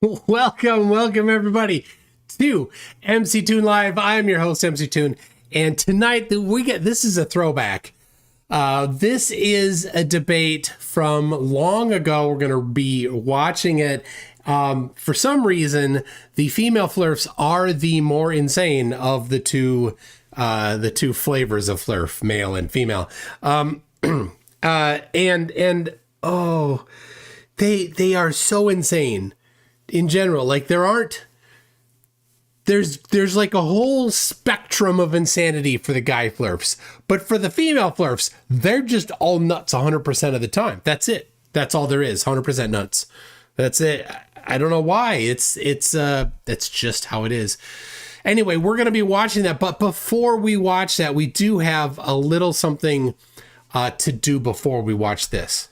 Welcome everybody to MCToon Live. I'm your host MCToon, and tonight this is a throwback. This is a debate from long ago. We're going to be watching it. For some reason, the female flirfs are the more insane of the two flavors of flirf, male and female. They are so insane. In general, like there's like a whole spectrum of insanity for the guy flirfs, but for the female flirfs, they're just all nuts 100% of the time. That's it. That's all there is. 100% nuts. That's it. I don't know why. It's just how it is. Anyway, we're going to be watching that, but before we watch that, we do have a little something to do before we watch this.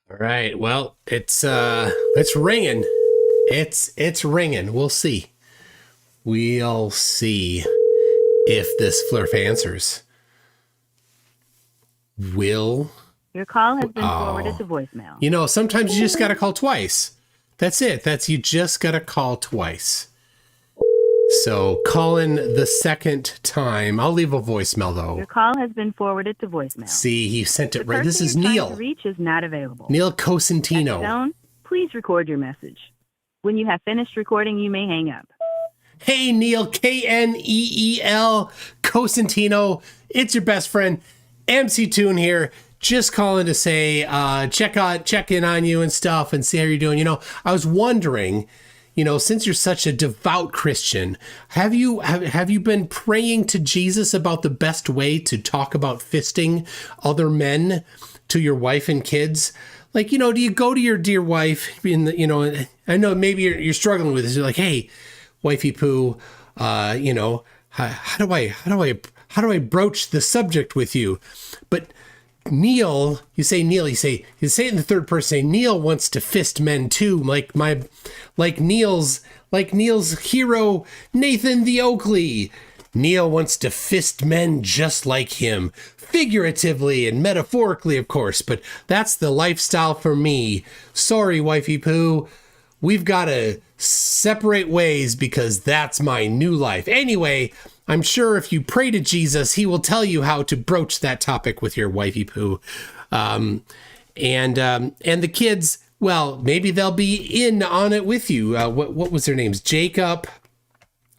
All right. Well, it's ringing. It's ringing. We'll see. We'll see if this flirf answers. Your call has been forwarded to voicemail. You know, sometimes you just got to call twice. That's it. You just got to call twice. So call in the second time. I'll leave a voicemail though. Your call has been forwarded to voicemail. See, he sent it right. This is Neil. Neil. To reach is not available. Neil Cosentino. At the tone, please record your message. When you have finished recording, you may hang up. Hey, Neil, Kneel Cosentino. It's your best friend, MCToon here. Just calling to say, check in on you and stuff and see how you're doing. You know, I was wondering, you know, since you're such a devout Christian, have you been praying to Jesus about the best way to talk about fisting other men to your wife and kids? Like, you know, do you go to your dear wife in the, you know, I know maybe you're struggling with this. You're like, hey, wifey poo, you know, how do I broach the subject with you? But Neil, you say it in the third person. Say Neil wants to fist men too, like Neil's hero Nathan the Oakley. Neil wants to fist men just like him, figuratively and metaphorically, of course. But that's the lifestyle for me. Sorry, wifey poo. We've got to separate ways because that's my new life. Anyway, I'm sure if you pray to Jesus, he will tell you how to broach that topic with your wifey poo. And the kids, well, maybe they'll be in on it with you. What was their names? Jacob.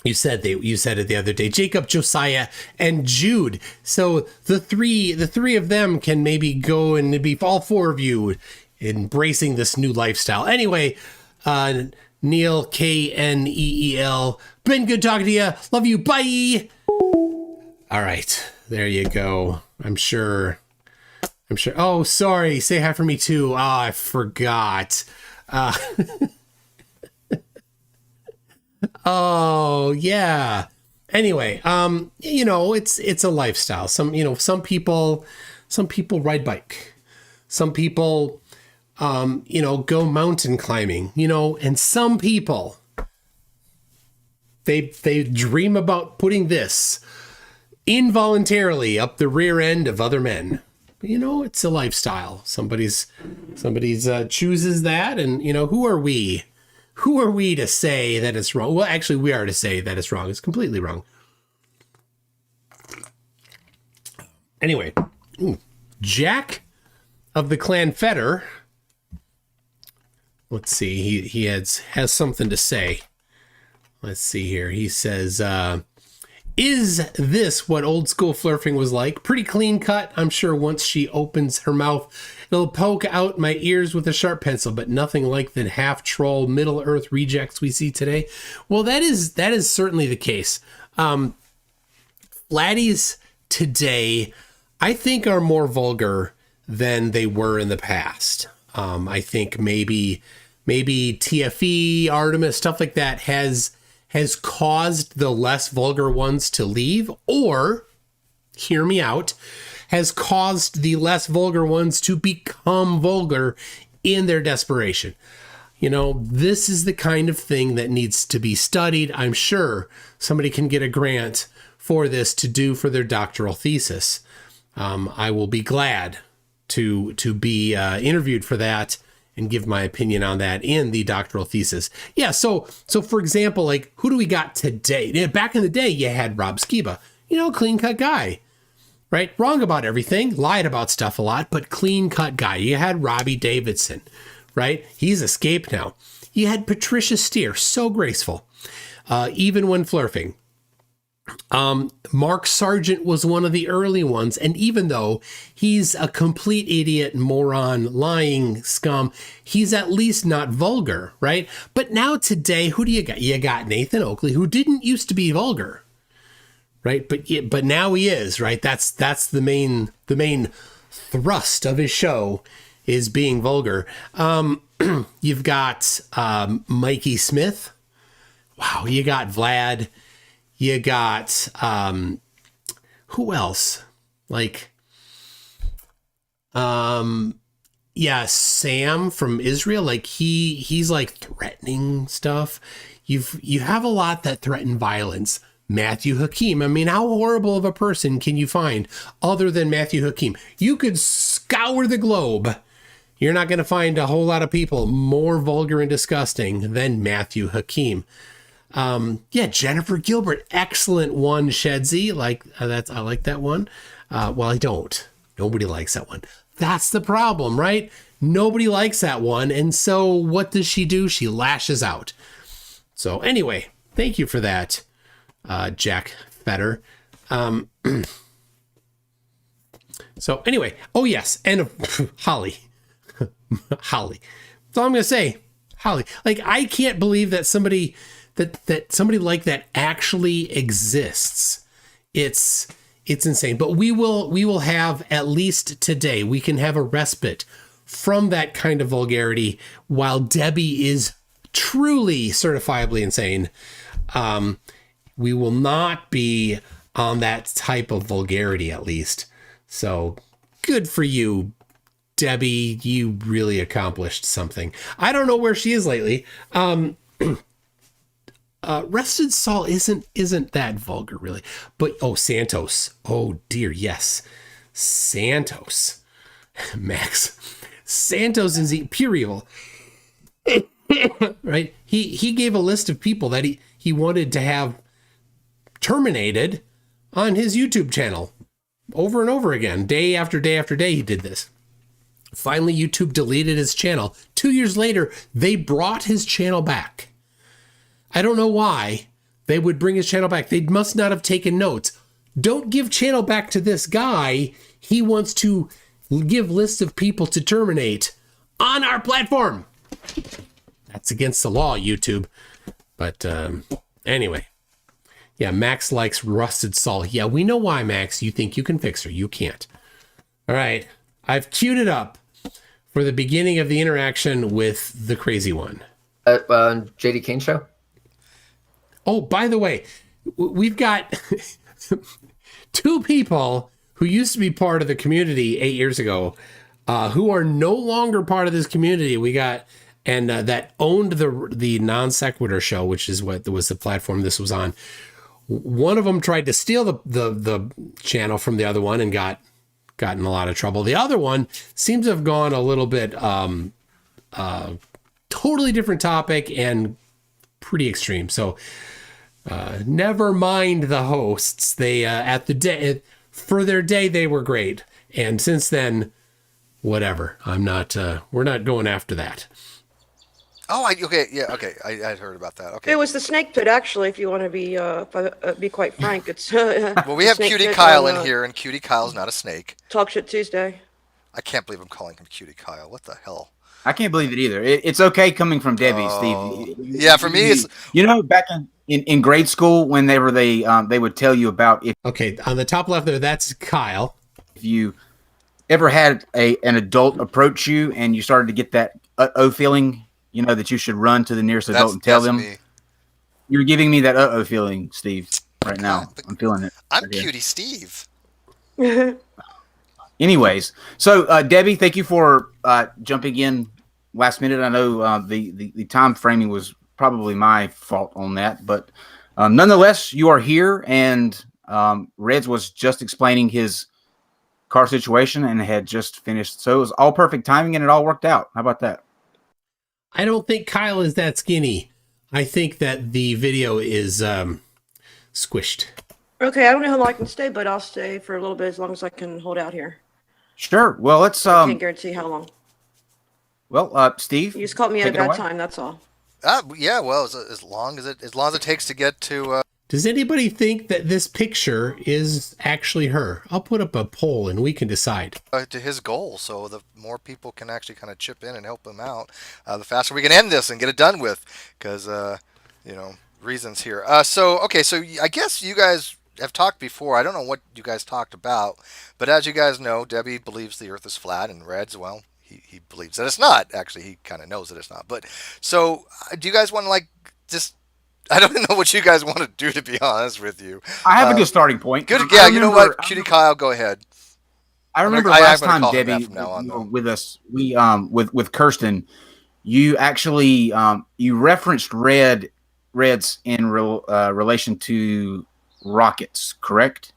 You said it the other day. Jacob, Josiah, and Jude. So the three of them can maybe go and be all four of you embracing this new lifestyle. Anyway, Neil, Kneel. Been good talking to you. Love you. Bye. All right. There you go. I'm sure. Oh, sorry. Say hi for me too. I forgot. Oh, yeah. Anyway, you know, it's a lifestyle. Some people ride bike. Some people you know, go mountain climbing, you know, and some people, they dream about putting this involuntarily up the rear end of other men. You know, it's a lifestyle. Somebody's chooses that. And, you know, who are we to say that it's wrong? Well, actually, we are to say that it's wrong. It's completely wrong. Anyway, Jack of the Clan Fetter. Let's see. He has something to say. Let's see here. He says, is this what old school flirting was like? Pretty clean cut. I'm sure once she opens her mouth, it'll poke out my ears with a sharp pencil, but nothing like the half troll Middle Earth rejects we see today. Well, that is certainly the case. Flatties today, I think, are more vulgar than they were in the past. I think maybe TFE, Artemis, stuff like that has caused the less vulgar ones to leave, or, hear me out, has caused the less vulgar ones to become vulgar in their desperation. You know, this is the kind of thing that needs to be studied. I'm sure somebody can get a grant for this to do for their doctoral thesis. I will be glad to be interviewed for that and give my opinion on that in the doctoral thesis. Yeah, so for example, like, who do we got today? Back in the day, you had Rob Skiba, you know, clean-cut guy, right? Wrong about everything, lied about stuff a lot, but clean-cut guy. You had Robbie Davidson, right? He's escaped now. You had Patricia Steer, so graceful, even when flirting. Mark Sargent was one of the early ones, and even though he's a complete idiot, moron, lying scum, he's at least not vulgar, right? But now today, who do you got? You got Nathan Oakley, who didn't used to be vulgar, right? But now he is, right? That's the main thrust of his show, is being vulgar. You've got Mikey Smith. Wow, you got Vlad. You got, who else? Like, Sam from Israel. Like, he's like threatening stuff. You have a lot that threaten violence. Matthew Hakeem. I mean, how horrible of a person can you find other than Matthew Hakeem? You could scour the globe. You're not going to find a whole lot of people more vulgar and disgusting than Matthew Hakeem. Jennifer Gilbert, excellent one, Shedsy. I like that one. Well, I don't. Nobody likes that one. That's the problem, right? Nobody likes that one. And so what does she do? She lashes out. So anyway, thank you for that, Jack Fetter. So anyway, oh yes. And Holly. Holly. That's all I'm going to say. Holly. Like, I can't believe that somebody like that actually exists. It's insane. But we will have, at least today, we can have a respite from that kind of vulgarity while Debbie is truly certifiably insane. We will not be on that type of vulgarity, at least. So good for you, Debbie. You really accomplished something. I don't know where she is lately. Rested Saul isn't that vulgar, really. But, Santos. Oh, dear, yes. Santos. Max. Santos is pure evil. Right? He gave a list of people that he wanted to have terminated on his YouTube channel. Over and over again. Day after day after day, he did this. Finally, YouTube deleted his channel. 2 years later, they brought his channel back. I don't know why they would bring his channel back. They must not have taken notes. Don't give channel back to this guy. He wants to give lists of people to terminate on our platform. That's against the law, YouTube. But anyway. Yeah, Max likes Rusted Salt. Yeah, we know why, Max. You think you can fix her. You can't. All right. I've queued it up for the beginning of the interaction with the crazy one. JD Kane show? Oh, by the way, we've got two people who used to be part of the community 8 years ago, who are no longer part of this community. We got, and that owned the Non Sequitur show, which is what was the platform this was on. One of them tried to steal the channel from the other one and got in a lot of trouble. The other one seems to have gone a little bit totally different topic and pretty extreme. So never mind the hosts. They for their day they were great, and since then, whatever. We're not going after that. Oh, okay. I heard about that. Okay. It was the Snake Pit, actually. If you want to be quite frank, it's. Well, we have Cutie Kyle in here, and Cutie Kyle's not a snake. Talk Shit Tuesday. I can't believe I'm calling him Cutie Kyle. What the hell? I can't believe it either. It's okay coming from Debbie, Steve. Yeah, for me, it's back in grade school when they would tell you about if. Okay, on the top left there, that's Kyle. If you ever had an adult approach you and you started to get that feeling, that you should run to the nearest adult and tell them? Me. You're giving me that feeling, Steve, right now. God, I'm feeling it. I'm right here. Cutie Steve. Anyways, so Debbie, thank you for jumping in last minute. I know the time framing was probably my fault on that, but nonetheless, you are here, and Reds was just explaining his car situation and had just finished. So it was all perfect timing, and it all worked out. How about that? I don't think Kyle is that skinny. I think that the video is squished. Okay, I don't know how long I can stay, but I'll stay for a little bit as long as I can hold out here. Sure. Well, let's. I can't guarantee how long. Well, Steve, You just caught me at a bad time. That's all. Yeah. Well, as long as it takes to get to. Does anybody think that this picture is actually her? I'll put up a poll and we can decide. To his goal, so the more people can actually kind of chip in and help him out, the faster we can end this and get it done with. Because reasons here. So I guess you guys have talked before. I don't know what you guys talked about, but as you guys know, Debbie believes the Earth is flat, and Reds, well, he believes that it's not. Actually, he kind of knows that it's not. But so, do you guys want to just? I don't know what you guys want to do, to be honest with you. I have a good starting point. Good, yeah. You know what, Cutie Kyle, go ahead. I remember last time, Debbie, with us, we with Kirsten, you actually you referenced Reds in relation to rockets, correct?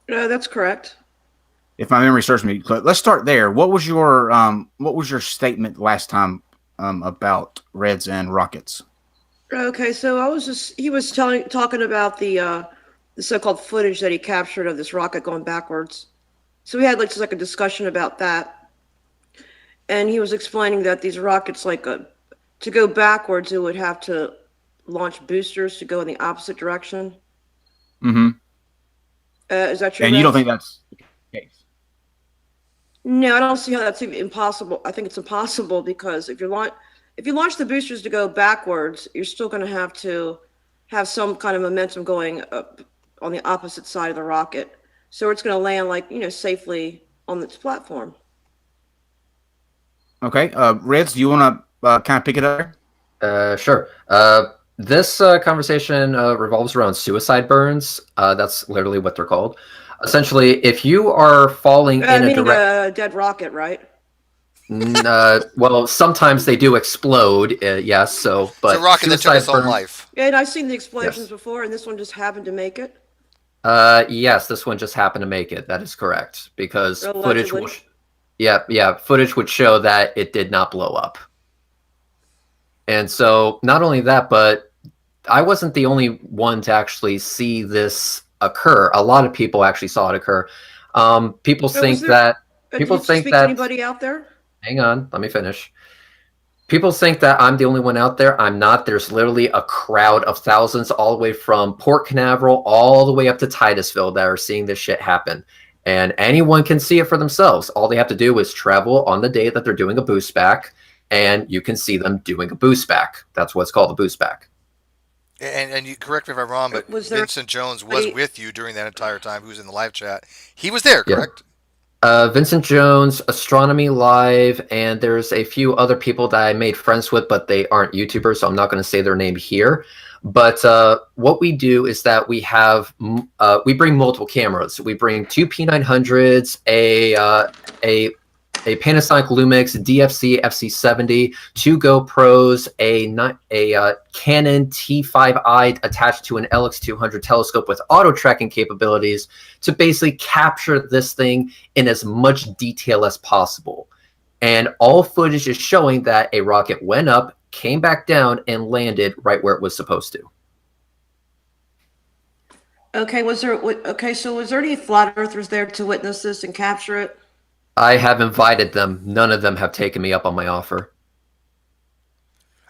That's correct. If my memory serves me, let's start there. What was your statement last time about Reds and rockets? Okay, so he was talking about the so-called footage that he captured of this rocket going backwards. So we had just a discussion about that, and he was explaining that these rockets, to go backwards, it would have to launch boosters to go in the opposite direction. Mm-hmm. Is that true? And you don't think that's the case? No, I don't see how that's even impossible. I think it's impossible because if you launch the boosters to go backwards, you're still going to have some kind of momentum going up on the opposite side of the rocket. So it's going to land safely on its platform. Okay. Reds, do you want to kind of pick it up? Sure. This conversation revolves around suicide burns. That's literally what they're called. Essentially, if you are falling in a direct... a dead rocket, right? Well, sometimes they do explode. Yes, so but it's a rocket that took its own life. Yeah, and I've seen the explosions before, and this one just happened to make it. Yes, this one just happened to make it. That is correct because Allegedly. footage would show that it did not blow up. And so, not only that, but I wasn't the only one to actually see this occur. A lot of people actually saw it occur. People think that anybody out there? Hang on, let me finish. People think that I'm the only one out there. I'm not. There's literally a crowd of thousands all the way from Port Canaveral all the way up to Titusville that are seeing this shit happen. And anyone can see it for themselves. All they have to do is travel on the day that they're doing a boost back, and you can see them doing a boost back. That's what's called a boost back. And you correct me if I'm wrong, but Vincent Jones was with you during that entire time. Who was in the live chat? He was there, correct? Vincent Jones, Astronomy Live, and there's a few other people that I made friends with, but they aren't YouTubers, so I'm not going to say their name here. But what we do is that we bring multiple cameras. We bring two P900s, a Panasonic Lumix DFC FC70, two GoPros, a Canon T5i attached to an LX200 telescope with auto tracking capabilities to basically capture this thing in as much detail as possible. And all footage is showing that a rocket went up, came back down, and landed right where it was supposed to. Okay, so was there any flat earthers there to witness this and capture it? I have invited them. None of them have taken me up on my offer.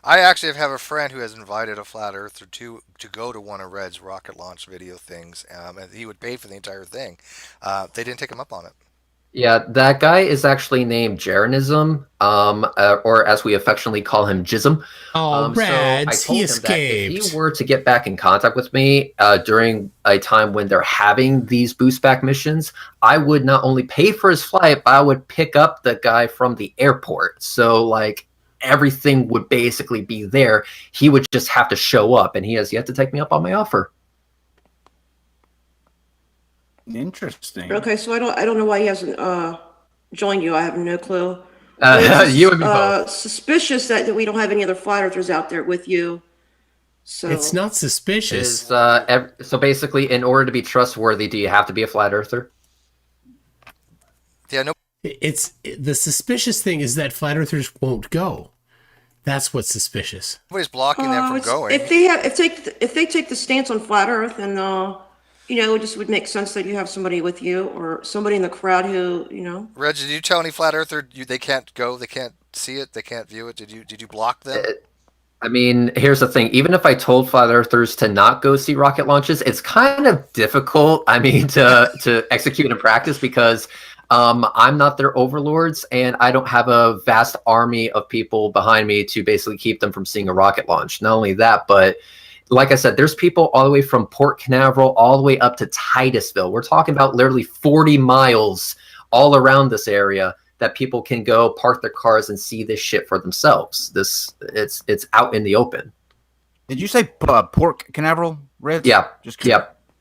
I actually have a friend who has invited a flat earther to go to one of Red's rocket launch video things, and he would pay for the entire thing. They didn't take him up on it. Yeah, that guy is actually named Jeranism, or as we affectionately call him, Jism. Oh, So I Rads, he told him that if he escaped. were to get back in contact with me during a time when they're having these boost back missions, I would not only pay for his flight, but I would pick up the guy from the airport. So, like, everything would basically be there. He would just have to show up, and he has yet to take me up on my offer. Interesting. Okay, so I don't know why he hasn't joined you. I have no clue. You and me both. Suspicious that we don't have any other flat earthers out there with you. So It's not suspicious. So basically, in order to be trustworthy, do you have to be a flat earther? Yeah, no. The suspicious thing is that flat earthers won't go. That's what's suspicious. Nobody's blocking them from going. if they take the stance on flat Earth, and it just would make sense that you have somebody with you or somebody in the crowd who Reg, did you tell any flat earther they can't go, they can't see it, they can't view it? Did you block them? I mean, here's the thing. Even if I told flat earthers to not go see rocket launches, it's kind of difficult, I mean, to execute in practice because I'm not their overlords and I don't have a vast army of people behind me to basically keep them from seeing a rocket launch. Not only that, but like I said, there's people all the way from Port Canaveral all the way up to Titusville. We're talking about literally 40 miles all around this area that people can go park their cars and see this shit for themselves. It's out in the open. Did you say Port Canaveral, Red? Yeah,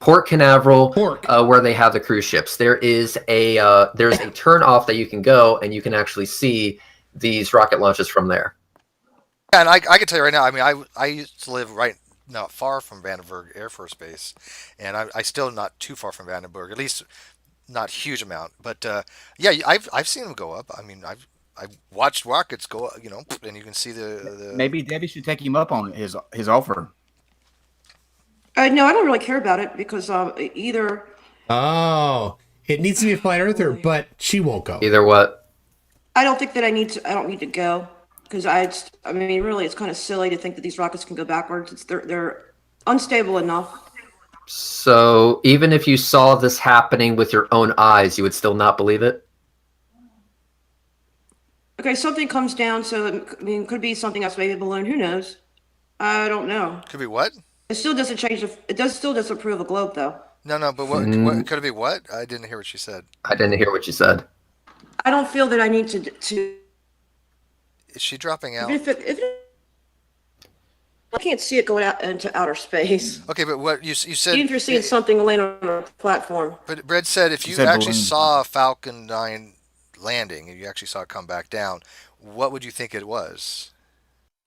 Port Canaveral, Pork. where they have the cruise ships. There's a turn off that you can go and you can actually see these rocket launches from there. Yeah, and I can tell you right now, I mean, I used to live not far from Vandenberg Air Force Base, and I still not too far from Vandenberg, at least not a huge amount. But yeah, I've seen them go up. I mean, I've watched rockets go up, and you can see the Maybe Debbie should take him up on his offer. no, I don't really care about it because either Oh, it needs to be a flat earther, but she won't go. Either what? I don't think that I don't need to go because I mean, really, it's kind of silly to think that these rockets can go backwards. They're unstable enough. So even if you saw this happening with your own eyes, you would still not believe it? Okay, something comes down, so I mean, could be something else, maybe a balloon. Who knows? I don't know. could be what? It still doesn't change. Still doesn't prove a globe, though. No, but what could it be? What? I didn't hear what she said. I didn't hear what you said. I don't feel that I need to. Is she dropping out? If I can't see it going out into outer space. Okay, but what you said? Even if you're seeing something land on a platform. But Brett said if you said actually balloon. saw a Falcon 9 landing and you actually saw it come back down, what would you think it was?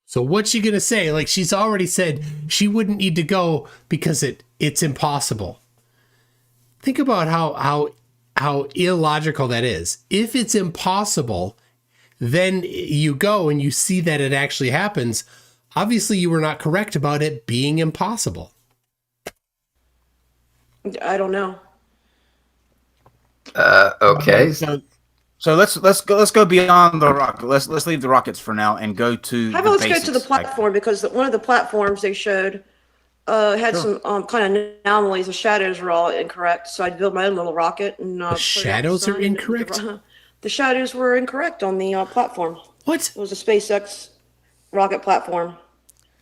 So what's she gonna say? Like, she's already said she wouldn't need to go because it's impossible. Think about how illogical that is. If it's impossible, then you go and you see that it actually happens. Obviously, you were not correct about it being impossible. I don't know. Okay. So let's go beyond the rocket. Let's leave the rockets for now and go to. How about let's go to the platform because one of the platforms they showed had some kind of anomalies. The shadows were all incorrect, so I built my own little rocket and. The shadows are incorrect? The shadows were incorrect on the platform. What? It was a SpaceX rocket platform.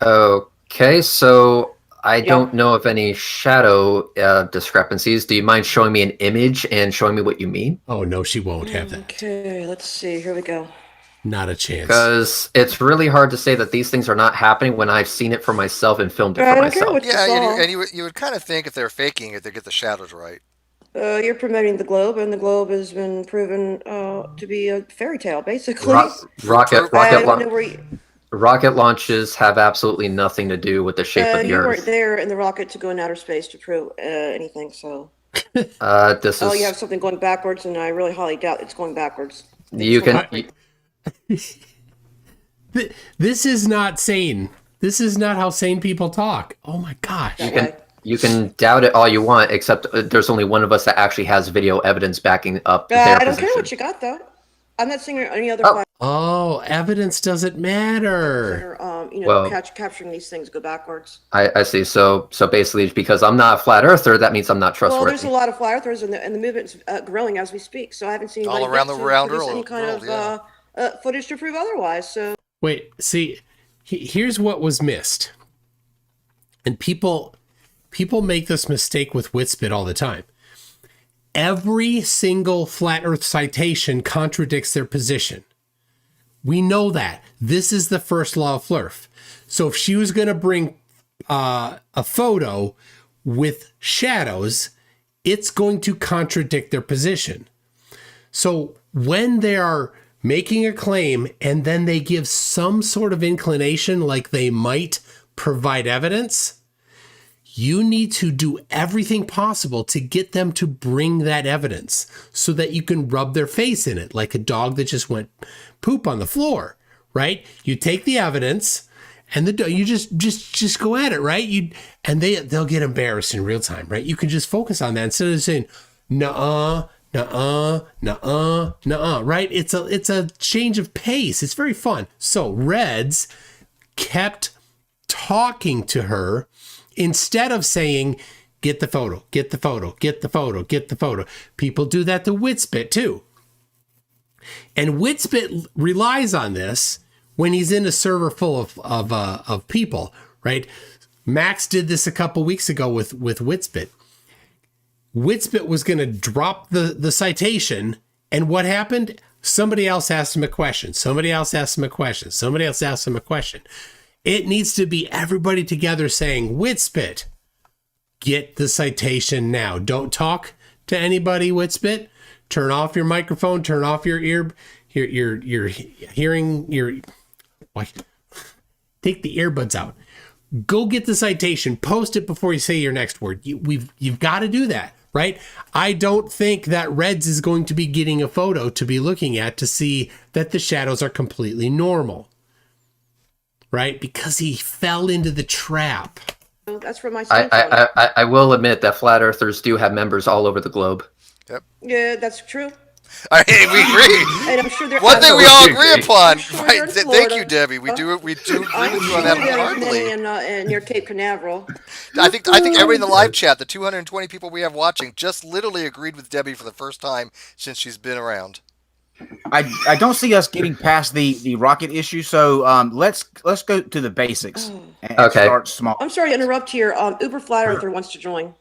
Okay, so I don't know of any shadow discrepancies. Do you mind showing me an image and showing me what you mean? Oh, no, she won't have that. Okay, let's see. Here we go. Not a chance. Because it's really hard to say that these things are not happening when I've seen it for myself and filmed it I for don't care myself. what you Yeah, saw. and you would kind of think if they're faking it, they get the shadows right. You're promoting the globe, and the globe has been proven to be a fairy tale, basically. Rocket I don't know where rocket launches have absolutely nothing to do with the shape of the you weren't Earth. there in the rocket to go in outer space to prove anything, so. This Oh, is you have something going backwards, and I really highly doubt it's going backwards. you can. This is not sane. This is not how sane people talk. Oh my gosh. You can doubt it all you want, except there's only one of us that actually has video evidence backing up their I don't position. care what you got, though. I'm not seeing any other Oh. Oh, evidence doesn't matter. Well- capturing these things go backwards. I see. So basically, because I'm not a flat earther, that means I'm not Well, trustworthy. there's a lot of flat earthers, and the movement's growing as we speak. So I haven't seen All anybody around yet the to round produce world, any kind of footage to prove otherwise. So Wait, see, here's what was missed. And people make this mistake with Witspit all the time. Every single flat earth citation contradicts their position. We know that. This is the first law of Flurf. So if she was going to bring a photo with shadows, it's going to contradict their position. So when they are making a claim and then they give some sort of inclination like they might provide evidence, you need to do everything possible to get them to bring that evidence so that you can rub their face in it like a dog that just went poop on the floor, right? You take the evidence and you just go at it, right? They'll get embarrassed in real time, right? You can just focus on that instead of saying, nuh-uh, nuh-uh, nuh-uh, nuh-uh, right? It's a change of pace. It's very fun. So Reds kept talking to her instead of saying, get the photo, get the photo, get the photo, get the photo. People do that to Witspit too. And Witspit relies on this when he's in a server full of people, right? Max did this a couple weeks ago with Witspit. Witspit was going to drop the citation, and what happened? Somebody else asked him a question. Somebody else asked him a question. Somebody else asked him a question. It needs to be everybody together saying, Witspit, get the citation now. Don't talk to anybody, Witspit. Turn off your microphone. Turn off your hearing. Take the earbuds out. Go get the citation. Post it before you say your next word. You've got to do that, right? I don't think that Reds is going to be getting a photo to be looking at to see that the shadows are completely normal, right? Because he fell into the trap. that's from my I will admit that flat earthers do have members all over the globe. Yep. Yeah, that's true. I mean, we agree. And I'm sure there. One thing we all agree upon. sure Right? they're in Thank you, Florida. Debbie. We do agree with you I'm on sure that there's wholeheartedly. many near Cape Canaveral. I think everybody in the live chat, the 220 people we have watching, just literally agreed with Debbie for the first time since she's been around. I don't see us getting past the rocket issue, so let's go to the basics and Okay. start small. I'm sorry to interrupt here. Uber Flat Earther wants to join.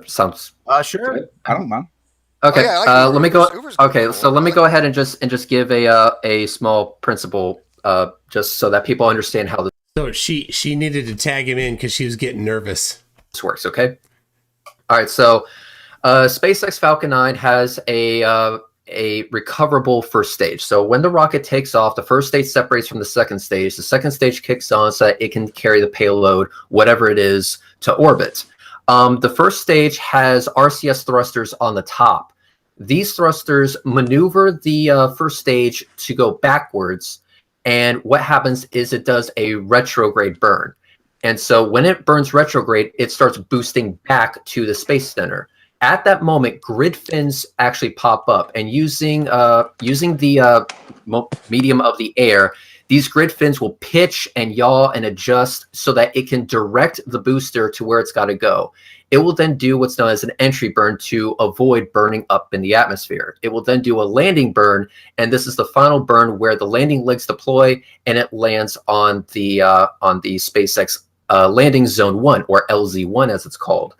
Sounds Sure, I don't mind. okay. Oh, yeah, I like Uber. Let me go. Uber's good. Okay, so let me go ahead and just give a small principle, just so that people understand how So she needed to tag him in because she was getting nervous. this works. Okay. All right. So, SpaceX Falcon 9 has a recoverable first stage. So when the rocket takes off, the first stage separates from the second stage. The second stage kicks on so that it can carry the payload, whatever it is, to orbit. The first stage has RCS thrusters on the top. These thrusters maneuver the first stage to go backwards. And what happens is it does a retrograde burn. And so when it burns retrograde, it starts boosting back to the Space Center. At that moment, grid fins actually pop up, and using the medium of the air, these grid fins will pitch and yaw and adjust so that it can direct the booster to where it's got to go. It will then do what's known as an entry burn to avoid burning up in the atmosphere. It will then do a landing burn, and this is the final burn where the landing legs deploy and it lands on the SpaceX landing zone 1, or LZ1 as it's called.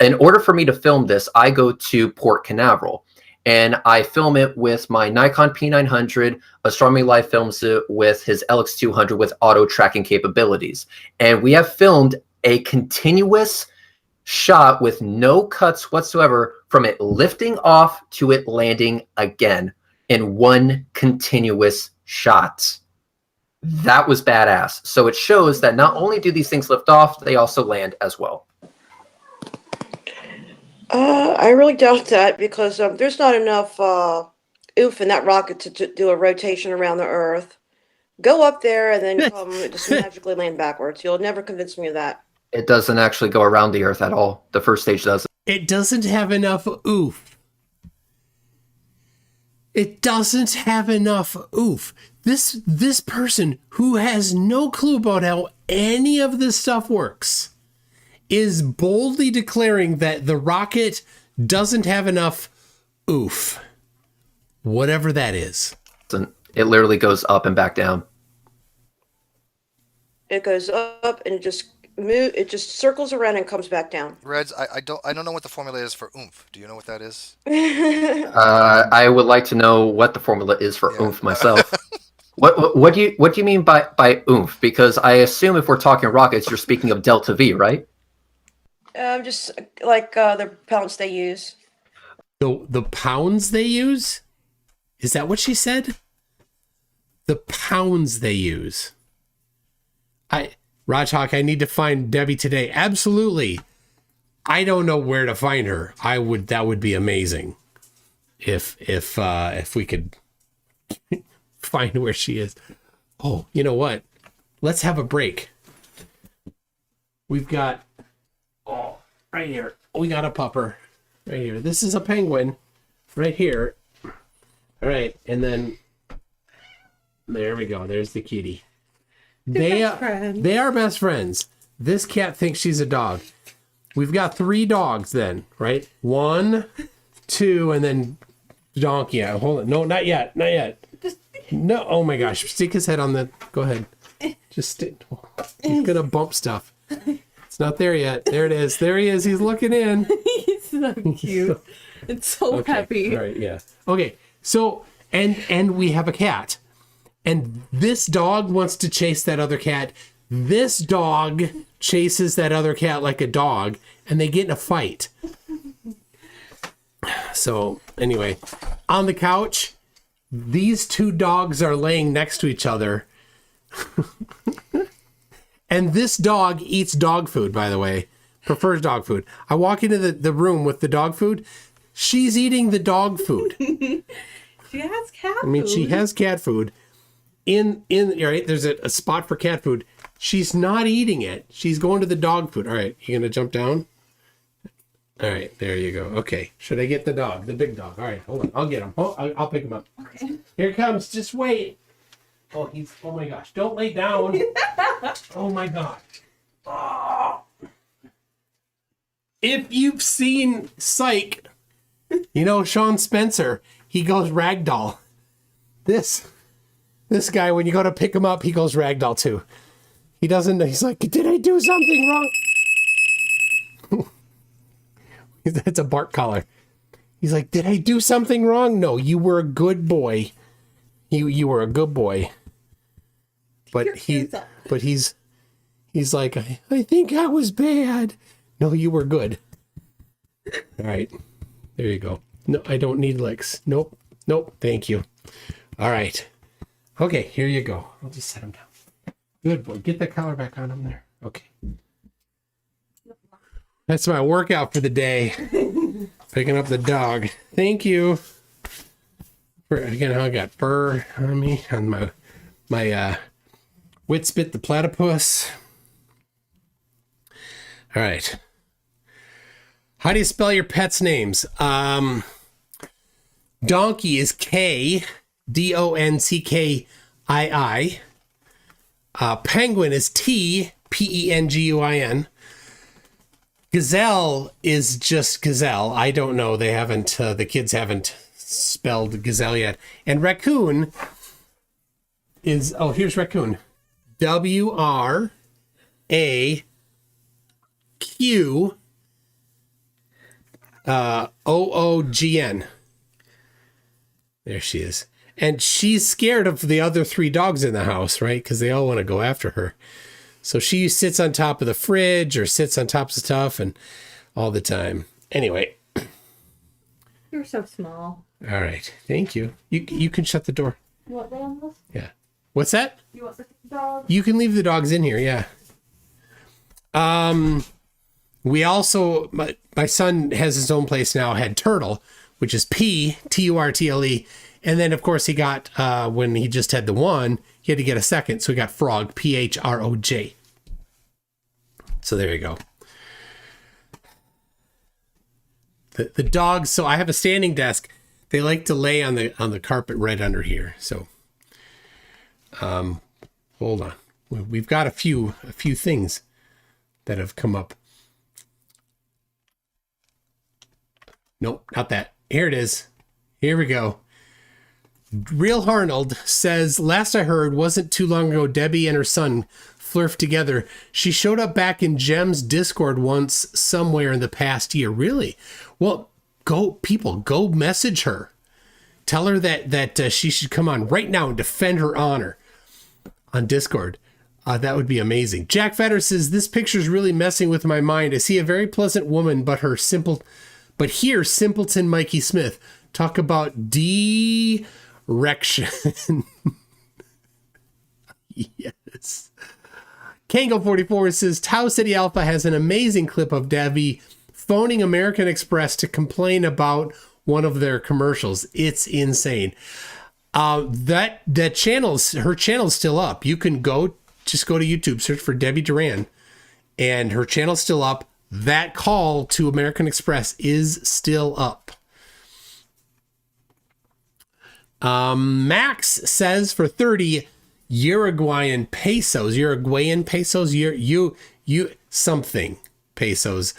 In order for me to film this, I go to Port Canaveral, and I film it with my Nikon P900. Astronomy Live films it with his LX200 with auto tracking capabilities. And we have filmed a continuous shot with no cuts whatsoever from it lifting off to it landing again in one continuous shot. That was badass. So it shows that not only do these things lift off, they also land as well. I really doubt that because there's not enough oof in that rocket to do a rotation around the Earth. Go up there and then just magically land backwards. You'll never convince me of that. It doesn't actually go around the Earth at all. The first stage doesn't. It doesn't have enough oof. It doesn't have enough oof. This person who has no clue about how any of this stuff works is boldly declaring that the rocket doesn't have enough oof. Whatever that is. It literally goes up and back down. It goes up and it just circles around and comes back down. Reds, I don't know what the formula is for oomph. Do you know what that is? I would like to know what the formula is for oomph myself. What do you mean by oomph? Because I assume if we're talking rockets, you're speaking of delta V, right? Just like the pounds they use. The pounds they use? Is that what she said? The pounds they use. Rajhawk, I need to find Debbie today. Absolutely. I don't know where to find her. That would be amazing. If we could find where she is. Oh, you know what? Let's have a break. We've got right here. We got a pupper right here. This is a penguin right here. All right, and then there we go. There's the kitty. They are best friends. This cat thinks she's a dog. We've got 3 dogs then, right? 1, 2, and then donkey. Yeah, hold on. No, not yet. Not yet. No. Oh my gosh. Stick his head on the. Go ahead. Just stick. He's gonna bump stuff. It's not there yet. There it is. There he is. He's looking in. He's so cute. It's so Okay. happy. All right. Yeah. Okay. So and we have a cat, and this dog wants to chase that other cat. This dog chases that other cat like a dog, and they get in a fight. So anyway, on the couch, these 2 dogs are laying next to each other. And this dog eats dog food, by the way, prefers dog food. I walk into the room with the dog food. She's eating the dog food. She has cat food. I mean, she has cat food. In right, there's a spot for cat food. She's not eating it. She's going to the dog food. All right, you gonna jump down? All right, there you go. Okay, should I get the dog, the big dog? All right, hold on. I'll get him. I'll pick him up. Okay. Here it comes. Just wait. Oh, oh my gosh. Don't lay down. Oh my God. Oh. If you've seen Psych, you know Sean Spencer, he goes ragdoll. This guy, when you go to pick him up, he goes ragdoll too. He doesn't, he's like, did I do something wrong? That's a bark collar. He's like, did I do something wrong? No, you were a good boy. You were a good boy. But he's like, I think I was bad. No, you were good. All right. There you go. No, I don't need licks. Nope. Thank you. All right. Okay, here you go. I'll just set him down. Good boy. Get the collar back on him there. Okay. That's my workout for the day. Picking up the dog. Thank you. Again, I got fur on me, on my Witspit the platypus. All right. How do you spell your pets' names? Donkey is K, Donkii. Penguin is T, Penguin. Gazelle is just gazelle. I don't know. They haven't, the kids haven't spelled gazelle yet. And raccoon is, here's raccoon. WRAQUOON. There she is. And she's scared of the other 3 dogs in the house, right? Because they all want to go after her. So she sits on top of the fridge or sits on top of stuff and all the time. Anyway. You're so small. All right. Thank you. You can shut the door. You want them? Yeah. What's that? You want the dog? You can leave the dogs in here, yeah. We also, my son has his own place now, had Turtle, which is Turtle. And then, of course, he got, when he just had the one, he had to get a second. So he got Frog, PHROJ. So there you go. The dogs, so I have a standing desk. They like to lay on the carpet right under here. So Hold on. We've got a few things that have come up. Nope, not that. Here it is. Here we go. Real Arnold says, last I heard, wasn't too long ago, Debbie and her son flirted together. She showed up back in Jem's Discord once somewhere in the past year. Really? Well, go message her. Tell her that she should come on right now and defend her honor on Discord. That would be amazing. Jack Fetter says, this picture's really messing with my mind. I see a very pleasant woman, but here, simpleton Mikey Smith. Talk about direction. Yes. Kango44 says, Tau City Alpha has an amazing clip of Debbie phoning American Express to complain about one of their commercials. It's insane. Her channel's still up. You can just go to YouTube, search for Debbie Duran, and her channel's still up. That call to American Express is still up. Max says for 30 Uruguayan pesos, you something pesos.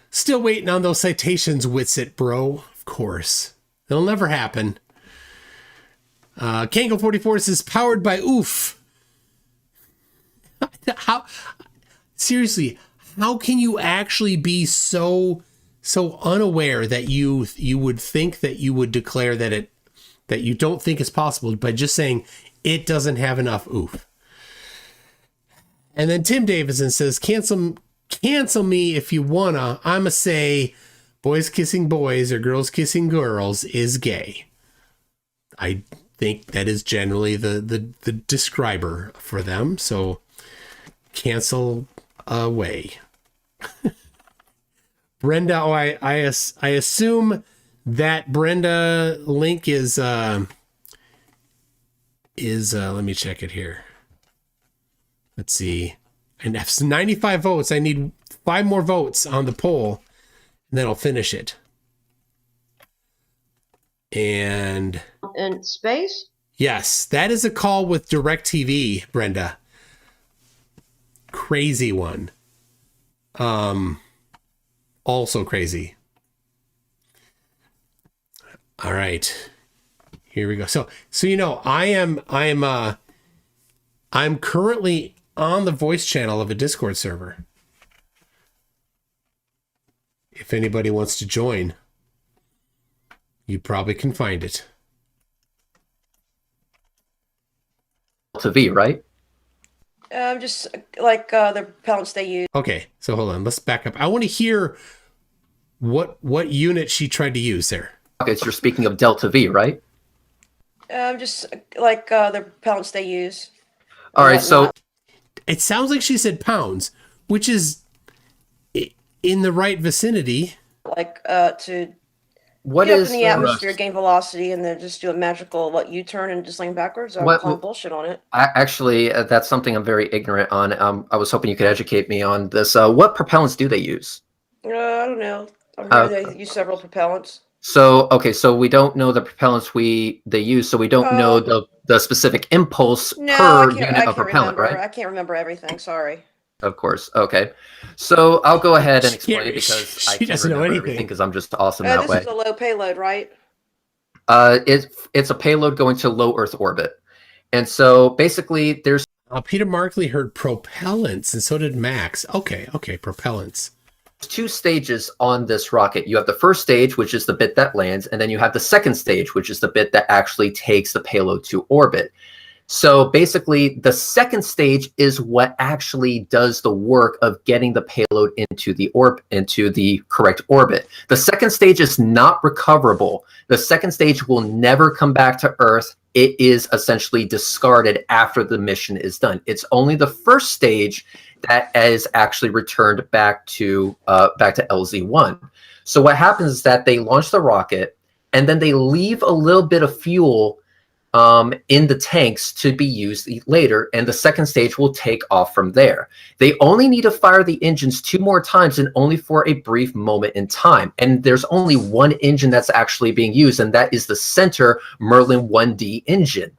Still waiting on those citations, Witsit, bro. Of course. It'll never happen. Kango44 says powered by oof. Seriously, how can you actually be so unaware that you would think that you would declare that you don't think it's possible by just saying it doesn't have enough oof? And then Tim Davison says, cancel me if you wanna. I'ma say boys kissing boys or girls kissing girls is gay. I think that is generally the describer for them. So cancel away. Brenda, I assume that Brenda link is let me check it here. Let's see. And that's 95 votes. I need 5 more votes on the poll, and then I'll finish it. And In space? yes, that is a call with DirecTV, Brenda. Crazy one. Also crazy. All right. Here we go. So I'm currently on the voice channel of a Discord server. If anybody wants to join, you probably can find it. To V, right? Just like the propellants they use. Okay, so hold on. Let's back up. I want to hear what unit she tried to use there. Okay, so you're speaking of Delta V, right? Just like the propellants they use. All right, so It sounds like she said pounds, which is in the right vicinity. Like to what get is up in the atmosphere, gain velocity, and then just do a magical U-turn and just land backwards. I'm calling bullshit on it. Actually, that's something I'm very ignorant on. I was hoping you could educate me on this. What propellants do they use? I don't know. I'm sure they use several propellants. So we don't know the propellants they use, so we don't know the specific impulse per unit of propellant, right? I can't remember everything. Sorry. Of course. Okay. So I'll go ahead and explain it because she I can't doesn't know remember anything. everything because I'm just awesome that This way. is a low payload, right? It's a payload going to low Earth orbit, and so basically there's Peter Markley heard propellants, and so did Max. Okay, propellants. 2 stages on this rocket. You have the first stage, which is the bit that lands, and then you have the second stage, which is the bit that actually takes the payload to orbit. So basically, the second stage is what actually does the work of getting the payload into the correct orbit. The second stage is not recoverable. The second stage will never come back to Earth. It is essentially discarded after the mission is done. It's only the first stage that is actually returned back to LZ1. So what happens is that they launch the rocket, and then they leave a little bit of fuel in the tanks to be used later, and the second stage will take off from there. They only need to fire the engines 2 more times, and only for a brief moment in time. And there's only one engine that's actually being used, and that is the center Merlin 1D engine.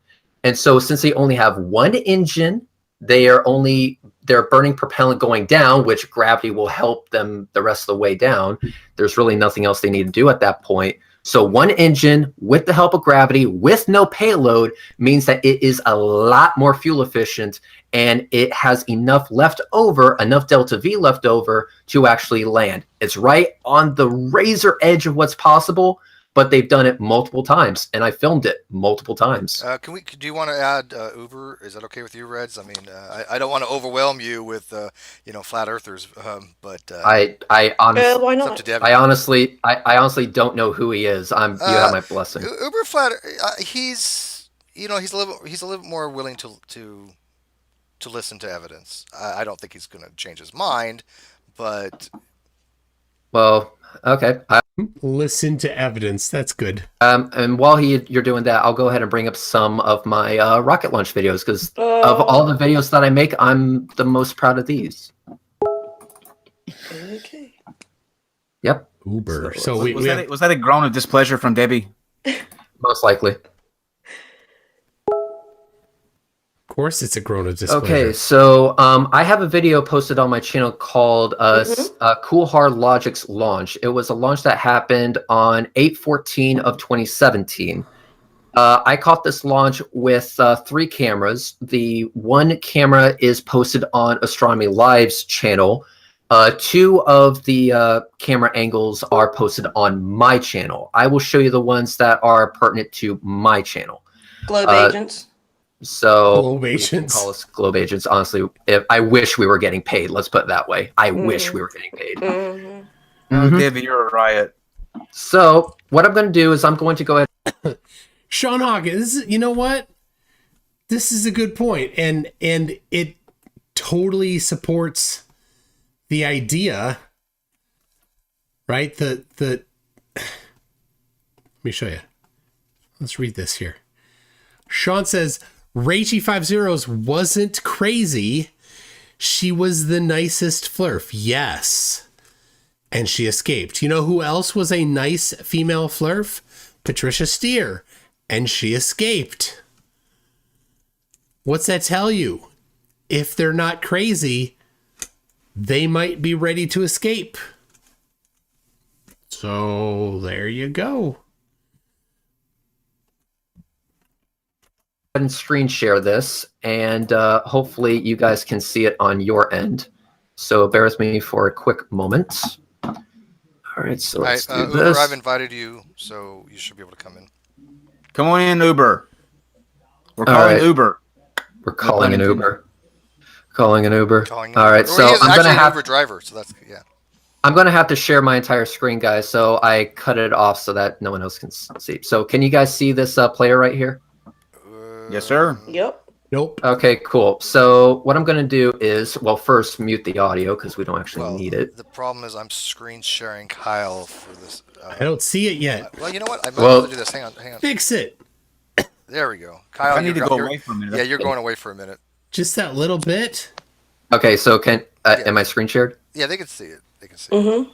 And so since they only have one engine, they're burning propellant going down, which gravity will help them the rest of the way down. There's really nothing else they need to do at that point. So one engine with the help of gravity with no payload means that it is a lot more fuel efficient, and it has enough left over, enough delta V left over to actually land. It's right on the razor edge of what's possible, but they've done it multiple times, and I filmed it multiple times. Do you want to add Uber? Is that okay with you, Reds? I mean, I don't want to overwhelm you with flat earthers, but I honestly, why it's not? up to Debbie. I honestly don't know who he is. You have my blessing. Uber flat. He's a little more willing to listen to evidence. I don't think he's going to change his mind, but Well, okay. Listen to evidence. That's good. And while you're doing that, I'll go ahead and bring up some of my rocket launch videos, because of all the videos that I make, I'm the most proud of these. Okay. Yep. Uber. So, So Was that a groan of displeasure from Debbie? Most likely. of course, it's a grown-up displeasure. Okay, so I have a video posted on my channel called Cool Hard Logic's launch. It was a launch that happened on 8/14 of 2017. I caught this launch with 3 cameras. The one camera is posted on Astronomy Live's channel. 2 of the camera angles are posted on my channel. I will show you the ones that are pertinent to my channel. Globe agents. So Globe we can agents. call us globe agents. Honestly, I wish we were getting paid. Let's put it that way. I wish we were getting paid. Mm-hmm. Oh, Debbie, you're a riot. So what I'm going to do is I'm going to go ahead. Sean Hawkins, you know what? This is a good point, and it totally supports the idea, right? The let me show you. Let's read this here. Sean says Rachy50 wasn't crazy. She was the nicest flurf. Yes. And she escaped. You know who else was a nice female flurf? Patricia Steer. And she escaped. What's that tell you? If they're not crazy, they might be ready to escape. So there you go. And screen share this, and hopefully you guys can see it on your end. So bear with me for a quick moment. All right, so let's do Uber, this. I've invited you, so you should be able to come in. Come on in, Uber. We're All calling right. Uber. We're calling an Uber. Calling an Uber. Calling All right, Well, so he is I'm actually gonna an have Uber driver, so that's yeah. I'm gonna have to share my entire screen, guys. So I cut it off so that no one else can see. So can you guys see this player right here? Yes, sir. Yep. Nope. Okay, cool. So what I'm going to do is, well, first mute the audio because we don't actually need it. The problem is I'm screen sharing Kyle for this. I don't see it yet. Well, you know what? I might be able to do this. Hang on. Fix it. There we go. Kyle, I need to go you're- away for a minute. Yeah, you're going away for a minute. Just that little bit. Okay, so am I screen shared? Yeah, they can see it. They can see it. Mm-hmm.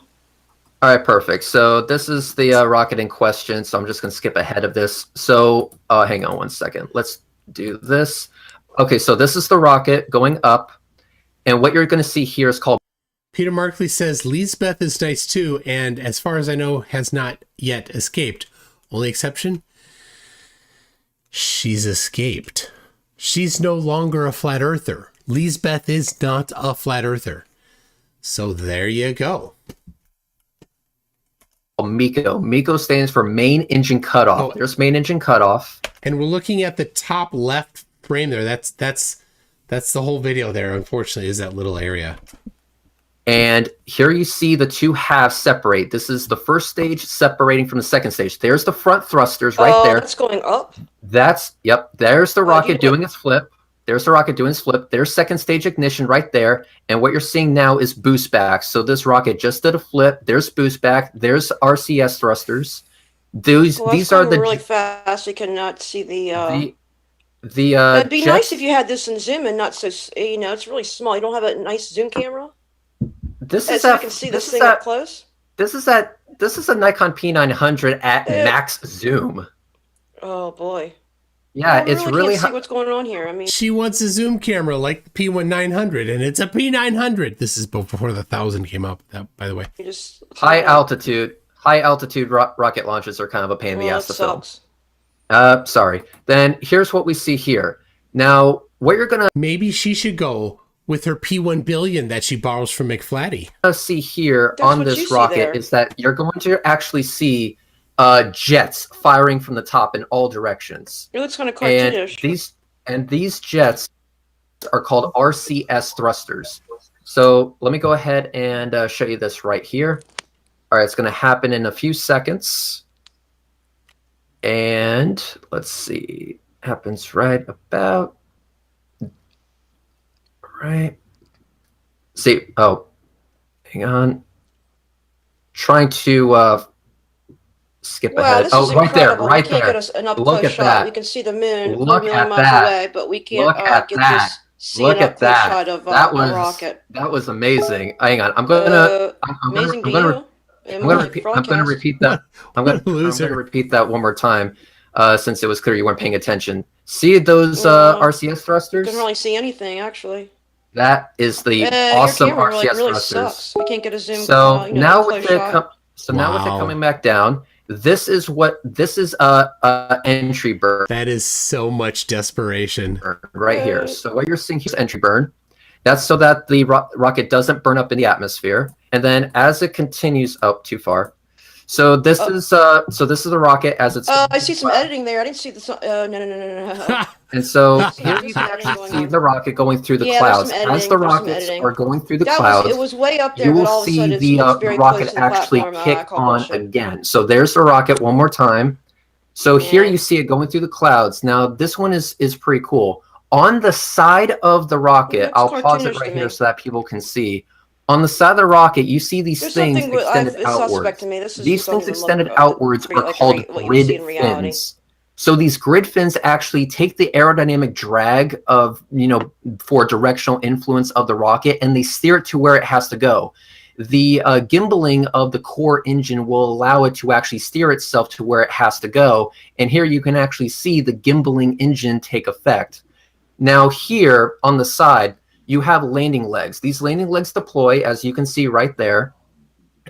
All right, perfect. So this is the rocket in question. So I'm just going to skip ahead of this. So hang on one second. Let's do this. Okay, so this is the rocket going up. And what you're going to see here is called... Peter Markley says Lisbeth is nice too, and as far as I know, has not yet escaped. Only exception? She's escaped. She's no longer a flat earther. Lisbeth is not a flat earther. So there you go. MECO. MECO stands for main engine cutoff. Oh. There's main engine cutoff. And we're looking at the top left frame there. That's the whole video there, unfortunately, is that little area. And here you see the two halves separate. This is the first stage separating from the second stage. There's the front thrusters right there. That's going up. Yep. There's the rocket you- doing its flip. There's the rocket doing its flip. There's second stage ignition right there. And what you're seeing now is boost back. So this rocket just did a flip. There's boost back. There's RCS thrusters. These are the really fast. You cannot see the. It'd be nice if you had this in zoom and not so. It's really small. You don't have a nice zoom camera. This is so you can see this thing up close. This is a Nikon P900 at max zoom. Oh boy. Yeah, I it's really really can't see what's going on here. I mean, She wants a zoom camera like the P1900, and it's a P900. This is before the 1000 came up, by the way. you just high altitude. High altitude rocket launches are kind of a pain in the Well, ass that to film. sucks. Sorry. Then here's what we see here. Now, what you're gonna Maybe she should go with her P1 billion that she borrows from McFlatty. see here That's on what you this see rocket there. is that you're going to actually see jets firing from the top in all directions. It looks kind of And cartoonish. these jets are called RCS thrusters. So let me go ahead and show you this right here. All right, it's going to happen in a few seconds. And let's see, happens right about right. See, oh, hang on. Trying to skip Wow, ahead. this Oh, is right there, incredible. right We can't there. get us an up Look close at shot. that. We can see the moon Look a million at miles that. away, but we can't Look at get that. this see Look an up at close that. shot of That a was rocket. that was amazing. Hang on, I'm gonna Amazing to gonna you. I'm gonna repeat that. I'm What a gonna loser. repeat that one more time, since it was clear you weren't paying attention. See those No. RCS You thrusters? couldn't really see anything, actually. That is the Your awesome camera RCS really thrusters. sucks. We can't get a zoom. So now close with it shot. now with it Wow. coming back down, this is a entry burn That is so much desperation. right here. So what you're seeing here is entry burn. That's so that the rocket doesn't burn up in the atmosphere. And then as it continues up too far. So this is the rocket as it's I see some editing there. I didn't see the. No. and so There's here some you can editing actually going see on. the rocket going through the Yeah, clouds. there's some editing. As the There's some rockets editing. are going through the It clouds, was way up there, you but will all of a see sudden the it's very rocket close to the actually platform. I kick call on bullshit. again. So there's the rocket one more time. So here Yeah. you see it going through the clouds. Now this one is pretty cool. On the side of the rocket, looks I'll pause it cartoonish right to here me. so that people can see. On the side of the rocket, you see these There's things something extended it's suspect outwards. to me. This These don't things even extended look outwards are like called what you would see grid in reality. fins. So these grid fins actually take the aerodynamic drag of, for directional influence of the rocket, and they steer it to where it has to go. The gimbaling of the core engine will allow it to actually steer itself to where it has to go. And here you can actually see the gimbaling engine take effect. Now here on the side, you have landing legs. These landing legs deploy, as you can see right there,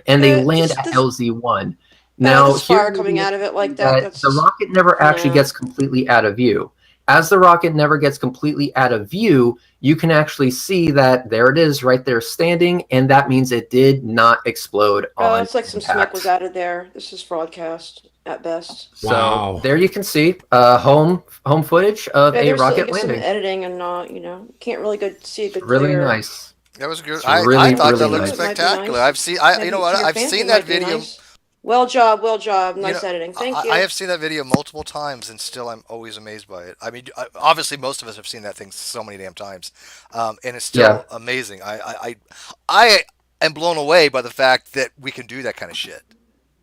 and they land at LZ1. Now, this fire here coming out of it like that. the rocket never actually no. gets completely out of view. As the rocket never gets completely out of view, you can actually see that there it is right there standing, and that means it did not explode on It's like some impact. smoke was added there. This is broadcast at best. So Wow. there you can see home footage of a rocket Some landing. editing and can't really see a good Really clear. nice. That was good. It's I really, thought really that looked nice. Might be spectacular. nice. You know what? I've seen that video. Well job. Nice You know, editing. Thank you. I have seen that video multiple times, and still I'm always amazed by it. I mean, obviously most of us have seen that thing so many damn times, and it's still amazing. I am blown away by the fact that we can do that kind of shit.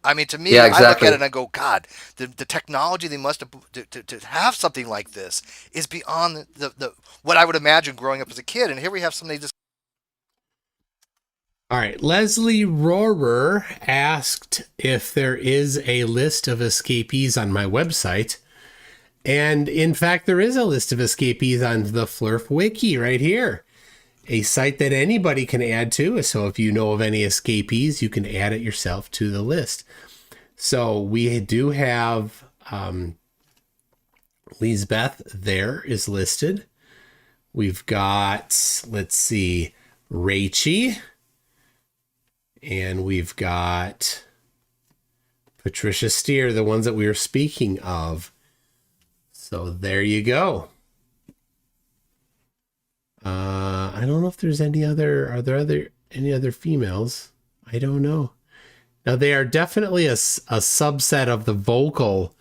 I mean, to me, I look at it and I go, God, the technology they must have to have something like this is beyond the what I would imagine growing up as a kid. And here we have somebody just. All right. Leslie Rohrer asked if there is a list of escapees on my website. And in fact, there is a list of escapees on the Flurf Wiki right here. A site that anybody can add to. So if you know of any escapees, you can add it yourself to the list. So we do have Lisbeth there is listed. We've got, let's see, Rachie. And we've got Patricia Steer, the ones that we were speaking of. So there you go. I don't know if there's any other, any other females? I don't know. Now they are definitely a subset of the vocal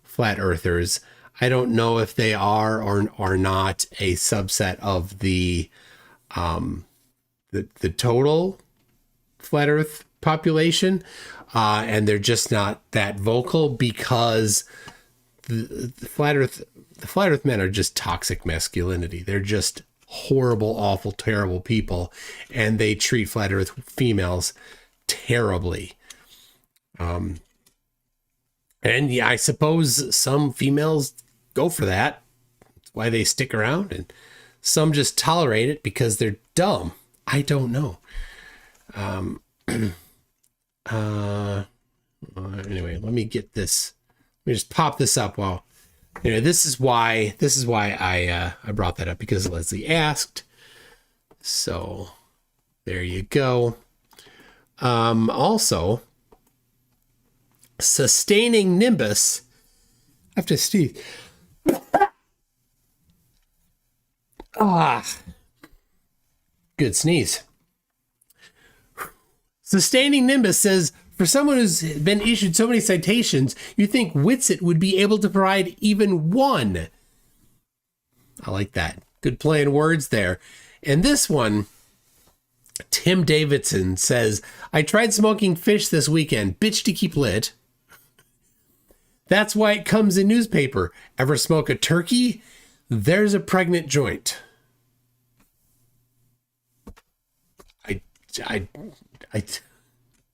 flat earthers. I don't know if they are or are not a subset of the total flat earth population. And they're just not that vocal because the flat earth men are just toxic masculinity. They're just horrible, awful, terrible people, and they treat flat earth females terribly. And yeah, I suppose some females go for that. That's why they stick around, and some just tolerate it because they're dumb. I don't know. Anyway, let me get this. Let me just pop this up. Well, this is why I brought that up, because Leslie asked. So there you go. Also, sustaining Nimbus. I have to sneeze. Good sneeze. Sustaining Nimbus says, for someone who's been issued so many citations, you think Witsit would be able to provide even one. I like that. Good play in words there. And this one, Tim Davidson says, I tried smoking fish this weekend. Bitch to keep lit. That's why it comes in newspaper. Ever smoke a turkey? There's a pregnant joint.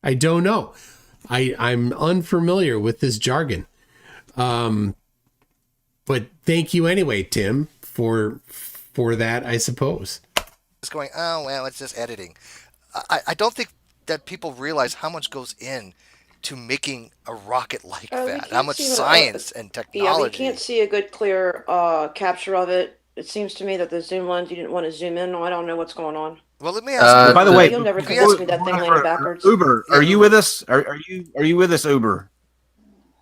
I don't know. I'm unfamiliar with this jargon. But thank you anyway, Tim, for that, I suppose. It's going, oh, well, it's just editing. I don't think that people realize how much goes in to making a rocket like that. How much science and technology. Yeah, we can't see a good, clear capture of it. It seems to me that the zoom lens, you didn't want to zoom in. I don't know what's going on. Well, let me ask you. By the way, You'll never convince me that thing landed backwards. Uber, are you with us? Are you with us, Uber?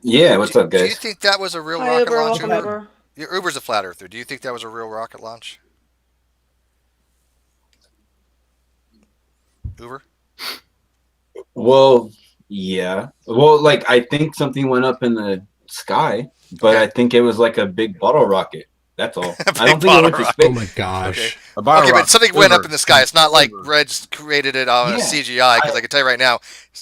Yeah, what's up, guys? Do you think that was a real Hi, rocket Uber, launch? welcome, Uber. Uber's a flat earther. Do you think that was a real rocket launch? Uber? Well, yeah. Well, like, I think something went up in the sky, but I think it was like a big bottle rocket. That's all. I don't think it went to space. Oh my gosh. Okay, but something went up in the sky. It's not like Reg's created it on a CGI, because I can tell you right now,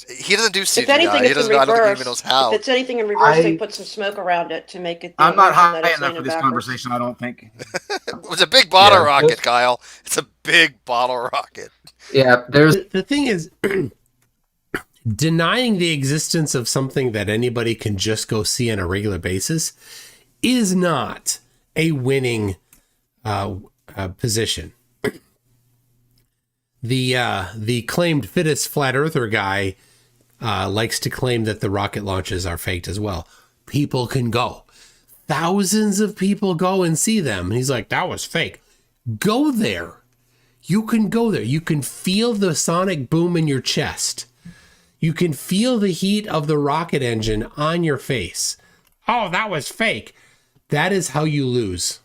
he doesn't do CGI. If anything, He it's doesn't. in I don't think he even reverse. knows how. If it's anything in reverse, they put some smoke around it to make it. I'm not high that it's enough for landed this backwards. conversation, I don't think. It was a big bottle rocket, Kyle. It's a big bottle rocket. Yeah, there's The thing is, denying the existence of something that anybody can just go see on a regular basis is not a winning position. The claimed fittest flat earther guy likes to claim that the rocket launches are faked as well. People can go. Thousands of people go and see them. And he's like, that was fake. Go there. You can go there. You can feel the sonic boom in your chest. You can feel the heat of the rocket engine on your face. Oh, that was fake. That is how you lose.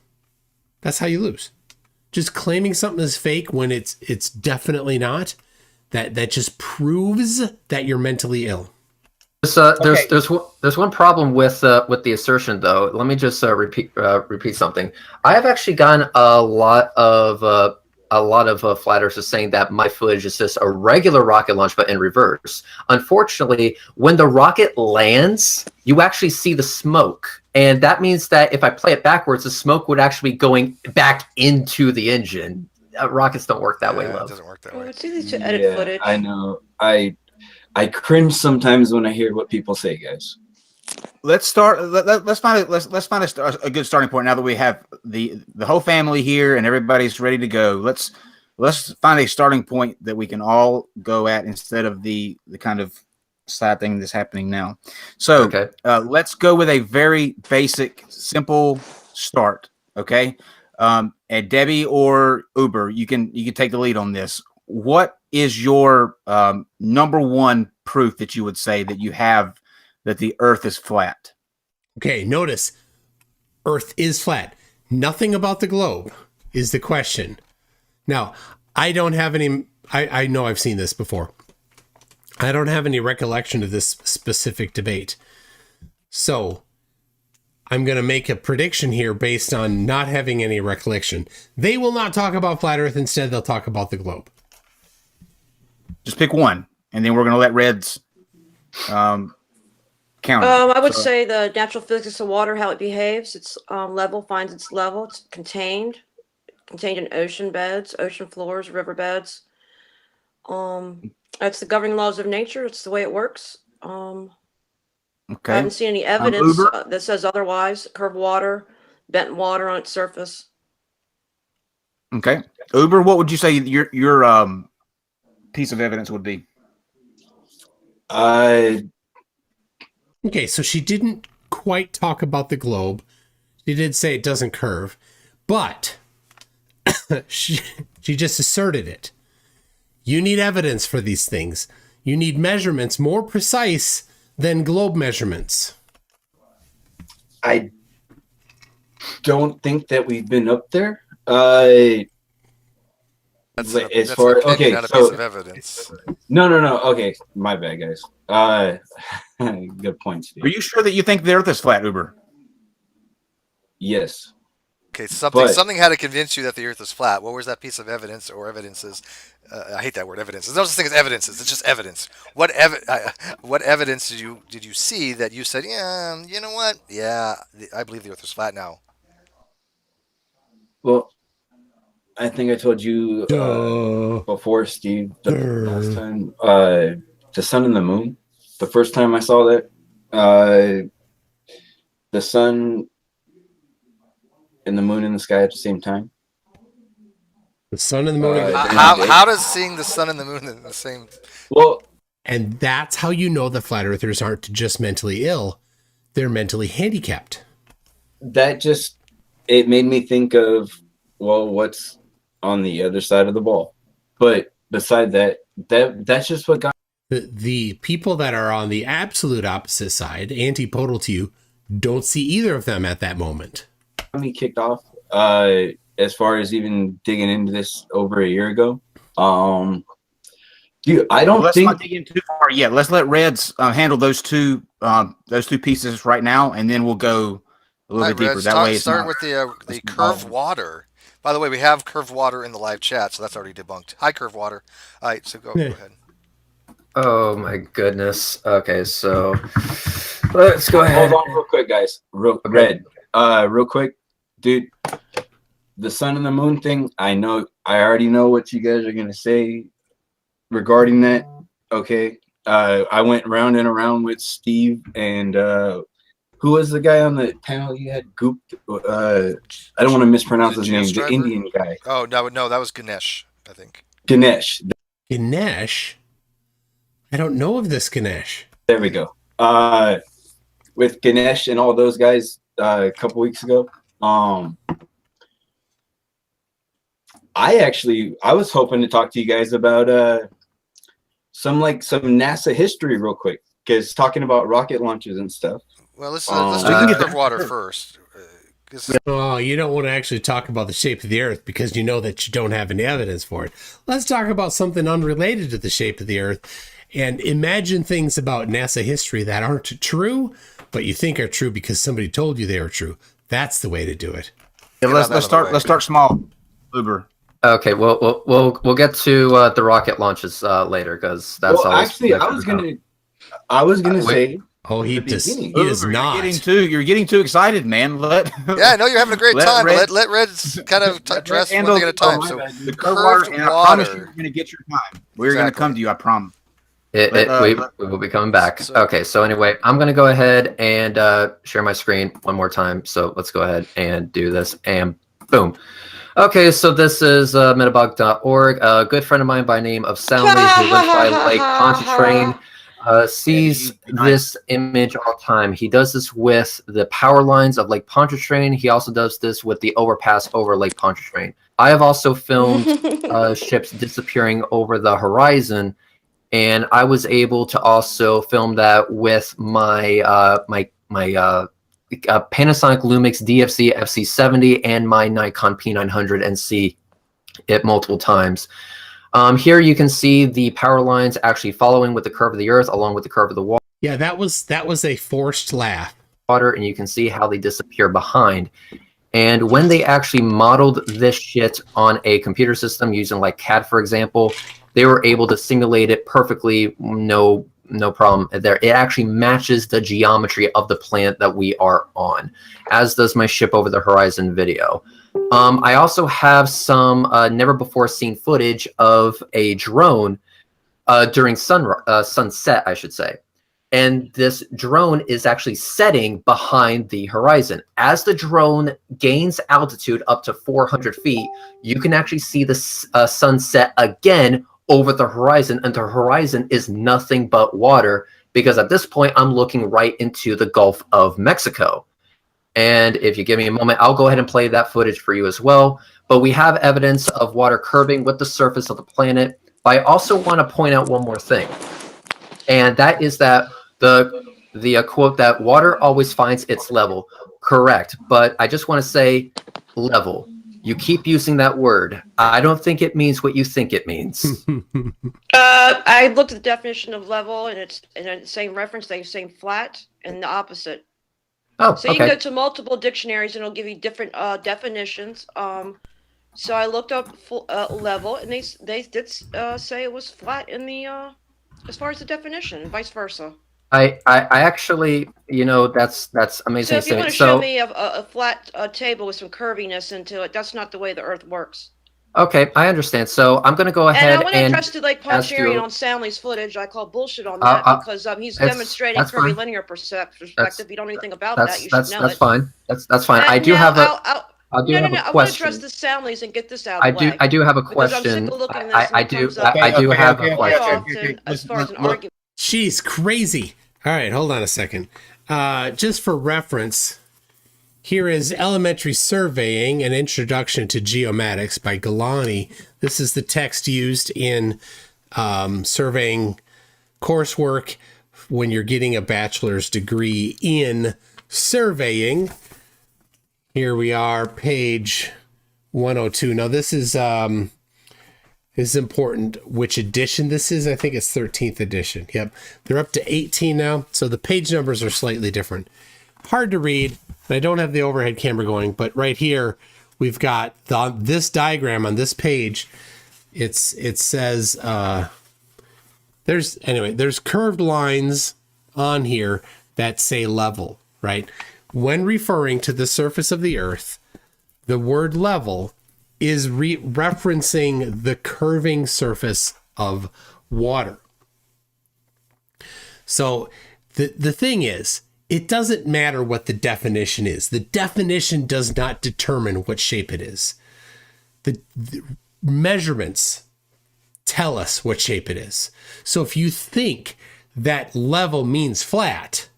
That's how you lose. Just claiming something is fake when it's definitely not. That just proves that you're mentally ill. There's one problem with the assertion, though. Let me just repeat something. I have actually gotten a lot of flat earthers saying that my footage is just a regular rocket launch, but in reverse. Unfortunately, when the rocket lands, you actually see the smoke. And that means that if I play it backwards, the smoke would actually be going back into the engine. Rockets don't work that way, love. It doesn't work that way. Well, it's easy to edit footage. I know. I cringe sometimes when I hear what people say, guys. Let's start. Let's find a good starting point now that we have the whole family here and everybody's ready to go. Let's find a starting point that we can all go at instead of the kind of sad thing that's happening now. So let's go with a very basic, simple start. Okay, and Debbie or Uber, you can take the lead on this. What is your number one proof that you would say that you have that the Earth is flat? Okay, notice Earth is flat. Nothing about the globe is the question. Now, I don't have any. I know I've seen this before. I don't have any recollection of this specific debate. So I'm going to make a prediction here based on not having any recollection. They will not talk about flat Earth. Instead, they'll talk about the globe. Just pick one, and then we're going to let Reds count. I would say the natural physics of water, how it behaves. Its level finds its level. It's contained in ocean beds, ocean floors, river beds. It's the governing laws of nature. It's the way it works. I haven't seen any evidence that says otherwise. Curved water, bent water on its surface. Okay. Uber, what would you say your piece of evidence would be? I Okay, so she didn't quite talk about the globe. She did say it doesn't curve, but she just asserted it. You need evidence for these things. You need measurements more precise than globe measurements. I don't think that we've been up there. That's As an far opinion, okay, not a so piece of evidence. no. Okay, my bad, guys. Good point, Steve. Are you sure that you think the Earth is flat, Uber? Yes. Okay, something But- something had to convince you that the Earth is flat. What was that piece of evidence or evidences? I hate that word, evidence. There's no such thing as evidences. It's just evidence. What evidence did you see that you said, yeah, you know what? Yeah, I believe the Earth is flat now. Well, I think I told you Duh. before, Steve, the last time, the sun and the moon. The first time I saw that, the sun and the moon in the sky at the same time. The sun and the moon. How does seeing the sun and the moon in the same? Well, And that's how you know the flat earthers aren't just mentally ill. They're mentally handicapped. that just it made me think of, well, what's on the other side of the ball. But beside that's just what got The people that are on the absolute opposite side, antipodal to you, don't see either of them at that moment. me kicked off. As far as even digging into this over a year ago. Dude, I don't Let's think not dig in too far yet. Let's let Reds handle those two pieces right now, and then we'll go a little bit deeper. That way, it's start not, with the it's curved not- water. By the way, we have curved water in the live chat, so that's already debunked. Hi, curved water. All right, so go ahead. Oh my goodness. Okay, so let's go ahead. hold on real quick, guys. Real quick, dude. The sun and the moon thing, I already know what you guys are gonna say regarding that. Okay. I went round and around with Steve and who was the guy on the panel you had? Goop. I don't want to mispronounce his name. The Driver? Indian guy. Oh no, that was Ganesh, I think. Ganesh. Ganesh? I don't know of this Ganesh. There we go. With Ganesh and all those guys a couple weeks ago. I was hoping to talk to you guys about some NASA history real quick, because talking about rocket launches and stuff. Well, let's we do can the get curved that. water first. Oh, you don't want to actually talk about the shape of the Earth because you know that you don't have any evidence for it. Let's talk about something unrelated to the shape of the Earth and imagine things about NASA history that aren't true, but you think are true because somebody told you they were true. That's the way to do it. Yeah, Get out of the way. let's start small, Uber. Okay, we'll get to the rocket launches later, because that's Well, always actually, I was gonna say. Oh, he The does. beginning. He does Uber, not. You're getting too excited, man. Yeah, I know you're having a great Let time. Red- But let Reds kind of address one handle thing at a time. my So bad. the curved and I promise you, water. you're going to get your time. We're going to Exactly. come to you. I promise. We will be coming back. So- Okay, so anyway, I'm going to go ahead and share my screen one more time. So let's go ahead and do this, and boom. Okay, so this is metabug.org. A good friend of mine by name of Soundly, who lives by Lake Pontchartrain, sees this image all the time. He does this with the power lines of Lake Pontchartrain. He also does this with the overpass over Lake Pontchartrain. I have also filmed ships disappearing over the horizon, and I was able to also film that with my Panasonic Lumix DFC FC70 and my Nikon P900 and see it multiple times. Here you can see the power lines actually following with the curve of the Earth along with the curve of the Yeah, that was a forced laugh. water, and you can see how they disappear behind. And when they actually modeled this shit on a computer system using like CAD, for example, they were able to simulate it perfectly, no problem there. It actually matches the geometry of the planet that we are on, as does my ship over the horizon video. I also have some never before seen footage of a drone during sunset, I should say. And this drone is actually setting behind the horizon. As the drone gains altitude up to 400 feet, you can actually see the sun set again over the horizon, and the horizon is nothing but water, because at this point, I'm looking right into the Gulf of Mexico. And if you give me a moment, I'll go ahead and play that footage for you as well. But we have evidence of water curving with the surface of the planet. But I also want to point out one more thing. And that is that the quote that water always finds its level. Correct. But I just want to say level. You keep using that word. I don't think it means what you think it means. I looked at the definition of level, and it's in the same reference. They're saying flat and the opposite. Oh, So you okay. can go to multiple dictionaries, and it'll give you different definitions. So I looked up level, and they did say it was flat in the as far as the definition, and vice versa. I actually, that's amazing. So if you want to show me a flat table with some curviness into it, that's not the way the Earth works. Okay, I understand. So I'm going to go ahead And I went and and trusted like ask you- Poncharian on Stanley's footage. I call bullshit on that because he's demonstrating that's fine. curvilinear perspective. You don't know anything about That's that. You should know that's it. fine. That's fine. I do no, have a I do have a question. I want to trust the Stanleys and get this out of the way. I do have a Because I'm question. sick of looking at this and I it do comes up I do have a quite question. often as far as an Look. argument. She's crazy. All right, hold on a second. Just for reference, here is Elementary Surveying, an Introduction to Geomatics by Galani. This is the text used in surveying coursework when you're getting a bachelor's degree in surveying. Here we are, page 102. Now this is important which edition this is. I think it's 13th edition. Yep. They're up to 18 now, so the page numbers are slightly different. Hard to read, and I don't have the overhead camera going, but right here we've got this diagram on this page. It says there's curved lines on here that say level, right? When referring to the surface of the Earth, the word level is referencing the curving surface of water. So the thing is, it doesn't matter what the definition is. The definition does not determine what shape it is. The measurements tell us what shape it is. So if you think that level means flat,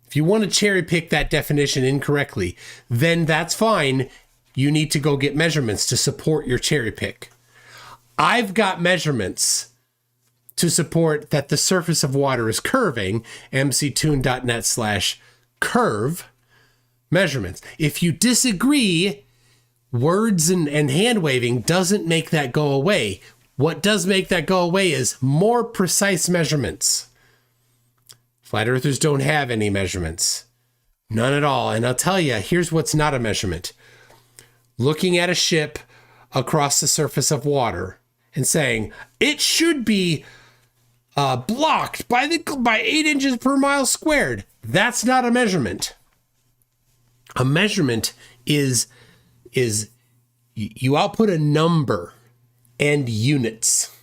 if you want to cherry pick that definition incorrectly, then that's fine. You need to go get measurements to support your cherry pick. I've got measurements to support that the surface of water is curving. MCToon.net/curve measurements. If you disagree, words and hand waving doesn't make that go away. What does make that go away is more precise measurements. Flat earthers don't have any measurements. None at all. And I'll tell you, here's what's not a measurement. Looking at a ship across the surface of water and saying, it should be blocked by 8 inches per mile squared. That's not a measurement. A measurement is you output a number and units,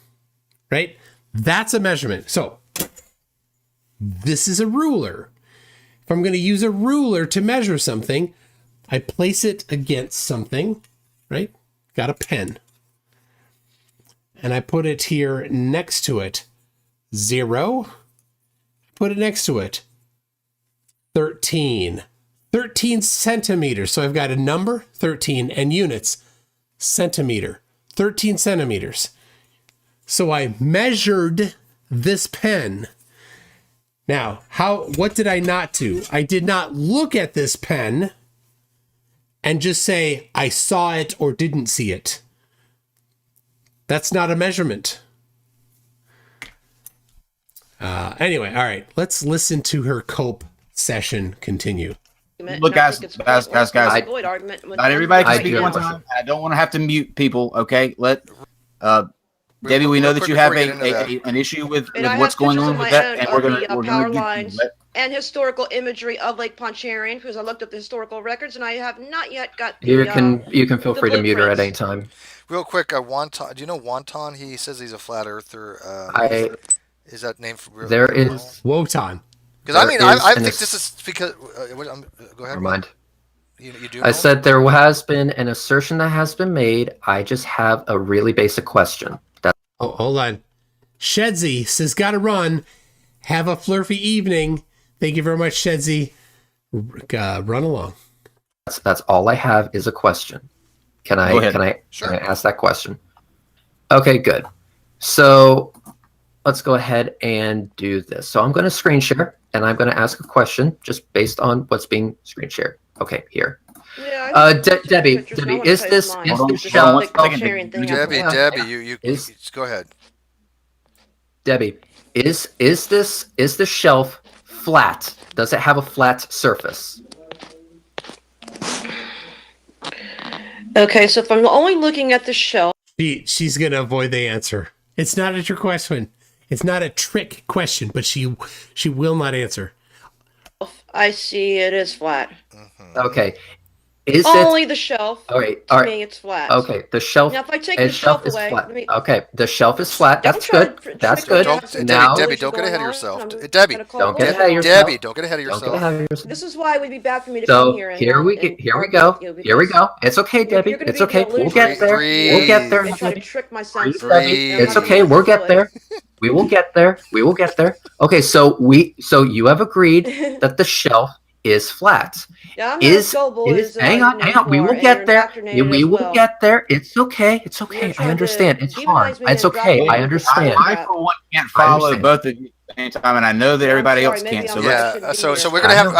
right? That's a measurement. So this is a ruler. If I'm going to use a ruler to measure something, I place it against something, right? Got a pen. And I put it here next to it. 0. Put it next to it. 13. 13 centimeters. So I've got a number, 13, and units, centimeter. 13 centimeters. So I measured this pen. Now, what did I not do? I did not look at this pen and just say, I saw it or didn't see it. That's not a measurement. Anyway, all right. Let's listen to her cope session continue. Look, guys. Not everybody can speak at one time. I don't want to have to mute people. Okay, Debbie, we know that you have an issue with what's going on with that, and we're going to and historical imagery of Lake Pontchartrain, because I looked up the historical records and I have not yet got the, you can feel free to mute her at any time. Real quick, Wonton. Do you know Wonton? He says he's a flat earther. Is that name for real? There is. Wotan. Because I there mean, is I an think ass- this is because. Go ahead. Never mind. You do. I know? said there has been an assertion that has been made. I just have a really basic question. Oh, hold on. Shedsy says, gotta run. Have a flirty evening. Thank you very much, Shedsy. Run along. That's all I have is a question. Can Go I ahead. can I Sure. can I ask that question? Okay, good. So let's go ahead and do this. So I'm going to screen share and I'm going to ask a question just based on what's being screen shared. Okay, here. Yeah, Debbie, is this Hold on one second, Debbie, you go ahead. Debbie, is the shelf flat? Does it have a flat surface? Okay, so if I'm only looking at the shelf, She's gonna avoid the answer. It's not a trick question. It's not a trick question, but she will not answer. I see it is flat. Okay. Is Only it the shelf. all right? To All right. me, it's flat. Okay, the shelf. Now, if I take the the shelf is away, flat. let me- Okay, the shelf is flat. Don't That's try good. to That's trick me good. out. Don't, Some Now, Debbie, don't get going ahead of on, yourself. and I'm Debbie, gonna call don't get bullshit. ahead of yourself. Debbie, don't get ahead of Don't yourself. get ahead of yourself. This is why it would be bad for me to So come here and here we and here we argue go. with you, Here we because go. It's okay, Debbie. you're gonna It's be okay. the We'll illusionist get there. We'll get there. and try to Debbie. trick my Breathe, senses. Debbie. and It's have me okay. We'll do get it. there. We will get there. We will get there. Okay, so you have agreed that the shelf is flat. Yeah, I'm not as Is gullible it is as hang on, hang you on. We are, will and get you're there. indoctrinated We as will well. get there. It's okay. It's You're okay. I trying to understand. It's demonize hard. me and It's okay. indoctrinate I me. understand. I for one can't I follow understand. both of you at the same time, and I know that Yeah, I'm everybody sorry, else maybe can't. So I'm let's. right. Yeah, so Shouldn't we're be gonna here. have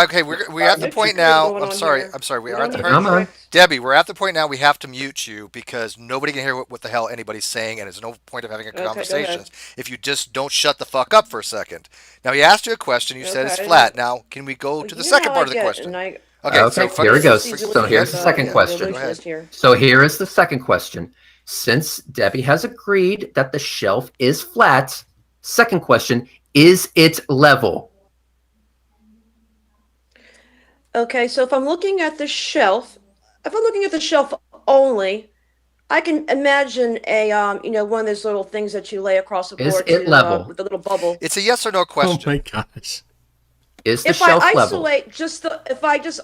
we're at the There's point trickery now. going I'm on sorry. here. I'm sorry. We We are at don't the need to Come be on. tricked. Debbie, we're at the point now we have to mute you because nobody can hear what the hell anybody's saying, and there's no point of having a Okay, go conversation ahead. if you just don't shut the fuck up for a second. Now he asked you a question, you said it's Okay. flat. Now can we go Well, to you the know second how part I of the get, question? and I Okay, Okay, so here we go. She's the So here's the second the question. illusionist here. So here is the second question. Since Debbie has agreed that the shelf is flat, second question, is it level? Okay, so if I'm looking at the shelf, if I'm looking at the shelf only, I can imagine a one of those little things that you lay across the Is board it level? with a little bubble. it's a yes or no Oh question. my gosh. Is the If shelf I level? just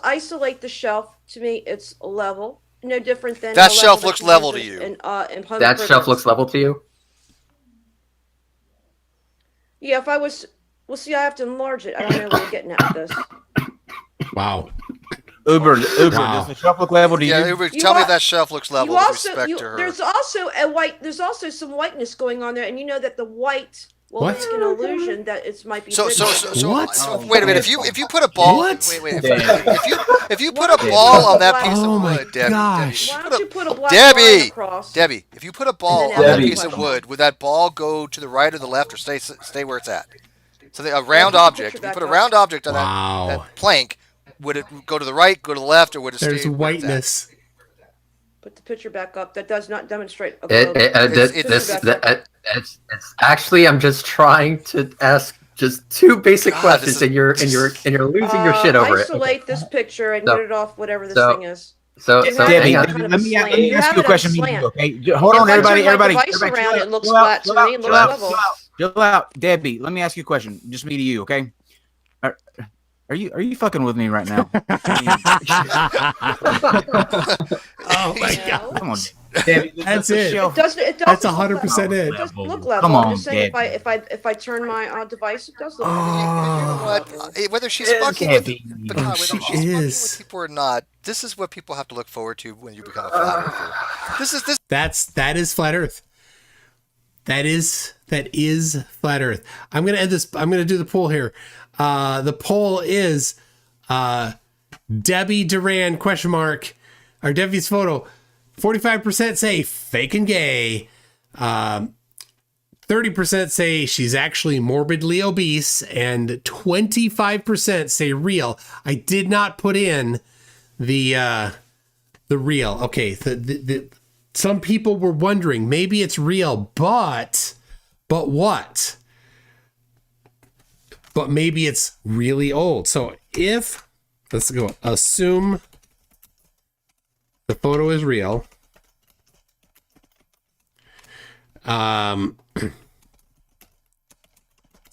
isolate the shelf, to me it's level. No different than That the shelf level looks you level use to you. in home That shelf improvements. looks level to you? Yeah, if I was, well, see, I have to enlarge it. I don't know what you're getting at with this. Wow. Uber, Wow. does the shelf look level to Yeah, you? Uber, You tell me are- if that shelf looks level You with also, respect to her. there's also some whiteness going on there, and you know that the white will What? make an illusion that it might be. So bigger. What? wait a minute. If you put a ball, What? wait. Damn. If you put Why a don't you ball put on a that black- piece Oh of my wood, Debbie, gosh. Why don't you put a black Debbie, line across? Debbie, if you put a ball And on then that Debbie. piece of wood, would that ball go to the right or the left, or stay where it's at? So a round put the object. picture If you back put a up. round object on Wow. that plank, would it go to the right, go to the left, or would it There's stay where it's at? whiteness. Put the picture back up. That does not demonstrate a It, globe. it's actually I'm just trying to ask just two basic God, questions this and you're losing your shit over it. Isolate this picture and So- get it off whatever this so- thing is. So You so have it hang on on. kind of let a me slant. let me You ask have you a it on question. a me and slant. you, Okay, hold on, If I turn everybody. my Everybody, device everybody, around, chill it looks out, flat chill to out, me. It chill looks out, level. chill out, Debbie. Let me ask you a question. Just me to you, okay? Are you fucking with me right now? Oh my No. god. Come on, Debbie. That's the it. shelf- It does. That's look 100% level. it. It does look level. Come I'm on, just saying Debbie. if I turn my device, it does look You know level. what? Whether she's It's fucking with, Debbie. but Oh, God, whether she she's fucking is. with people or not, this is what people have to look forward to when you become a flat earther. This. That is flat Earth. That is flat Earth. I'm gonna end this. I'm gonna do the poll here. The poll is Debbie Duran ? Or Debbie's photo. 45% say fake and gay. 30% say she's actually morbidly obese, and 25% say real. I did not put in the real. Okay, some people were wondering maybe it's real, but what? But maybe it's really old. So if let's go assume the photo is real.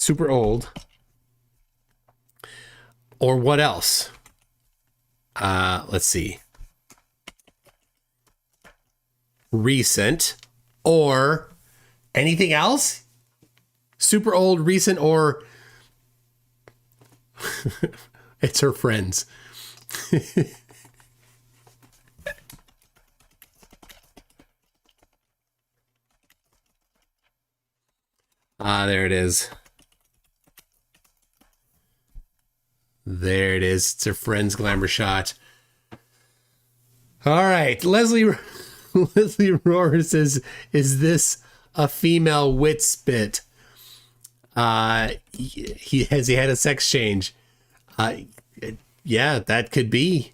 super old. Or what else? Let's see. Recent or anything else? Super old, recent, or it's her friends. There it is. There it is. It's her friend's glamour shot. All right. Leslie Rohrer says, is this a female wit spit? He had a sex change. Yeah, that could be.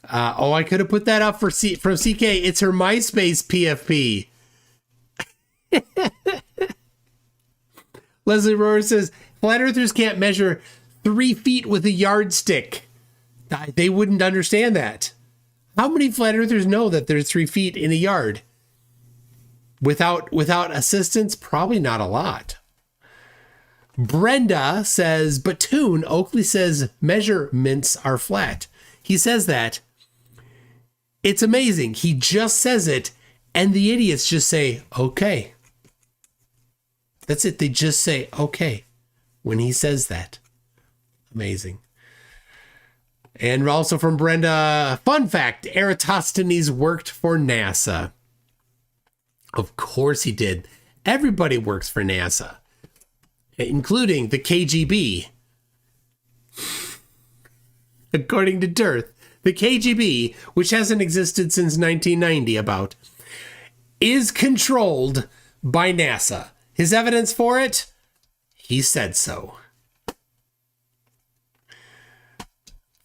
I could have put that up from CK. It's her MySpace PFP. Leslie Rohrer says, flat earthers can't measure 3 feet with a yardstick. They wouldn't understand that. How many flat earthers know that there's 3 feet in a yard? Without assistance, probably not a lot. Brenda says, but Toon, Oakley says measurements are flat. He says that. It's amazing. He just says it, and the idiots just say, okay. That's it. They just say, okay, when he says that. Amazing. And also from Brenda, fun fact, Eratosthenes worked for NASA. Of course he did. Everybody works for NASA, including the KGB. According to Dearth, the KGB, which hasn't existed since 1990 about, is controlled by NASA. His evidence for it? He said so.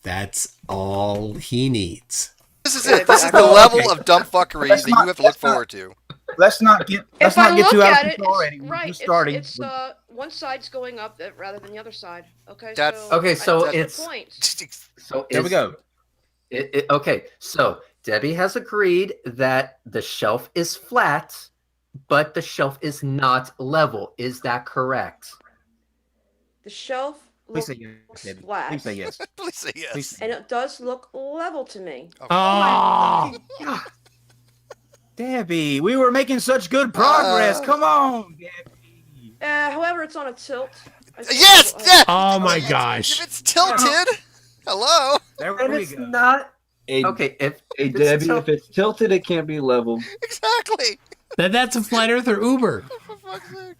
That's all he needs. This is it. This is the level of dumb fuckery that you have to look forward to. Let's not get too out of control already. We're Right, just starting. it's one side's going up rather than the other side. Okay, That's- So that's it's the point. so There we go. Okay, so Debbie has agreed that the shelf is flat, but the shelf is not level. Is that correct? The shelf Please looks say yes, Debbie. flat, Please say yes. Please say yes. Please. and it does look level to me. Oh, Debbie, we were making such good progress. Come on, Debbie. However, it's on a tilt. Yes! Yeah! oh my gosh. If it's tilted, hello. There And we it's go. not Hey, okay. If hey it's Debbie, tilt- if it's tilted, it can't be level. Exactly. That's a flat earther Uber. For fuck's sake.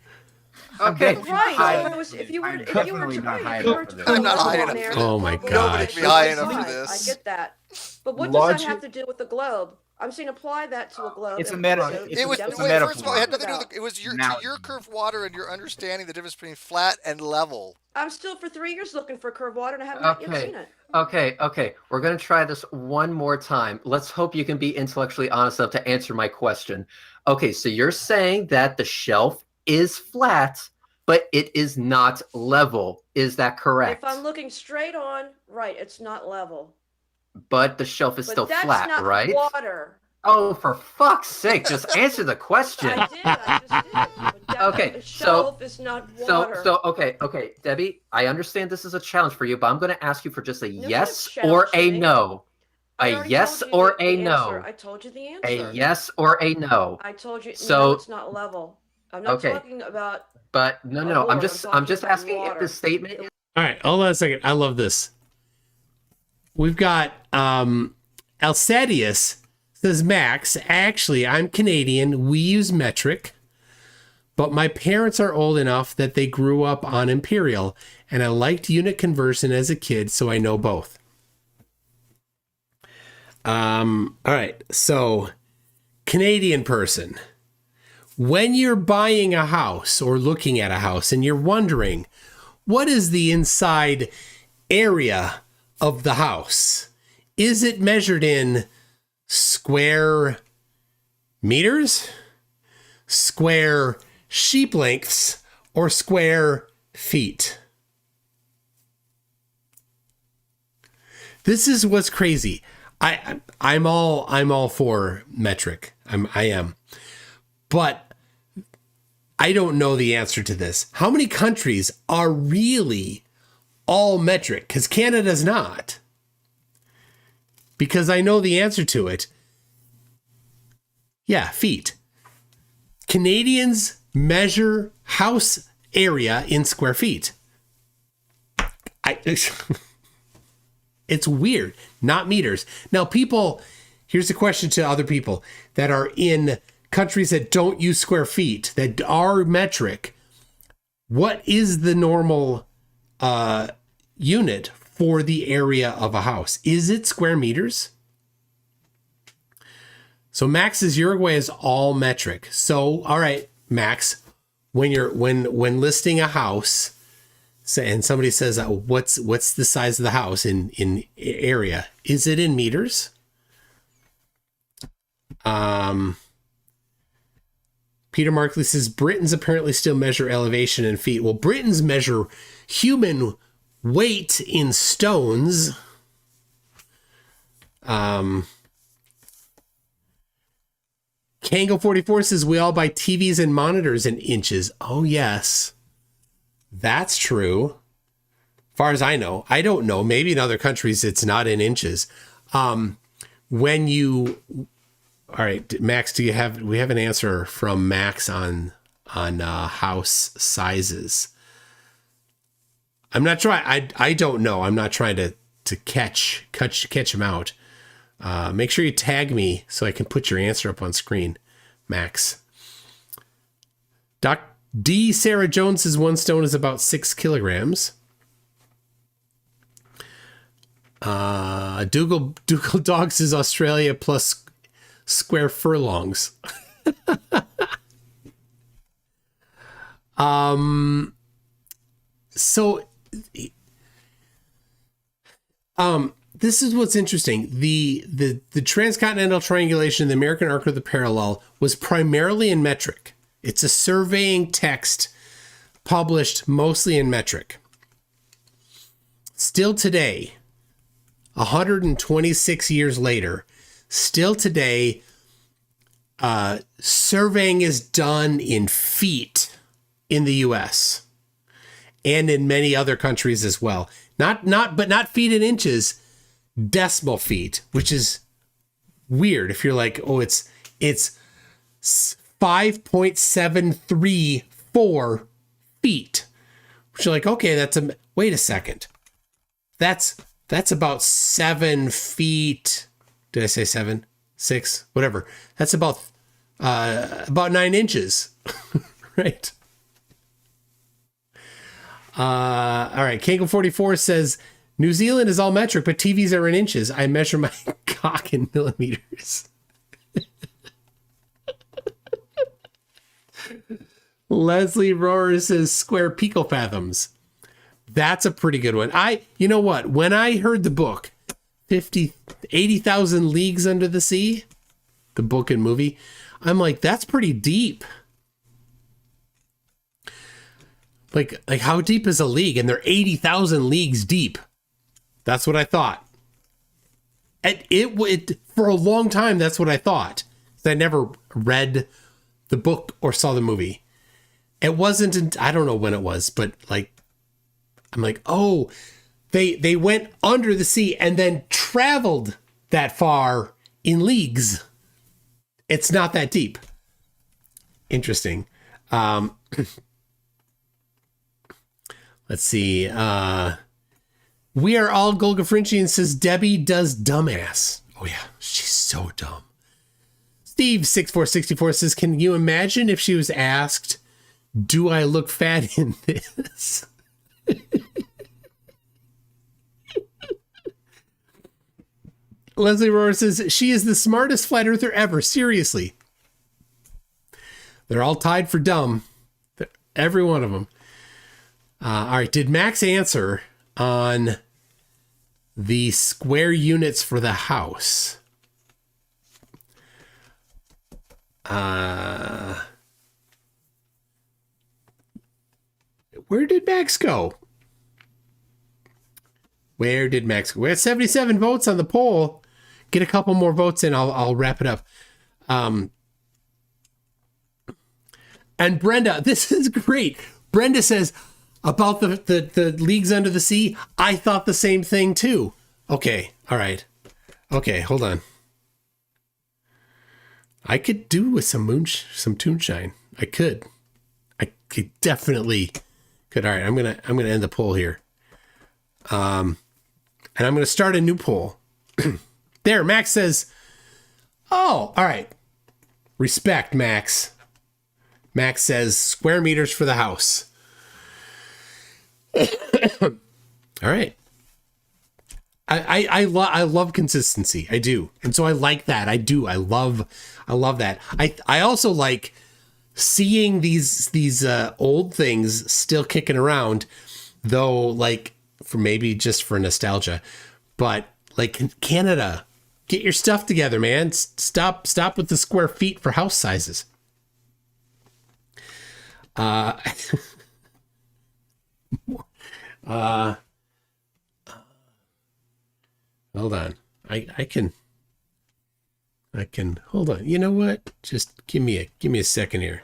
okay, Right. High- So it was, if you were I'm to definitely not high enough for this. I'm not high on enough there, for Oh my the gosh. globe Nobody can be high is enough for fine. this. I get that. But what does that Logic- have to do with the globe? I'm saying apply that to a globe. It's a and meta- show it's the It was it's a demonstration first of all, it had metaphor. nothing to do with it was your Now- to your curved water and your understanding the difference between flat and level. I'm still for 3 years looking for curved water, and I haven't yet Okay. seen it. Okay. We're gonna try this one more time. Let's hope you can be intellectually honest enough to answer my question. Okay, so you're saying that the shelf is flat, but it is not level. Is that correct? If I'm looking straight on, right, it's not level. But the shelf is But still that's flat, not right? water. Oh, for fuck's sake, just answer the question. I just did. But that, Okay, the so- shelf is not water. Okay, Debbie, I understand this is a challenge for you, but I'm going to ask you for just a No, yes don't or challenge a me. no. I A already yes told you or the a answer. no. I told you the answer. A yes or a no. I told you. So- no, it's not level. I'm not Okay. talking about. But no. I'm Lord, just I'm talking about asking if water. the statement is All right, hold on a second. I love this. We've got Alcedius says, Max, actually, I'm Canadian. We use metric, but my parents are old enough that they grew up on imperial, and I liked unit conversion as a kid, so I know both. All right, so Canadian person, when you're buying a house or looking at a house and you're wondering, what is the inside area of the house? Is it measured in square meters, square sheep lengths, or square feet? This is what's crazy. I'm all for metric. I am. But I don't know the answer to this. How many countries are really all metric? Because Canada's not. Because I know the answer to it. Yeah, feet. Canadians measure house area in square feet. It's weird. Not meters. Now, people, here's a question to other people that are in countries that don't use square feet, that are metric. What is the normal unit for the area of a house? Is it square meters? So Max's Uruguay is all metric. So, all right, Max, when listing a house, and somebody says, what's the size of the house in area? Is it in meters? Peter Markley says Britons apparently still measure elevation in feet. Well, Britons measure human weight in stones. Kango44 says we all buy TVs and monitors in inches. Oh, yes. That's true. Far as I know. I don't know. Maybe in other countries it's not in inches. When you... All right, Max, we have an answer from Max on house sizes. I'm not trying. I don't know. I'm not trying to catch him out. Make sure you tag me so I can put your answer up on screen, Max. Doc D. Sarah Jones says 1 stone is about 6 kilograms. Dougal Dog says Australia plus square furlongs. So this is what's interesting. The transcontinental triangulation, the American arc of the parallel, was primarily in metric. It's a surveying text published mostly in metric. Still today, 126 years later, still today, surveying is done in feet in the U.S. and in many other countries as well. Not feet in inches, decimal feet, which is weird. If you're like, oh, it's 5.734 feet, which you're like, okay, wait a second, that's about 7 feet. Did I say 7, 6, whatever? That's about 9 inches, right? All right. Kango44 says New Zealand is all metric, but TVs are in inches. I measure my cock in millimeters. Leslie Rohrer says square picofathoms. That's a pretty good one. You know what? When I heard the book, 80,000 Leagues Under the Sea, the book and movie, I'm like, that's pretty deep. Like how deep is a league? And they're 80,000 leagues deep. That's what I thought. And it for a long time, that's what I thought. I never read the book or saw the movie. It wasn't, I don't know when it was, but I'm like, oh, they went under the sea and then traveled that far in leagues. It's not that deep. Interesting. Let's see. We are all Golgafrinchian says Debbie does dumbass. Oh yeah, she's so dumb. Steve6464 says, can you imagine if she was asked, do I look fat in this? Leslie Rohrer says, she is the smartest flat earther ever. Seriously. They're all tied for dumb. Every one of them. All right. Did Max answer on the square units for the house? Where did Max go? Where did Max go? We had 77 votes on the poll. Get a couple more votes in. I'll wrap it up. And Brenda, this is great. Brenda says about the leagues under the sea. I thought the same thing too. Okay. All right. Okay. Hold on. I could do with some Toonshine. I could definitely could. All right. I'm going to end the poll here. And I'm going to start a new poll. There. Max says, oh, all right. Respect, Max. Max says square meters for the house. All right. I love consistency. I do. And so I like that. I do. I love that. I also like seeing these old things still kicking around, though, like for maybe just for nostalgia, but like Canada, get your stuff together, man. Stop with the square feet for house sizes. Hold on. I can hold on. You know what? Just give me a second here.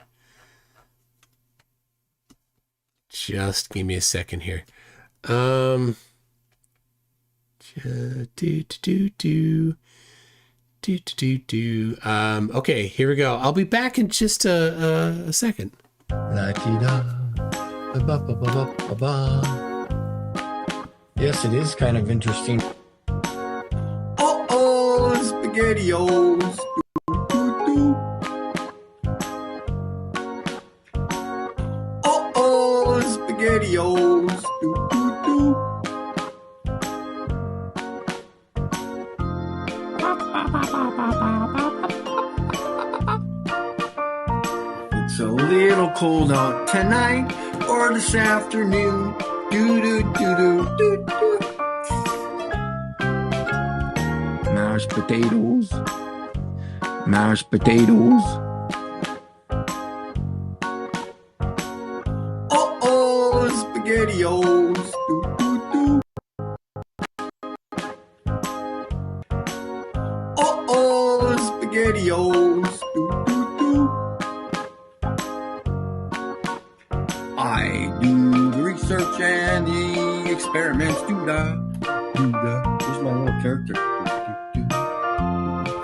Just give me a second here. Okay, here we go. I'll be back in just a second. Yes, it is kind of interesting. SpaghettiOs. SpaghettiOs. It's a little cold out tonight or this afternoon. Do do do do do do. Mashed potatoes. Mashed potatoes. SpaghettiOs. Do do do. SpaghettiOs. Do do do. I do the research and the experiments. Do da. Do da. Here's my little character.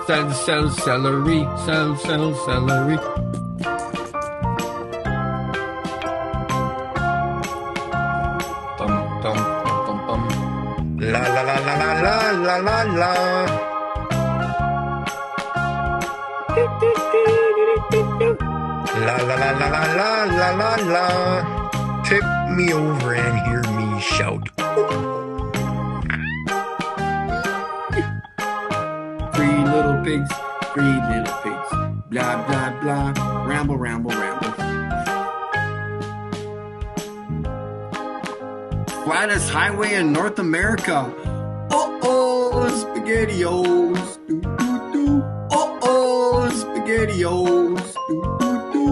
Celery, celery. Bum, bum, bum, bum. La la la la la la la la. La la la la la la la la la. Tip me over and hear me shout. Three little pigs, blah, blah, blah, ramble, ramble, ramble. Flattest highway in North America. SpaghettiOs. Do, do, do. SpaghettiOs. Do, do, do.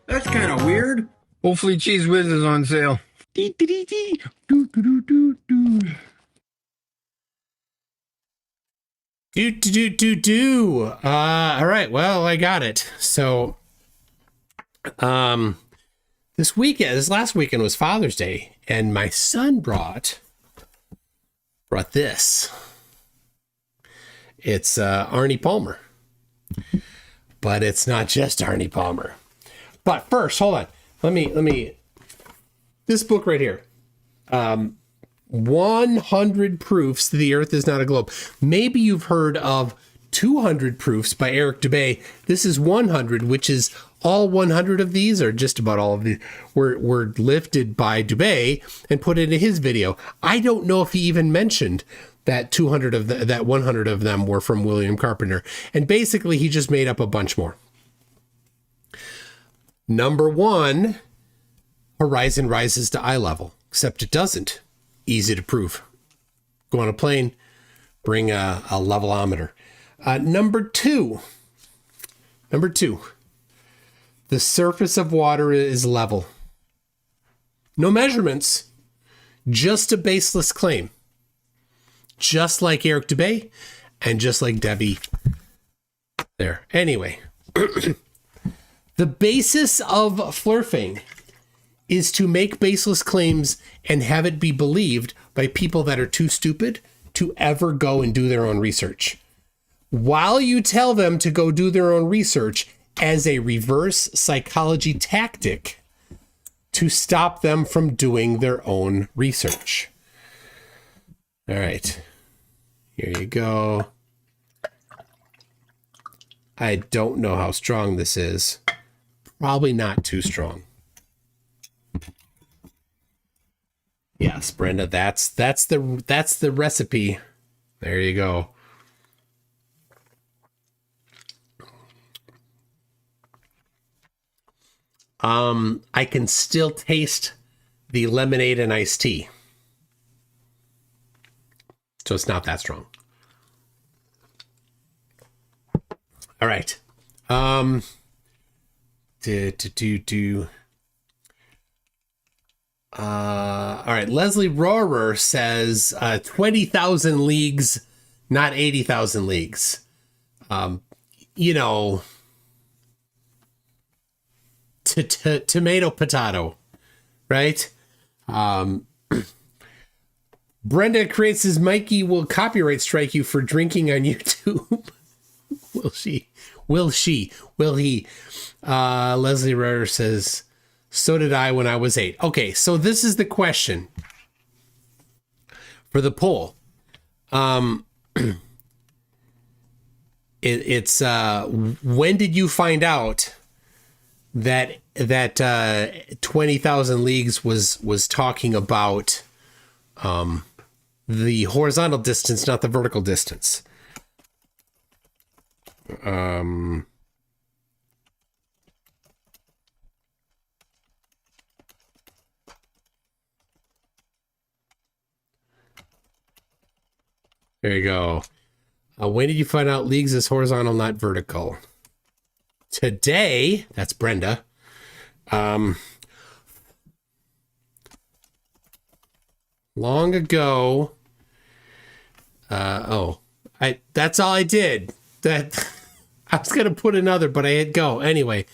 That's kind of weird. Hopefully Cheese Whiz is on sale. Dee, dee, dee, dee. Do, do, do, do, do. All right. Well, I got it. So, this last weekend was Father's Day, and my son brought this. It's Arnie Palmer, but it's not just Arnie Palmer. But first, hold on. Let me. This book right here. 100 proofs the Earth is not a globe. Maybe you've heard of 200 proofs by Eric Dubay. This is 100, which is all 100 of these, or just about all of these, were lifted by Dubay and put into his video. I don't know if he even mentioned that 200 of that 100 of them were from William Carpenter. And basically, he just made up a bunch more. Number 1, horizon rises to eye level, except it doesn't. Easy to prove. Go on a plane, bring a levelometer. Number two, the surface of water is level. No measurements, just a baseless claim. Just like Eric Dubay and just like Debbie there. Anyway, The basis of flurfing is to make baseless claims and have it be believed by people that are too stupid to ever go and do their own research. While you tell them to go do their own research as a reverse psychology tactic to stop them from doing their own research. All right. Here you go. I don't know how strong this is. Probably not too strong. Yes, Brenda, that's the recipe. There you go. I can still taste the lemonade and iced tea. So it's not that strong. All right. All right. Leslie Rohrer says 20,000 leagues, not 80,000 leagues. You know, tomato, potato, right? Brenda creates his Mikey will copyright strike you for drinking on YouTube. Will she? Will she? Will he? Leslie Rohrer says, so did I when I was 8. Okay, so this is the question for the poll. It's when did you find out that 20,000 Leagues was talking about the horizontal distance, not the vertical distance? There you go. When did you find out leagues is horizontal, not vertical? Today, that's Brenda. Long ago. That's all I did. That I was gonna put another, but I hit go anyway.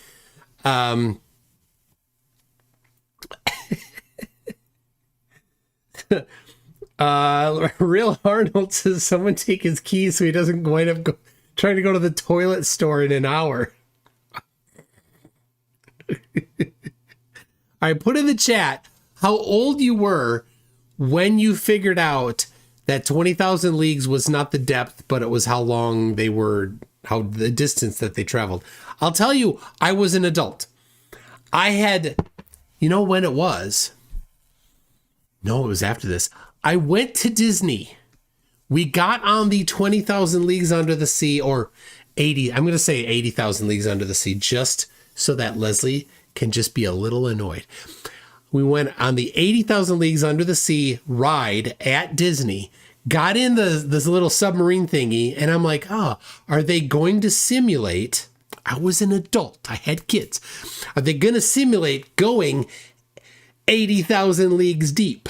Real Arnold says someone take his keys so he doesn't wind up trying to go to the toilet store in an hour. I put in the chat how old you were when you figured out that 20,000 leagues was not the depth, but it was how long they were, how the distance that they traveled. I'll tell you, I was an adult. I had, you know when it was? No, it was after this. I went to Disney. We got on the 20,000 Leagues Under the Sea, or 80, I'm going to say 80,000 Leagues Under the Sea, just so that Leslie can just be a little annoyed. We went on the 80,000 Leagues Under the Sea ride at Disney, got in this little submarine thingy, and I'm like, oh, are they going to simulate? I was an adult. I had kids. Are they going to simulate going 80,000 leagues deep?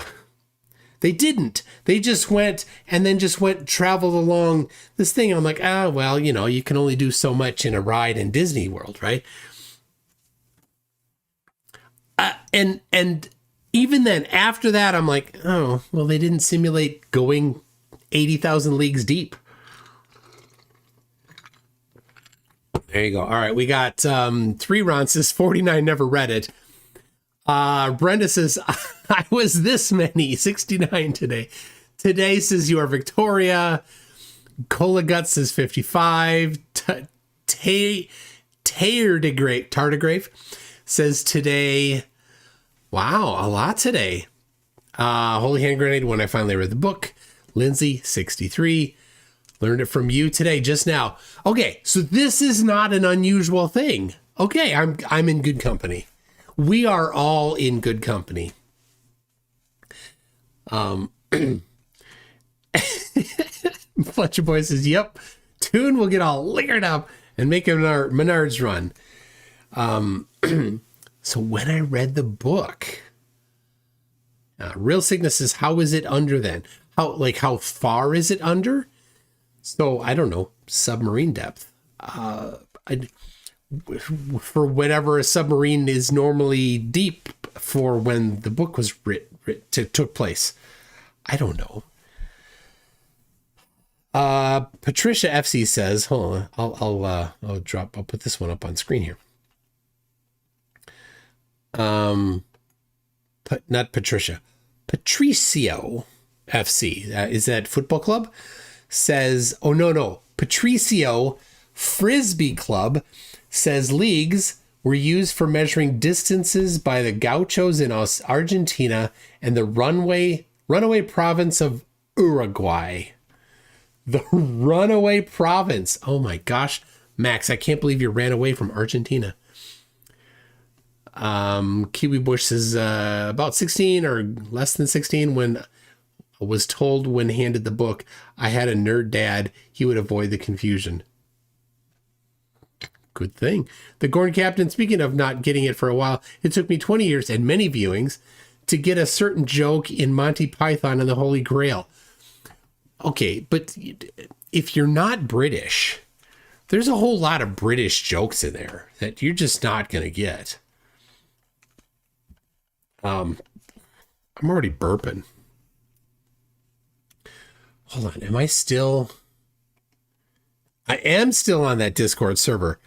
They didn't. They just went and then traveled along this thing. I'm like, well, you know, you can only do so much in a ride in Disney World, right? And even then, after that, I'm like, oh, well, they didn't simulate going 80,000 leagues deep. There you go. All right, we got 3 Ron says 49 never read it. Brenda says, I was this many, 69 today. Today says you are Victoria. Cola Guts says 55. Tardigrade says today. Wow, a lot today. Holy Hand Grenade, when I finally read the book. Lindsay, 63. Learned it from you today, just now. Okay, so this is not an unusual thing. Okay, I'm in good company. We are all in good company. Fletcher Boy says, yep, Toon will get all liquored up and make a Menards run. So when I read the book, Real Sickness says, how is it under then? How far is it under? So I don't know, submarine depth. for whatever a submarine is normally deep for when the book was took place. I don't know. Patricia FC says, hold on, I'll put this one up on screen here. Not Patricia, Patricio FC, is that football club? Says, oh no, Patricio Frisbee Club says leagues were used for measuring distances by the gauchos in Argentina and the runaway province of Uruguay. The runaway province. Oh my gosh, Max, I can't believe you ran away from Argentina. Kiwi Bush says about 16 or less than 16 when I was told when handed the book, I had a nerd dad. He would avoid the confusion. Good thing. The Gorn Captain, speaking of not getting it for a while, it took me 20 years and many viewings to get a certain joke in Monty Python and the Holy Grail. Okay, but if you're not British, there's a whole lot of British jokes in there that you're just not going to get. I'm already burping. Hold on. I am still on that Discord server,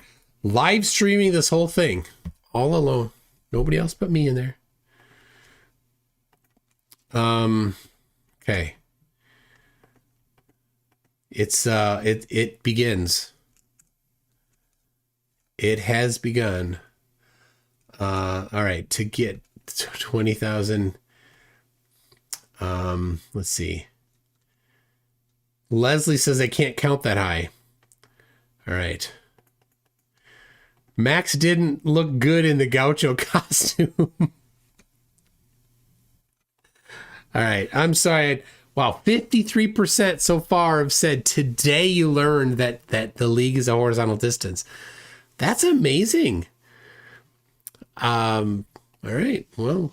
live streaming this whole thing all alone. Nobody else but me in there. Okay. It begins. It has begun. All right, to get 20,000. Let's see. Leslie says I can't count that high. All right. Max didn't look good in the gaucho costume. All right. I'm sorry. Wow. 53% so far have said today you learned that the league is a horizontal distance. That's amazing. All right. Well,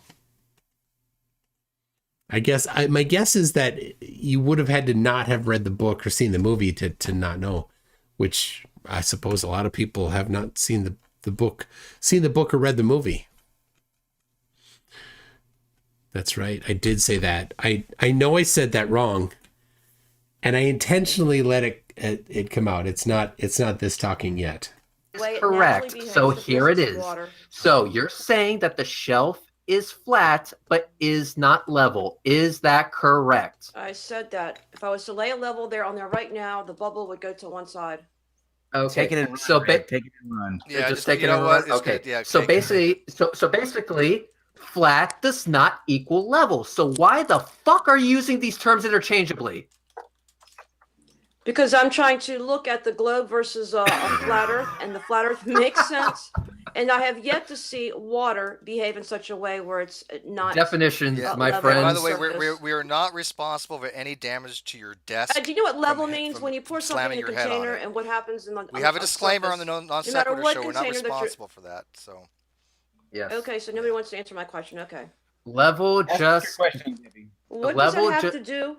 I guess my guess is that you would have had to not have read the book or seen the movie to not know, which I suppose a lot of people have not seen the book or read the movie. That's right. I did say that. I know I said that wrong, and I intentionally let it come out. It's not this talking yet. Correct. So here it is. So you're saying that the shelf is flat but is not level. Is that correct? I said that. If I was to lay a level there on there right now, the bubble would go to one side. Okay. Take it and run. Take it and run. Yeah, just take it you and know run. what? Okay. Good. Yeah, so basically, flat does not equal level. So why the fuck are you using these terms interchangeably? Because I'm trying to look at the globe versus a flat earth, and the flat earth makes sense. And I have yet to see water behave in such a way where it's not... Definitions, my level friends. By the way, surface. we are not responsible for any damage to your desk. Do you know what level from- means from when you pour something slamming in a your head on container it. and what happens in the We have a disclaimer on the surface? non matter sequitur what show. We're not container that you're- responsible for that. So Yes. Okay, so nobody wants to answer my question. Okay. Level Ask your just question, Debbie. What level does that have ju- to do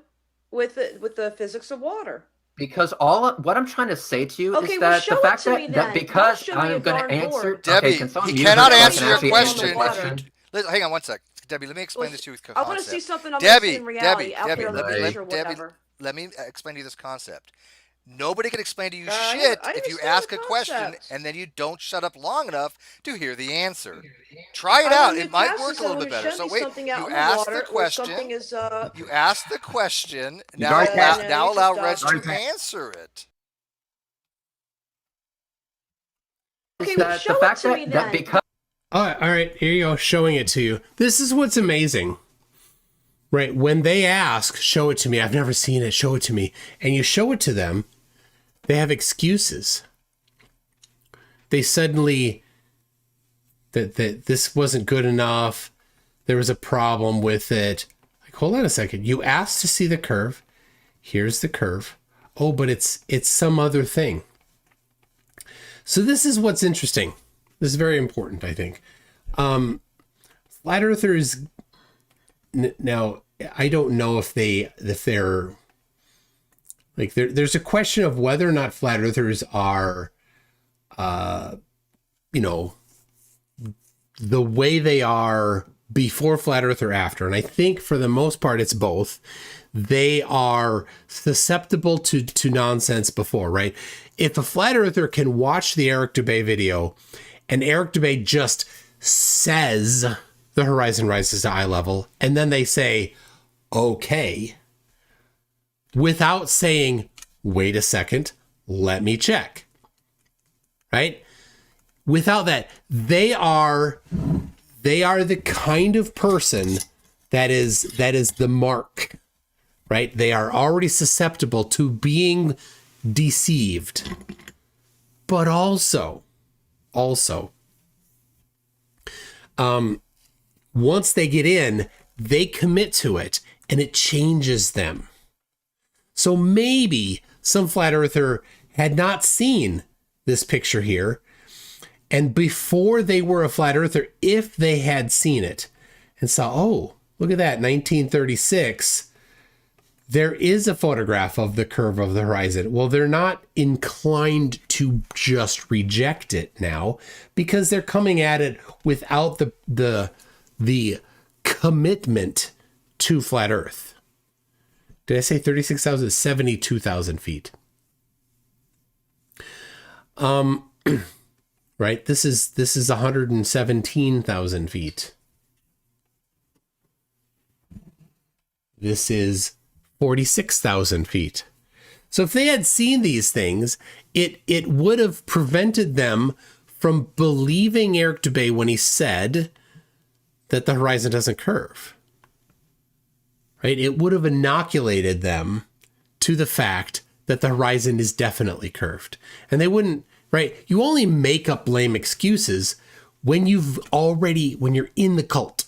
with the physics of water? because what I'm trying to say to you Okay, is well, that show the it fact to me that then. because Don't show me a I'm going to darn answer board. Debbie, okay, can someone he mute cannot her so I answer can your actually question. answer the question? Hang on one sec, Debbie. Let me explain this to you with concept. I want to see something I'm Debbie, going to see in reality Debbie, out Debbie, there in the let me- future or Debbie, whatever. Let me explain to you this concept. Nobody can explain to you I shit if you understand ask the a question concept. and then you don't shut up long enough to hear the answer. Try it I'm out. on It might Newcastle, work a little bit better. Show So me wait, something out you in the ask water the where something question. is You ask the question. You Now already passed it. now you allow just Reg dodged to it. answer it. Okay, Is well, that show the fact it to me that then. because All right, here you go, showing it to you. This is what's amazing. Right, when they ask, show it to me. I've never seen it, show it to me. And you show it to them, they have excuses. They suddenly, that this wasn't good enough. There was a problem with it. Like, hold on a second. You asked to see the curve. Here's the curve. Oh, but it's some other thing. So this is what's interesting. This is very important, I think. Flat earthers, now, I don't know if they're like, there's a question of whether or not flat earthers are you know, the way they are before flat earth or after. And I think for the most part, it's both. They are susceptible to nonsense before, right? If a flat earther can watch the Eric Dubay video and Eric Dubay just says the horizon rises to eye level, and then they say, okay, without saying, wait a second, let me check, right? Without that, they are the kind of person that is the mark, right? They are already susceptible to being deceived, but also, once they get in, they commit to it and it changes them. So maybe some flat earther had not seen this picture here, and before they were a flat earther, if they had seen it and saw, oh, look at that, 1936, there is a photograph of the curve of the horizon. Well, they're not inclined to just reject it now because they're coming at it without the commitment to flat Earth. Did I say 36,000? 72,000 feet. Right. This is 117,000 feet. This is 46,000 feet. So if they had seen these things, it would have prevented them from believing Eric Dubay when he said that the horizon doesn't curve. Right? It would have inoculated them to the fact that the horizon is definitely curved. And they wouldn't, right? You only make up lame excuses when when you're in the cult.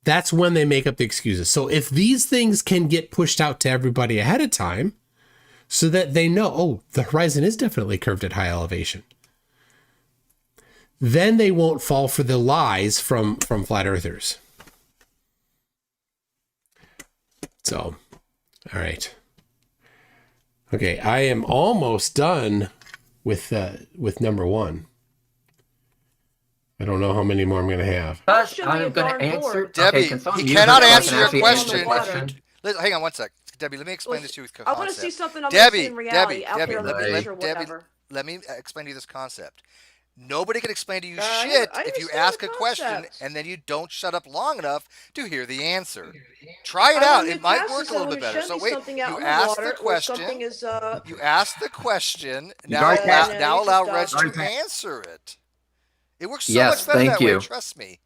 That's when they make up the excuses. So if these things can get pushed out to everybody ahead of time so that they know, oh, the horizon is definitely curved at high elevation, then they won't fall for the lies from flat earthers. So, all right. Okay, I am almost done with number one. I don't know how many more I'm going to have. I'm going to answer. Debbie, Okay, he cannot answer your actually question. answer Hang on one sec. Debbie, let me explain this to you with concept. I want to see something I'm going to see in reality out there in the future, whatever. Let me explain to you this concept. Nobody can explain to you I shit if you understand ask the a question concept. and then you don't shut up long enough to hear the answer. Try it out. It might work a little bit better. So wait, you ask the question. You ask the question. Now allow Reg to answer it. It works so much better that way. Trust me.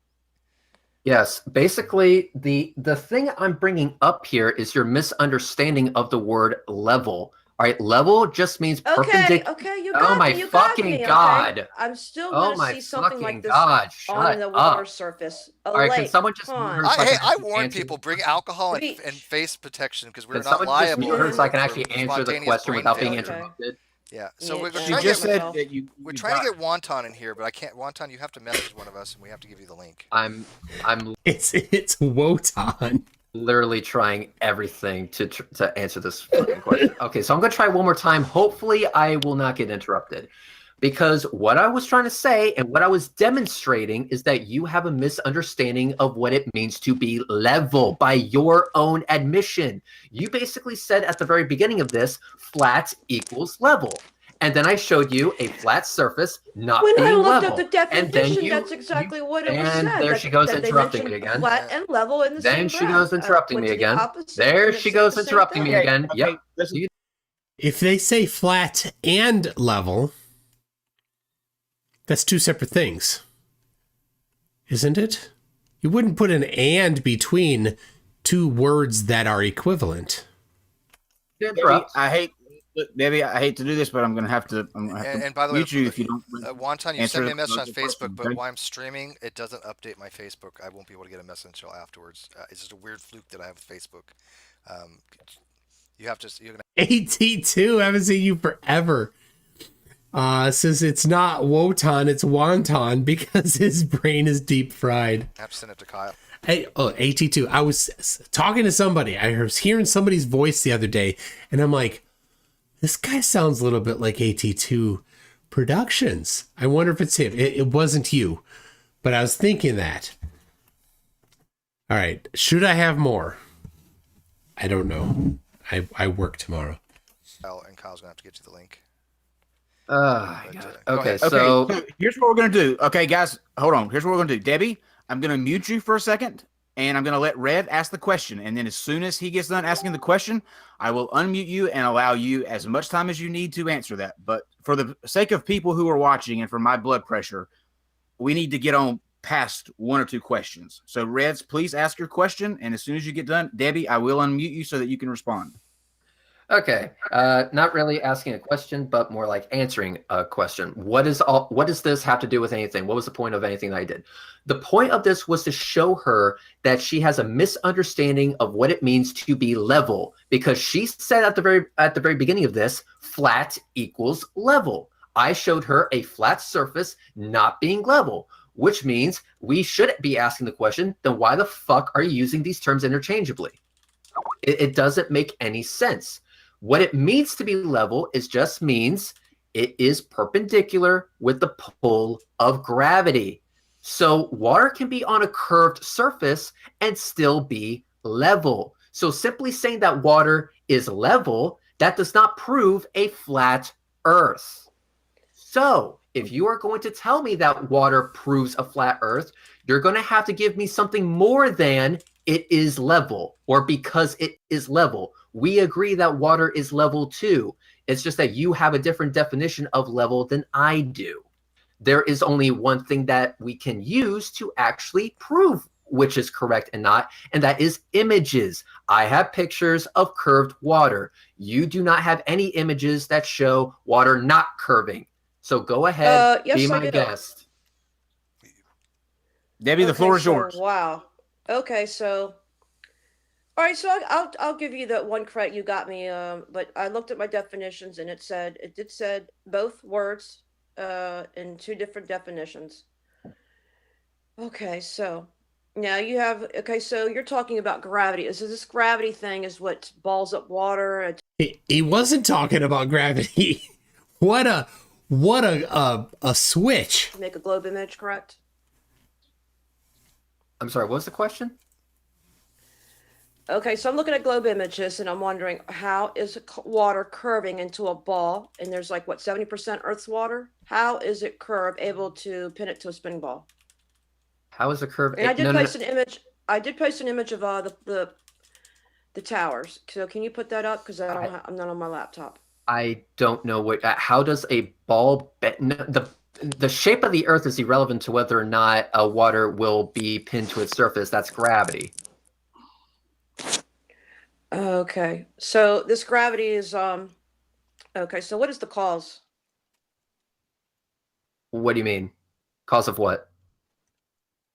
Yes, basically the thing I'm bringing up here is your misunderstanding of the word level. All right, level just means perpendicular. Okay, you got oh my me, you fucking got me, god! Okay? I'm still Oh going to my see something fucking like this god! on the water surface. All right, can someone just? I warn people: bring alcohol and face protection because we're not liable. So I can actually answer the question without being interrupted. Yeah, so we're trying She just said that we're trying to get Wonton in here, but I can't. Wonton, you have to message one of us, and we have to give you the link. It's Wotan. Literally trying everything to answer this fucking question. Okay, so I'm gonna try one more time. Hopefully, I will not get interrupted. Because what I was trying to say and what I was demonstrating is that you have a misunderstanding of what it means to be level by your own admission. You basically said at the very beginning of this, flat equals level. And then I showed you a flat surface not being level. When I looked at the definition, that's exactly what it was said. And there she goes interrupting me again. Flat and level in the same Then she goes interrupting me again. There she goes interrupting me again. Yep. If they say flat and level, that's two separate things, isn't it? You wouldn't put an and between two words that are equivalent. Debbie, I hate to do this, but I'm going to have to. And by the way, you if you don't. Wonton, you sent me a message on Facebook, but while I'm streaming, it doesn't update my Facebook. I won't be able to get a message until afterwards. It's just a weird fluke that I have with Facebook. You have to. You're gonna... AT2, I haven't seen you forever. Says it's not Wotan, it's Wonton because his brain is deep fried. I have to send it to Kyle. Hey, AT2. I was talking to somebody. I was hearing somebody's voice the other day, and I'm like, this guy sounds a little bit like AT2, Productions. I wonder if it's him. It wasn't you, but I was thinking that. All right. Should I have more? I don't know. I work tomorrow. And Kyle's gonna have to get you the link. Okay, So here's what we're gonna do. Okay, guys, hold on. Here's what we're gonna do. Debbie, I'm gonna mute you for a second, and I'm gonna let Red ask the question. And then as soon as he gets done asking the question, I will unmute you and allow you as much time as you need to answer that. But for the sake of people who are watching and for my blood pressure, we need to get on past one or two questions. So Reds, please ask your question, and as soon as you get done, Debbie, I will unmute you so that you can respond. Okay, not really asking a question, but more like answering a question. What does this have to do with anything? What was the point of anything that I did? The point of this was to show her that she has a misunderstanding of what it means to be level, because she said at the very beginning of this, flat equals level. I showed her a flat surface not being level, which means we shouldn't be asking the question, then why the fuck are you using these terms interchangeably? It doesn't make any sense. What it means to be level just means it is perpendicular with the pull of gravity. So water can be on a curved surface and still be level. So simply saying that water is level, that does not prove a flat earth. So if you are going to tell me that water proves a flat earth, you're going to have to give me something more than it is level, or because it is level. We agree that water is level too. It's just that you have a different definition of level than I do. There is only one thing that we can use to actually prove which is correct and not, and that is images. I have pictures of curved water. You do not have any images that show water not curving. So go ahead, yes, be I my did. guest. Debbie, the floor is yours. Wow. Okay, so all right, so I'll give you the one credit you got me. But I looked at my definitions and it did said both words in two different definitions. Okay, so now you have so you're talking about gravity. Is this gravity thing is what balls up water? He wasn't talking about gravity. What a switch. Make a globe image, correct? I'm sorry, what was the question? Okay, so I'm looking at globe images and I'm wondering, how is water curving into a ball? And there's like, what, 70% Earth's water? How is it able to pin it to a spinning ball? How is the curve? And I did post an image. I did post an image of the towers. So can you put that up? Because I'm not on my laptop. I don't know what. How does a ball? The shape of the Earth is irrelevant to whether or not water will be pinned to its surface. That's gravity. Okay, so this gravity is okay, so what is the cause? What do you mean? Cause of what?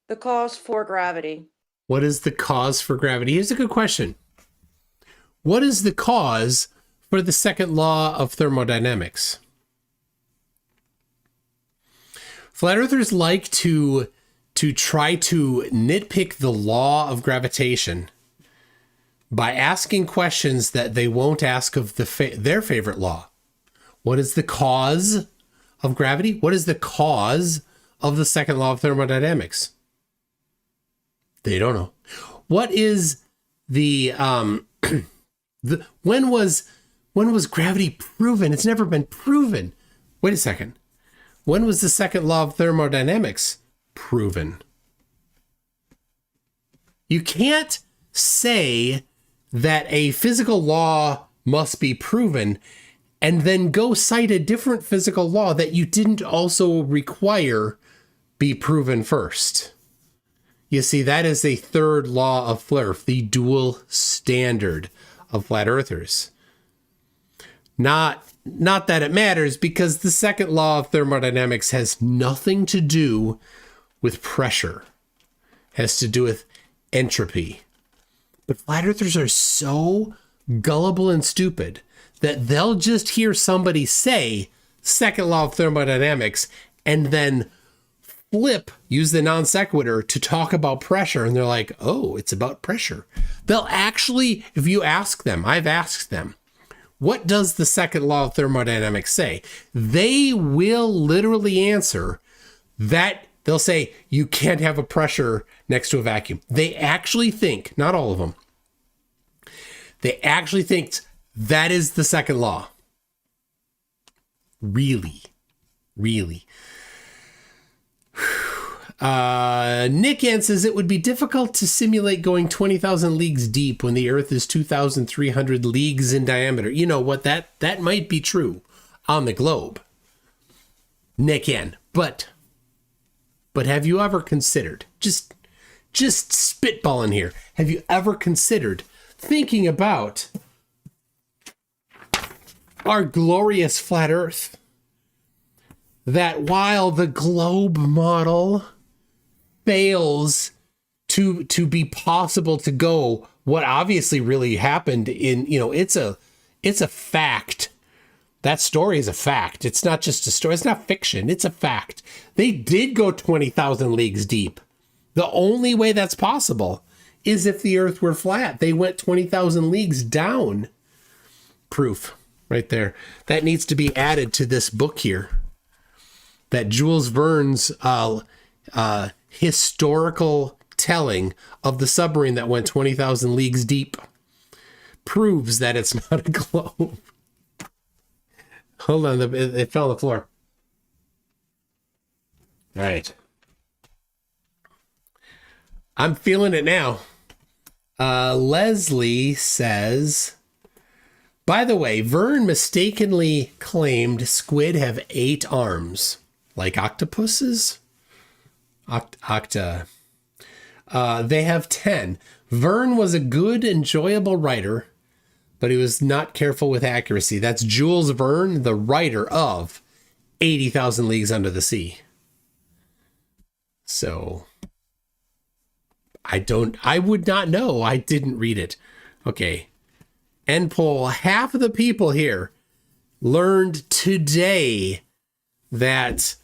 The cause for gravity. What is the cause for gravity? Here's a good question. What is the cause for the second law of thermodynamics? Flat earthers like to try to nitpick the law of gravitation by asking questions that they won't ask of their favorite law. What is the cause of gravity? What is the cause of the second law of thermodynamics? They don't know. What is the when was gravity proven? It's never been proven. Wait a second. When was the second law of thermodynamics proven? You can't say that a physical law must be proven and then go cite a different physical law that you didn't also require be proven first. You see, that is a third law of FLIRF, the dual standard of flat earthers. Not that it matters, because the second law of thermodynamics has nothing to do with pressure. It has to do with entropy. But flat earthers are so gullible and stupid that they'll just hear somebody say second law of thermodynamics and then use the non sequitur to talk about pressure. And they're like, oh, it's about pressure. They'll actually, if you ask them, I've asked them, what does the second law of thermodynamics say? They will literally answer that. They'll say you can't have a pressure next to a vacuum. They actually think, not all of them, they actually think that is the second law. Really. Nick Ann says it would be difficult to simulate going 20,000 leagues deep when the Earth is 2,300 leagues in diameter. You know what? That might be true on the globe, Nick Ann. But have you ever considered, just spitballing here, have you ever considered thinking about our glorious flat Earth? That while the globe model fails to be possible to go, what obviously really happened in, it's a fact. That story is a fact. It's not just a story. It's not fiction. It's a fact. They did go 20,000 leagues deep. The only way that's possible is if the Earth were flat. They went 20,000 leagues down. Proof right there. That needs to be added to this book here. That Jules Verne's historical telling of the submarine that went 20,000 leagues deep proves that it's not a globe. Hold on, it fell on the floor. All right. I'm feeling it now. Leslie says, by the way, Verne mistakenly claimed squid have 8 arms. Like octopuses? They have 10. Verne was a good, enjoyable writer, but he was not careful with accuracy. That's Jules Verne, the writer of 80,000 Leagues Under the Sea. So, I would not know. I didn't read it. Okay. End poll. Half of the people here learned today that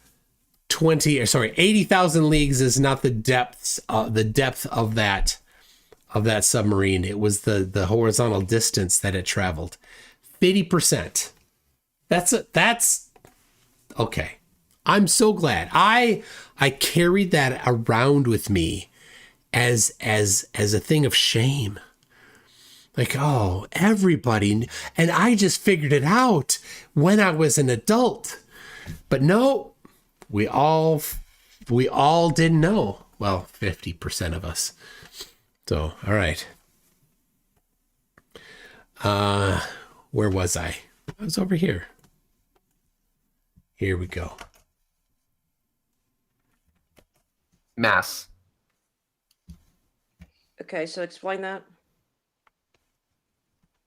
80,000 leagues is not the depth of that submarine. It was the horizontal distance that it traveled. 50%. That's okay. I'm so glad. I carried that around with me as a thing of shame. Like, oh, everybody, and I just figured it out when I was an adult. But no, we all didn't know. Well, 50% of us. So, all right. Where was I? I was over here. Here we go. Mass. Okay, so explain that.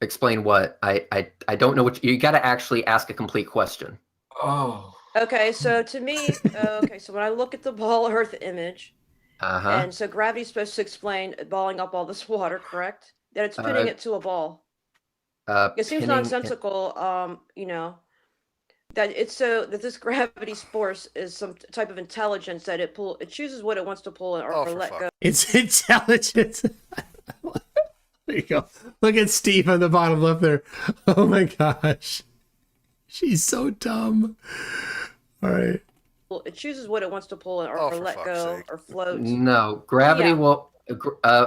Explain what? I don't know what you got to actually ask a complete question. Oh. Okay, so to me, so when I look at the ball Earth image, and so gravity's supposed to explain balling up all this water, correct? That it's pinning it to a ball. It seems nonsensical, that it's so that this gravity force is some type of intelligence that it chooses what it wants to pull or let go. It's intelligence. There you go. Look at Steve on the bottom left there. Oh my gosh. She's so dumb. All right. It chooses what it wants to pull or let go or float. No, gravity will,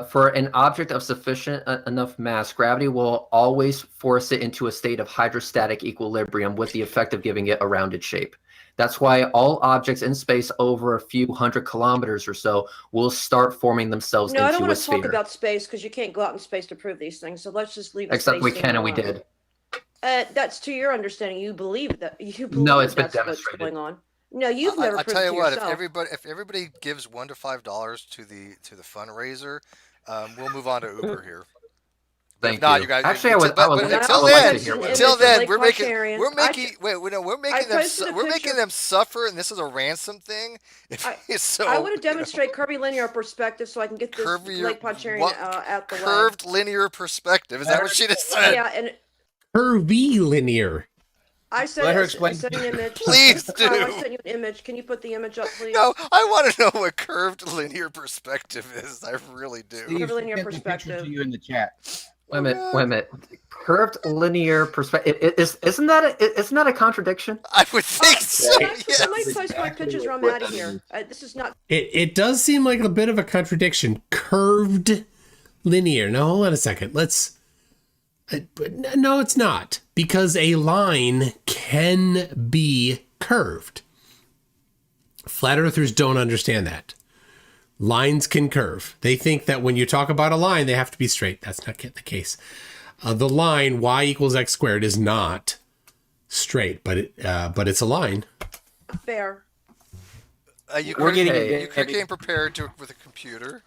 for an object of sufficient enough mass, gravity will always force it into a state of hydrostatic equilibrium with the effect of giving it a rounded shape. That's why all objects in space over a few hundred kilometers or so will start forming themselves into a sphere. No, I don't want to talk about space because you can't go out in space to prove these things. So let's just leave. Except we can, and we did. That's to your understanding. You believe that. No, it's been that's demonstrated. What's going on. No, you've never. I proved tell you to what, yourself. if everybody gives $1 to $5 to the fundraiser, we'll move on to Uber here. Thank you. you. You guys, Actually, until then, we're making them suffer, and this is a ransom thing. I want to demonstrate curvilinear perspective so I can get this Lake Pontchartrain out the way. Curved linear perspective. Is that what she just said? Yeah, and curvilinear. I said, Let her explain. I sent an image. Please do. I sent you an image. Can you put the image up, please? No, I want to know what curved linear perspective is. I really do. Steve, Curvilinear sent the picture perspective. to you in the chat. Wait a minute. Curved linear perspective. Isn't that a contradiction? I would think so. Can I post my pictures or I'm out of here? This is not. It does seem like a bit of a contradiction. Curved linear. Now, hold on a second. No, it's not. Because a line can be curved. Flat earthers don't understand that. Lines can curve. They think that when you talk about a line, they have to be straight. That's not the case. The line y equals x squared is not straight, but it's a line. Fair. You came prepared with a computer.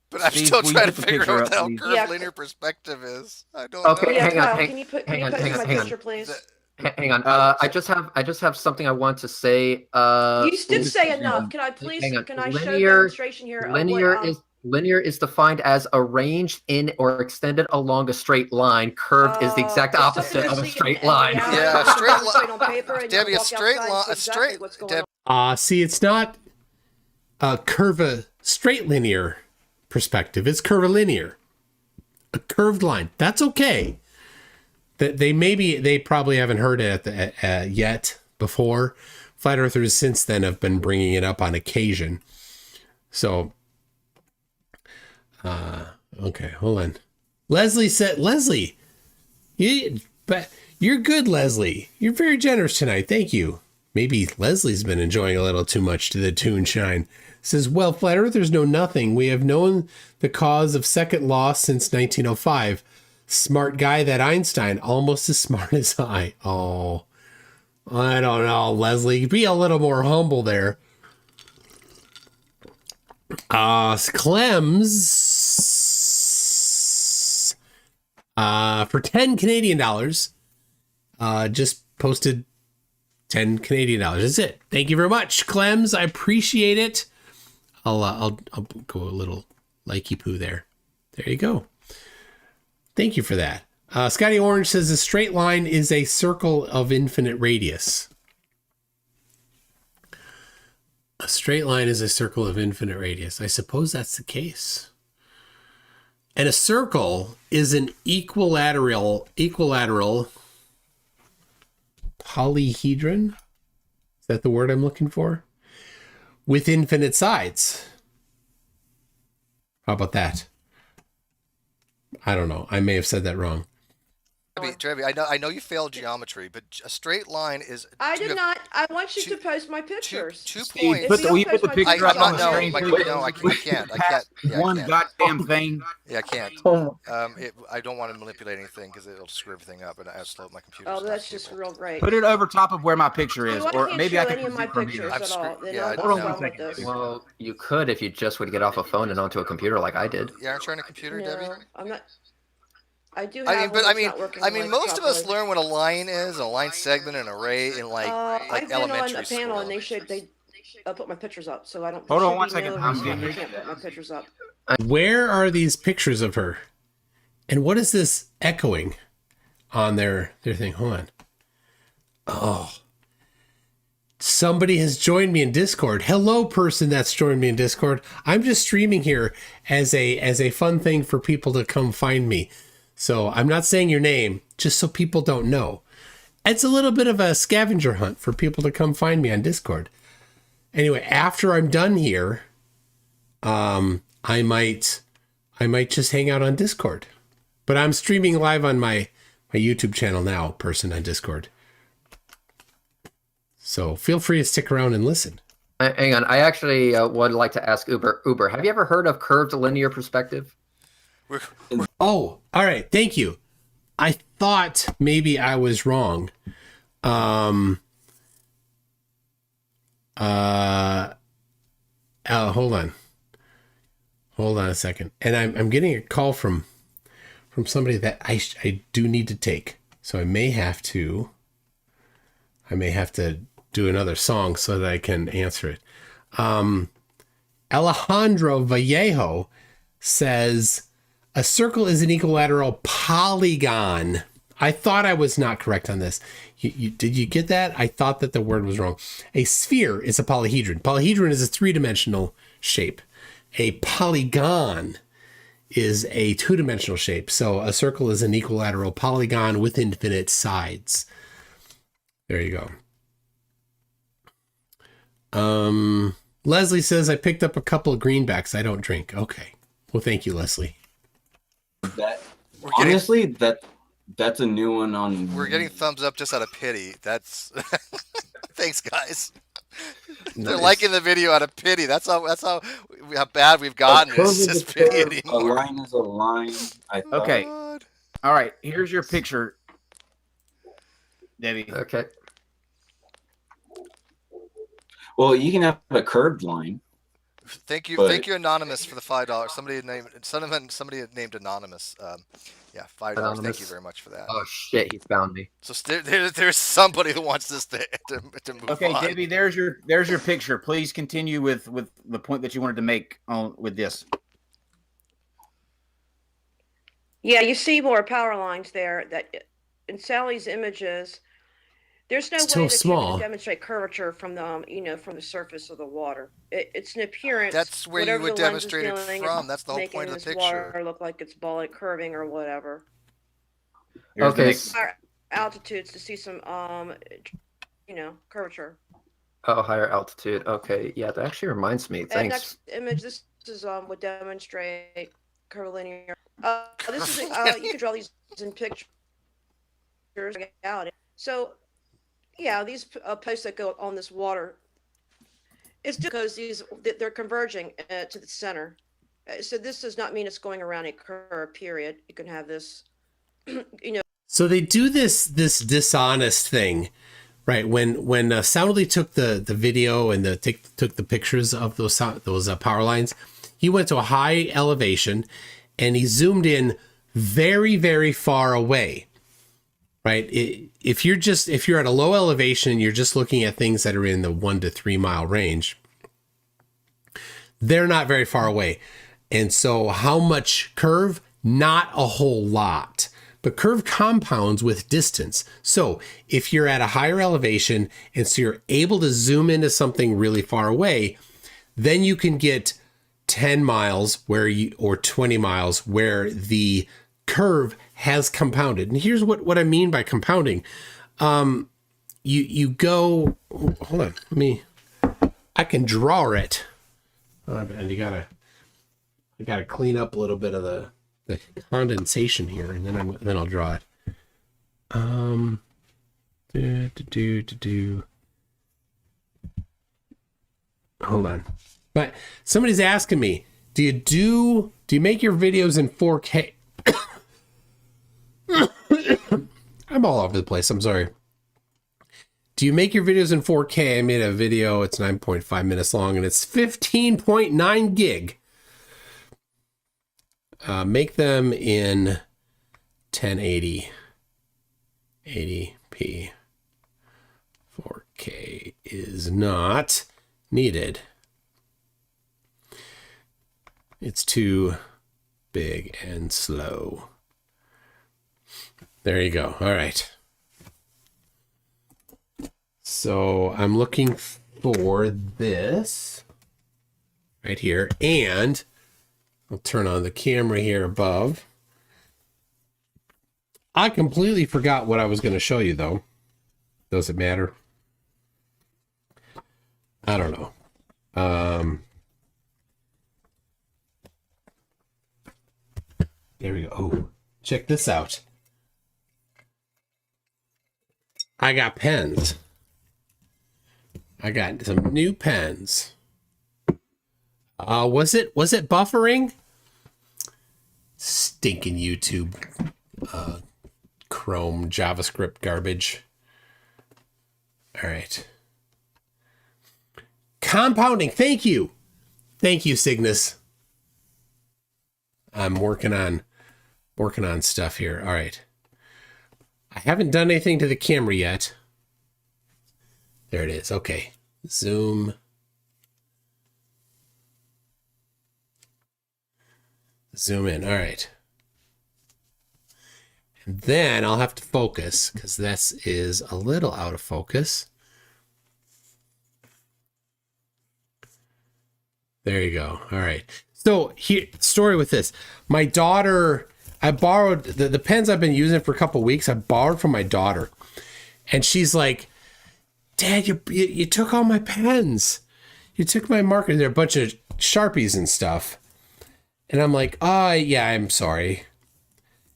But I'm Steve, still will you trying to put the figure picture out up, what please? curved linear perspective is. I don't Okay, know. hang on. Can you post my picture, please? Hang on. I just have something I want to say. You did say enough. Can I please? Can I show demonstration here? Linear is defined as arranged in or extended along a straight line. Curved is the exact opposite of a straight line. Yeah, a straight line. Debbie, a straight line. See, it's not a straight linear perspective. It's curvilinear. A curved line. That's okay. They probably haven't heard it yet before. Flat earthers since then have been bringing it up on occasion. So, okay, hold on. Leslie, you're good, Leslie. You're very generous tonight. Thank you. Maybe Leslie's been enjoying a little too much to the Toon shine. Says, well, flat earthers know nothing. We have known the cause of second law since 1905. Smart guy, that Einstein, almost as smart as I. Oh, I don't know, Leslie. Be a little more humble there. Clems, for 10 Canadian dollars, just posted 10 Canadian dollars. That's it. Thank you very much, Clems. I appreciate it. I'll go a little likey poo there. There you go. Thank you for that. Scotty Orange says a straight line is a circle of infinite radius. A straight line is a circle of infinite radius. I suppose that's the case. And a circle is an equilateral polyhedron. Is that the word I'm looking for? With infinite sides. How about that? I don't know. I may have said that wrong. Debbie, I know you failed geometry, but a straight line is. I did not. I want you to post my pictures. Two points. Will you put the picture up on the screen, please? No, I can't. Yeah, One goddamn thing. Yeah, I can't. I don't want to manipulate anything because it'll screw everything up, and I slow my computer. Oh, that's just real great. Put it over top of where my picture is, or maybe I can any of my pictures at all. Hold on 1 second. Well, you could if you just would get off a phone and onto a computer like I did. Yeah, aren't you on a computer, Debbie? I'm not. I do have most of us learn what a line is, a line segment, an array in like I've elementary been on a school. panel and they put my pictures up, so I don't. Hold on 1 second. I can't put my pictures up. Where are these pictures of her? And what is this echoing on their thing? Hold on. Oh. Somebody has joined me in Discord. Hello, person that's joined me in Discord. I'm just streaming here as a fun thing for people to come find me. So I'm not saying your name, just so people don't know. It's a little bit of a scavenger hunt for people to come find me on Discord. Anyway, after I'm done here, I might just hang out on Discord. But I'm streaming live on my YouTube channel now, person on Discord. So feel free to stick around and listen. Hang on. I actually would like to ask Uber, have you ever heard of curved linear perspective? Oh, all right. Thank you. I thought maybe I was wrong. Hold on a second. And I'm getting a call from somebody that I do need to take. So I may have to do another song so that I can answer it. Alejandro Vallejo says, a circle is an equilateral polygon. I thought I was not correct on this. Did you get that? I thought that the word was wrong. A sphere is a polyhedron. Polyhedron is a three-dimensional shape. A polygon is a two-dimensional shape. So a circle is an equilateral polygon with infinite sides. There you go. Leslie says, I picked up a couple of greenbacks. I don't drink. Okay. Well, thank you, Leslie. Honestly, that's a new one on. We're getting thumbs up just out of pity. That's thanks, guys. They're liking the video out of pity. That's how bad we've gotten. It's just pity anymore. A line is a line. Okay. All right. Here's your picture, Debbie. Okay. Well, you can have a curved line. Thank you, Anonymous, for the $5. Somebody had named Anonymous. Yeah, $5. Thank you very much for that. Oh shit, he found me. So there's somebody who wants this to move Okay, on. Debbie, there's your picture. Please continue with the point that you wanted to make with this. Yeah, you see more power lines there. That in Sally's images, there's no It's way so that you small. can demonstrate curvature from the from the surface of the water. It's an appearance. That's where you whatever would the lens is demonstrate it doing, from. it's That's the whole making point of the this picture. water look like it's ball curving or whatever. Here's the Okay. next- Higher altitudes to see some curvature. Oh, higher altitude. Okay, yeah, that actually reminds me. And Thanks. next image, this is would demonstrate curvilinear. This is you can draw these in pictures. So, yeah, these posts that go on this water, it's because they're converging to the center. So this does not mean it's going around a curve. Period. You can have this, So they do this dishonest thing, right? When Soundly took the video and took the pictures of those power lines, he went to a high elevation and he zoomed in very, very far away, right? If you're at a low elevation and you're just looking at things that are in the 1 to 3 mile range, they're not very far away. And so how much curve? Not a whole lot. But curve compounds with distance. So if you're at a higher elevation and so you're able to zoom into something really far away, then you can get 10 miles or 20 miles where the curve has compounded. And here's what I mean by compounding. You go, hold on, I can draw it. And I gotta clean up a little bit of the condensation here, and then I'll draw it. Hold on. But somebody's asking me, do you make your videos in 4K? I'm all over the place. I'm sorry. Do you make your videos in 4K? I made a video. It's 9.5 minutes long and it's 15.9 gig. Make them in 1080, 80p. 4K is not needed. It's too big and slow. There you go. All right. So I'm looking for this right here, and I'll turn on the camera here above. I completely forgot what I was going to show you, though. Does it matter? I don't know. There we go. Oh, check this out. I got pens. I got some new pens. Was it buffering? Stinking YouTube, Chrome, JavaScript garbage. All right. Compounding. Thank you, Cygnus. I'm working on stuff here. All right. I haven't done anything to the camera yet. There it is. Okay. Zoom. Zoom in. All right. And then I'll have to focus because this is a little out of focus. There you go. All right. So here, story with this. My daughter, I borrowed the pens I've been using for a couple weeks. I borrowed from my daughter, and she's like, "Dad, you took all my pens. You took my markers. They're a bunch of Sharpies and stuff." And I'm like, "Oh, yeah, I'm sorry."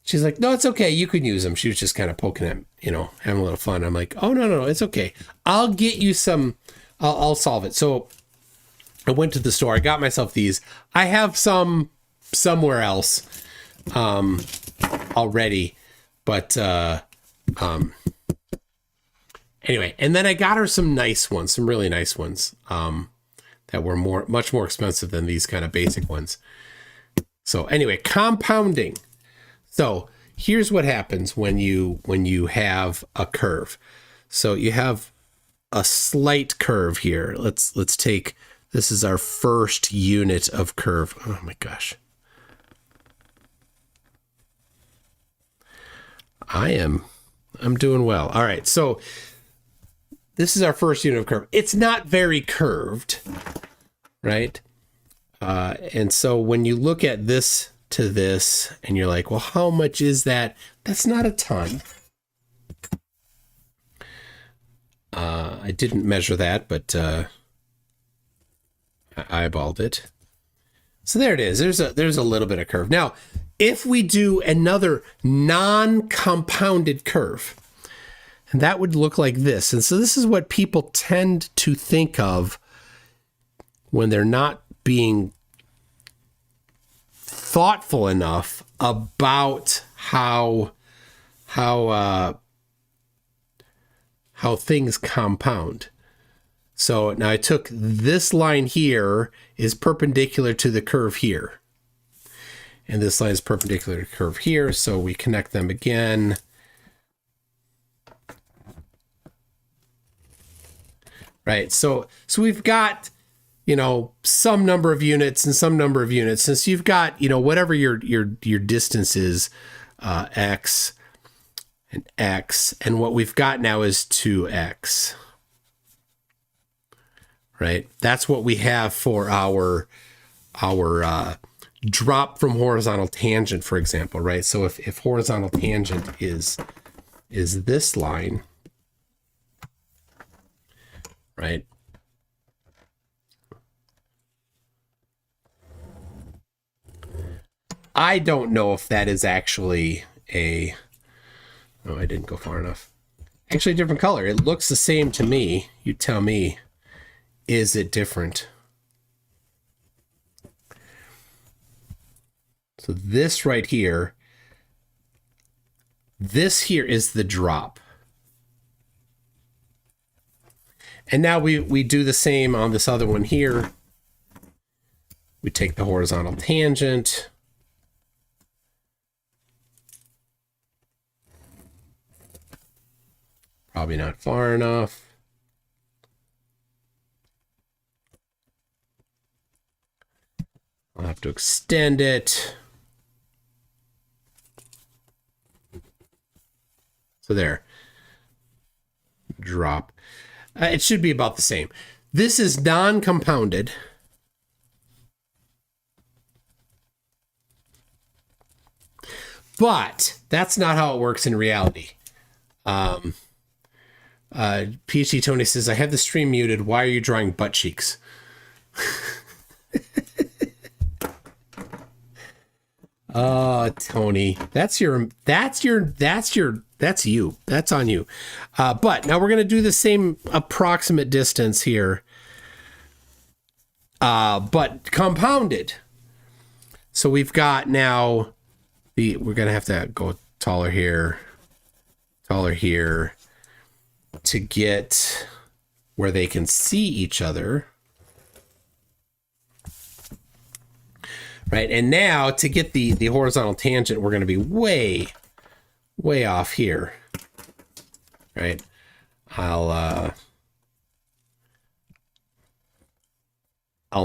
She's like, "No, it's okay. You can use them." She was just kind of poking at, having a little fun. I'm like, "Oh, no, it's okay. I'll get you some. I'll solve it." So I went to the store. I got myself these. I have some somewhere else already, but anyway. And then I got her some nice ones, some really nice ones that were much more expensive than these kind of basic ones. So anyway, compounding. So here's what happens when you have a curve. So you have a slight curve here. Let's take, this is our first unit of curve. Oh my gosh. I'm doing well. All right. So this is our first unit of curve. It's not very curved, right? And so when you look at this to this and you're like, well, how much is that? That's not a ton. I didn't measure that, but I eyeballed it. So there it is. There's a little bit of curve. Now, if we do another non-compounded curve, and that would look like this. And so this is what people tend to think of when they're not being thoughtful enough about how things compound. So now I took this line here is perpendicular to the curve here. And this line is perpendicular to the curve here. So we connect them again. Right. So we've got, some number of units and some number of units. Since you've got, whatever your distance is, X and X, and what we've got now is 2X. Right? That's what we have for our drop from horizontal tangent, for example, right? So if horizontal tangent is this line, right? I don't know if that is actually I didn't go far enough. Actually, a different color. It looks the same to me. You tell me. Is it different? So this right here, this here is the drop. And now we do the same on this other one here. We take the horizontal tangent. Probably not far enough. I'll have to extend it. So there. Drop. It should be about the same. This is non-compounded. But that's not how it works in reality. PhD Tony says, I have the stream muted. Why are you drawing butt cheeks? Oh, Tony, that's you. That's on you. But now we're going to do the same approximate distance here. But compounded. So we've got now we're going to have to go taller here to get where they can see each other. Right, and now to get the horizontal tangent, we're going to be way off here. Right, I'll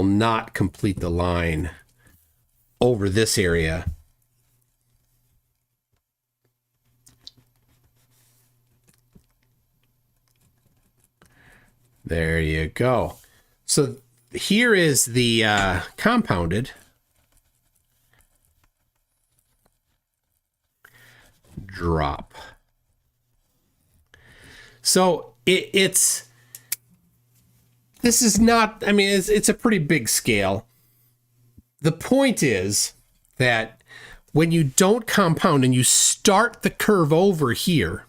not complete the line over this area. There you go. So here is the compounded drop. So this is not, I mean, it's a pretty big scale. The point is that when you don't compound and you start the curve over here,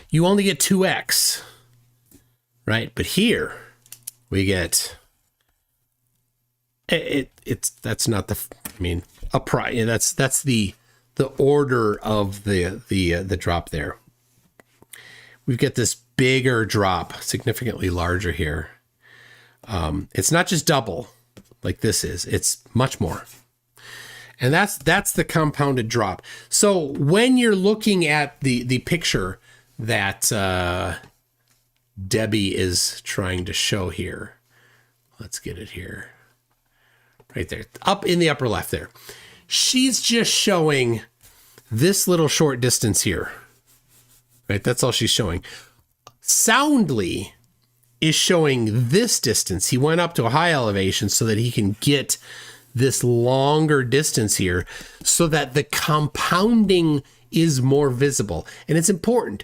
you only get 2x, right? But here we get that's not the, I mean, that's the order of the drop there. We get this bigger drop, significantly larger here. It's not just double like this is, it's much more. And that's the compounded drop. So when you're looking at the picture that Debbie is trying to show here, let's get it here, right there, up in the upper left there. She's just showing this little short distance here, right? That's all she's showing. Soundly is showing this distance. He went up to a high elevation so that he can get this longer distance here so that the compounding is more visible. And it's important.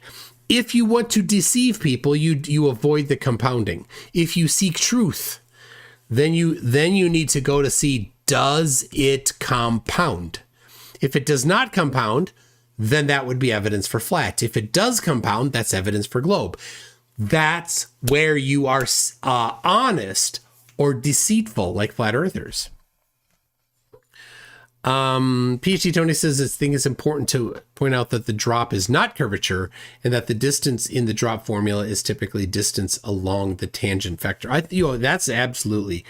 If you want to deceive people, you avoid the compounding. If you seek truth, then you need to go to see, does it compound? If it does not compound, then that would be evidence for flat. If it does compound, that's evidence for globe. That's where you are honest or deceitful, like flat earthers. PhD Tony says this thing is important to point out that the drop is not curvature and that the distance in the drop formula is typically distance along the tangent vector. That's absolutely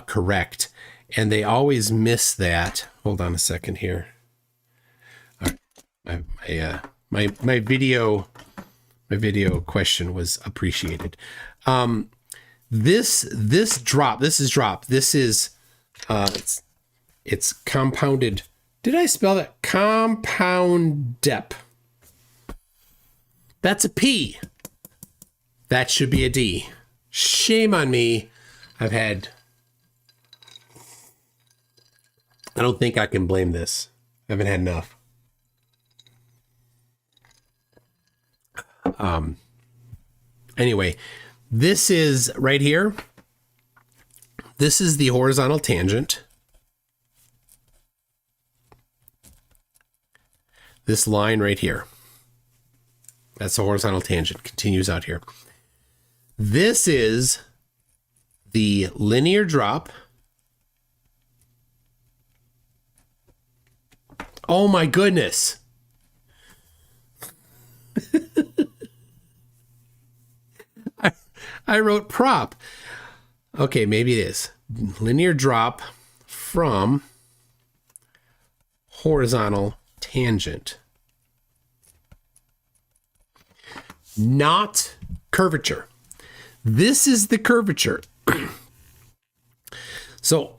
correct. And they always miss that. Hold on a second here. All right. My video question was appreciated. This is it's compounded. Did I spell that? Compound dep. That's a P. That should be a D. Shame on me. I don't think I can blame this. I haven't had enough. Anyway, this is right here. This is the horizontal tangent. This line right here. That's the horizontal tangent. Continues out here. This is the linear drop. Oh my goodness. I wrote prop. Okay, maybe it is. Linear drop from horizontal tangent. Not curvature. This is the curvature. So,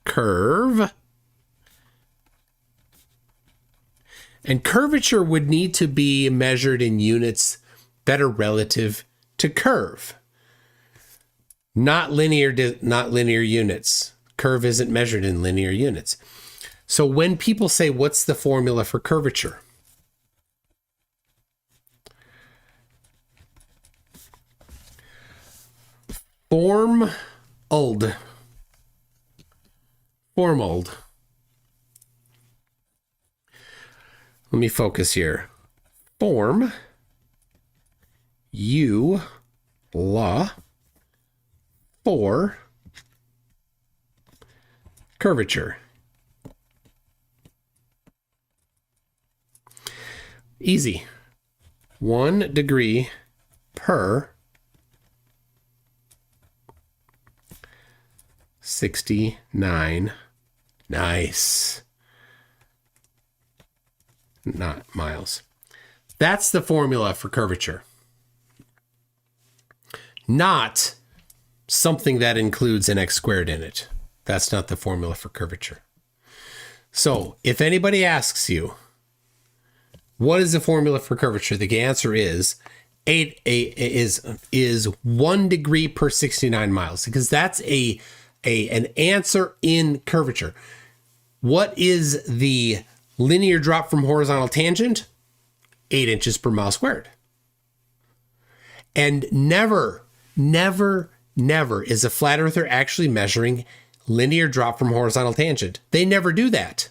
curve. And curvature would need to be measured in units that are relative to curve. Not linear units. Curve isn't measured in linear units. So when people say, what's the formula for curvature? Formold. Let me focus here. Form U law for curvature. Easy. 1 degree per 69. Nice. Not miles. That's the formula for curvature. Not something that includes an x squared in it. That's not the formula for curvature. So if anybody asks you, What is the formula for curvature? The answer is 1 degree per 69 miles, because that's an answer in curvature. What is the linear drop from horizontal tangent? 8 inches per mile squared. And never is a flat earther actually measuring linear drop from horizontal tangent. They never do that.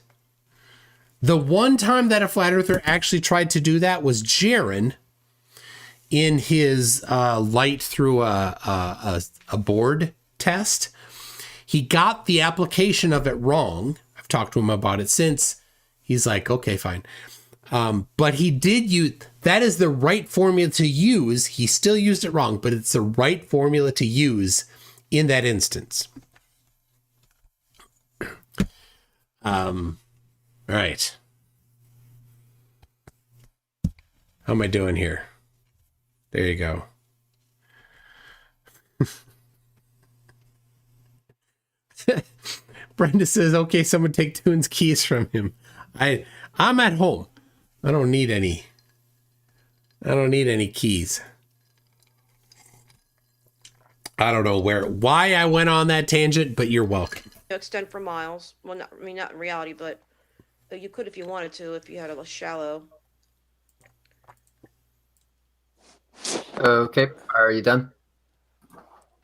The one time that a flat earther actually tried to do that was Jaron in his light through a board test. He got the application of it wrong. I've talked to him about it since. He's like, okay, fine. But he did use, that is the right formula to use. He still used it wrong, but it's the right formula to use in that instance. All right. How am I doing here? There you go. Brenda says, okay, someone take Toon's keys from him. I'm at home. I don't need any keys. I don't know why I went on that tangent, but you're welcome. Extend for miles. Well, not in reality, but you could if you wanted to, if you had a shallow. Okay, are you done?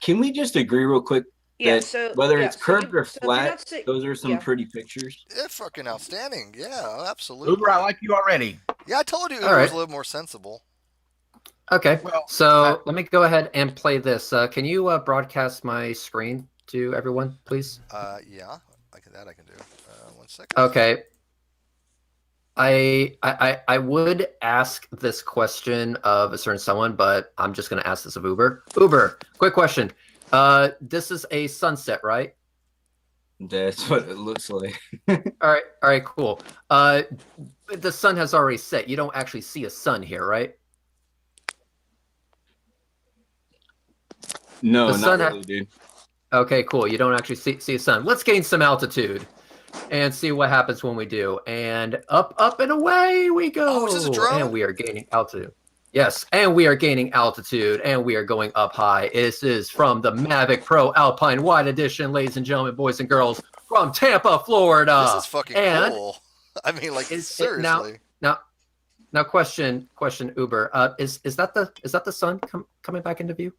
Can we just agree real quick Yeah, that so whether yeah, it's so curved you- or so if you're flat, not si- those are some yeah. pretty pictures. They're fucking outstanding. Yeah, absolutely. Uber, I like you already. Yeah, I told you it All was right. a little more sensible. Okay, Well, so let me go ahead and play this. Can you broadcast my screen to everyone, please? Yeah, I can do. 1 second. Okay. I would ask this question of a certain someone, but I'm just going to ask this of Uber. Uber, quick question. This is a sunset, right? That's what it looks like. All right, cool. The sun has already set. You don't actually see a sun here, right? No, The not sun really, dude. Okay, cool. You don't actually see a sun. Let's gain some altitude and see what happens when we do. And up and away we go. Oh, is this a drone? And we are gaining altitude. Yes, and we are gaining altitude, and we are going up high. This is from the Mavic Pro Alpine Wide Edition, ladies and gentlemen, boys and girls, from Tampa, Florida. This is fucking And cool. I mean, like, is it seriously. now, question, Uber. Is that the sun coming back into view?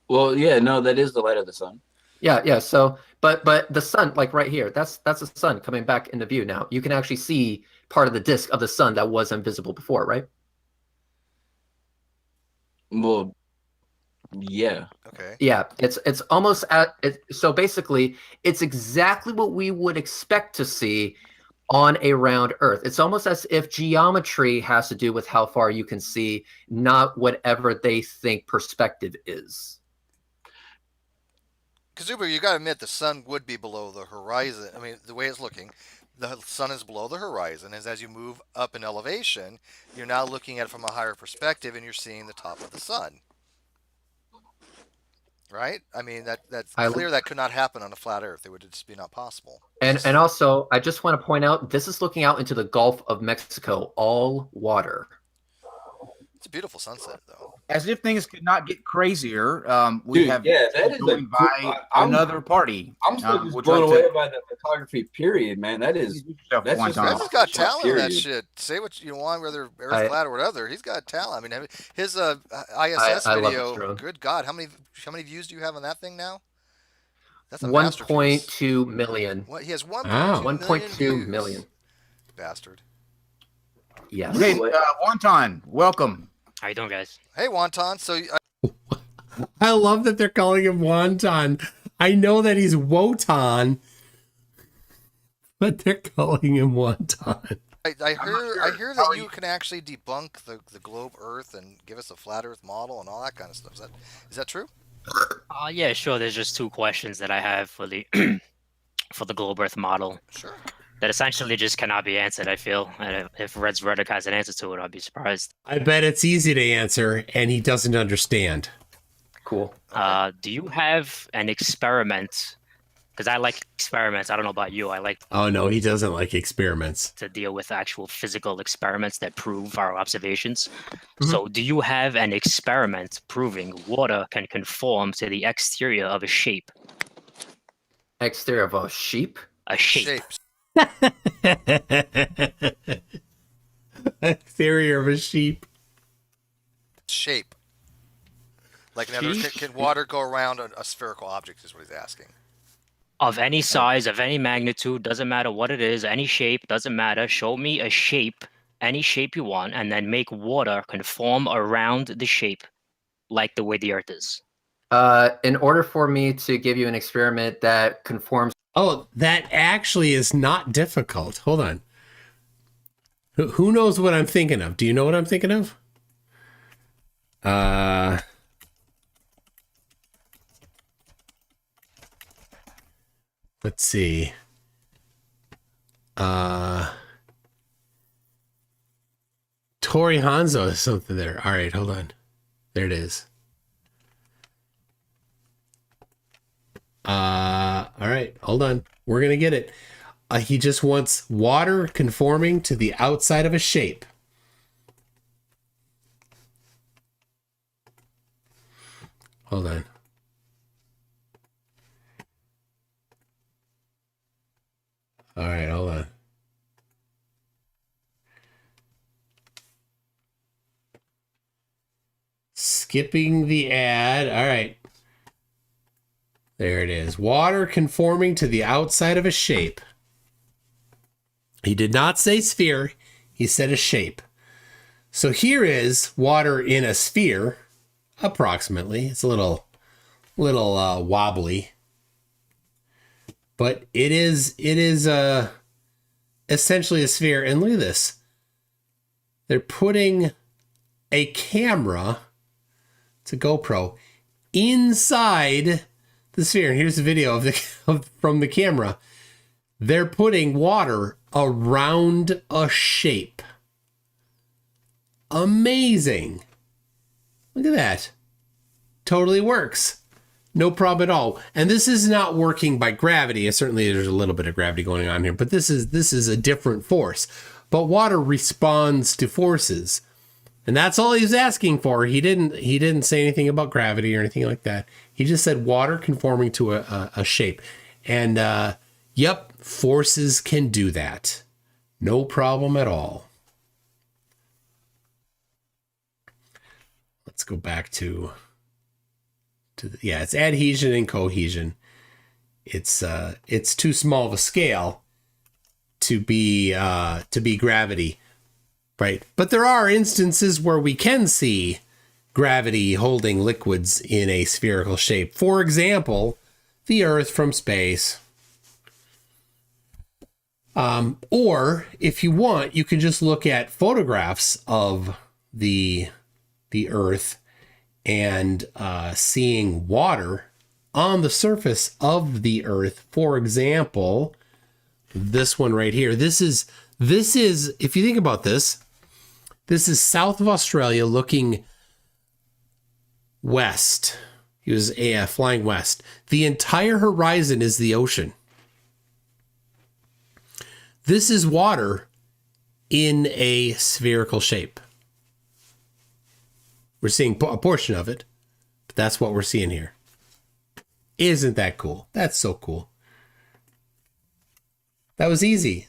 Well, yeah, no, that is the light of the sun. Yeah. So, but the sun, like right here, that's the sun coming back into view now. You can actually see part of the disk of the sun that was invisible before, right? Well, yeah. Okay. Yeah, it's almost so basically it's exactly what we would expect to see on a round Earth. It's almost as if geometry has to do with how far you can see, not whatever they think perspective is. Because Uber, you got to admit the sun would be below the horizon. I mean, the way it's looking, the sun is below the horizon. As you move up in elevation, you're now looking at it from a higher perspective, and you're seeing the top of the sun. Right? I mean, that's clear that could not happen on a flat Earth. It would just be not possible. And also, I just want to point out, this is looking out into the Gulf of Mexico, all water. It's a beautiful sunset, though. As if things could not get crazier, we Dude, have yeah, that is going by another party. I'm still just would blown like away to- by the photography. Period, man. That's one just time. He's got talent in that period. shit. Say what you want, whether Earth flat or whatever. He's got talent. I mean, his ISS I love this video. drone. Good God, how many views do you have on that thing now? That's a 1.2 million. What he has 1.2 Wow. 1.2 million. Bastard. Yes. Okay, Wonton, welcome. How you doing, guys? Hey, Wonton. So I love that they're calling him Wonton. I know that he's Wotan, but they're calling him Wonton. I hear that you can actually debunk the globe Earth and give us a flat Earth model and all that kind of stuff. Is that true? Yeah, sure. There's just two questions that I have for the for the globe Earth model. Sure. That essentially just cannot be answered. I feel, and if Red's Reddick has an answer to it, I'd be surprised. I bet it's easy to answer, and he doesn't understand. Cool. Do you have an experiment because I like experiments. I don't know about you. I like Oh no, he doesn't like experiments. to deal with actual physical experiments that prove our observations. So, do you have an experiment proving water can conform to the exterior of a shape? Exterior of a sheep? A shape. Shapes. Exterior of a sheep. Shape. Like, in other words, can water go around a spherical object? Is what he's asking. Of any size, of any magnitude, doesn't matter what it is, any shape, doesn't matter. Show me a shape, any shape you want, and then make water conform around the shape like the way the Earth is. In order for me to give you an experiment that conforms. Oh, that actually is not difficult. Hold on. Who knows what I'm thinking of? Do you know what I'm thinking of? Let's see. Tori Hanzo is something there. All right, hold on. There it is. All right, hold on. We're going to get it. He just wants water conforming to the outside of a shape. Hold on. All right, hold on. Skipping the ad. All right. There it is. Water conforming to the outside of a shape. He did not say sphere. He said a shape. So here is water in a sphere, approximately. It's a little wobbly. But it is essentially a sphere. And look at this. They're putting a camera, it's a GoPro, inside the sphere. And here's the video from the camera. They're putting water around a shape. Amazing. Look at that. Totally works. No problem at all. And this is not working by gravity. Certainly there's a little bit of gravity going on here, but this is a different force. But water responds to forces. And that's all he was asking for. He didn't say anything about gravity or anything like that. He just said water conforming to a shape. And yep, forces can do that. No problem at all. Let's go back to it's adhesion and cohesion. It's too small of a scale to be gravity, right? But there are instances where we can see gravity holding liquids in a spherical shape. For example, the Earth from space. Or if you want, you can just look at photographs of the Earth and seeing water on the surface of the Earth. For example, this one right here. This is if you think about this is south of Australia looking west. He was flying west. The entire horizon is the ocean. This is water in a spherical shape. We're seeing a portion of it, but that's what we're seeing here. Isn't that cool? That's so cool. That was easy.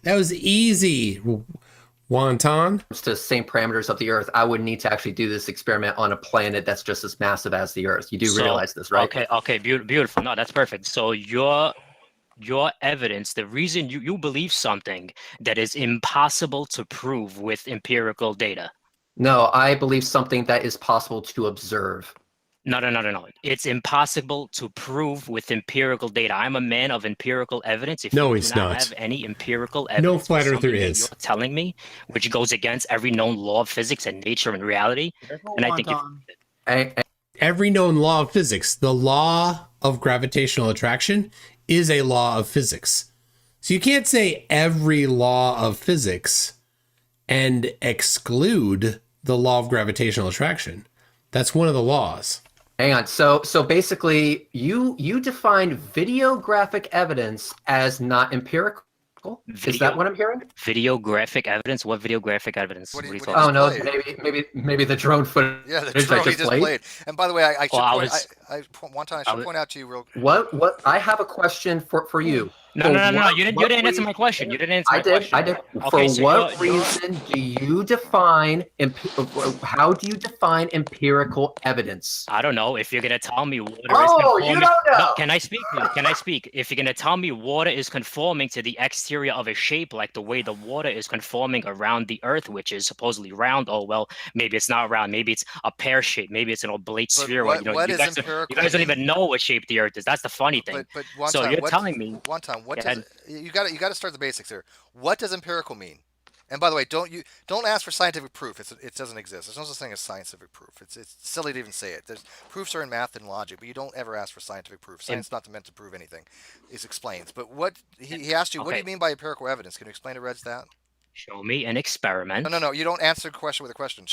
Wonton. To the same parameters of the Earth, I would need to actually do this experiment on a planet that's just as massive as the Earth. You do realize this, right? Okay, beautiful. No, that's perfect. So your evidence, the reason you believe something that is impossible to prove with empirical data. No, I believe something that is possible to observe. No. It's impossible to prove with empirical data. I'm a man of empirical evidence. If no, you he's do not not. have any empirical evidence, no flat earther is. You're telling me, which goes against every known law of physics and nature and reality. And I think every known law of physics, the law of gravitational attraction, is a law of physics. So you can't say every law of physics and exclude the law of gravitational attraction. That's one of the laws. Hang on. So basically, you define videographic evidence as not empirical. Is that what I'm hearing? Videographic evidence? What videographic evidence? What do you Oh no, play? maybe the drone footage. Yeah, the drone he just played. And by the way, I should point out to you real. What? I have a question for you. No. You didn't answer my question. You didn't answer my question. I did. Okay, For what reason do you define? How do you define empirical evidence? I don't know. If you're gonna tell me water is conforming, conforming, you don't know. No, can I speak? Can I speak? If you're gonna tell me water is conforming to the exterior of a shape, like the way the water is conforming around the Earth, which is supposedly round. Oh well, maybe it's not round. Maybe it's a pear shape. Maybe it's an oblate sphere. What you guys don't even know what shape the Earth is. That's the funny thing. But you're telling me one time. What does you got to start the basics here. What does empirical mean? And by the way, don't ask for scientific proof. It doesn't exist. There's no such thing as scientific proof. It's silly to even say it. There's proofs are in math and logic, but you don't ever ask for scientific proof. Science is not meant to prove anything. It explains. But what he asked you, what do you mean by empirical evidence? Can you explain to Reds that? Show me an experiment. No. You don't answer the question with a question.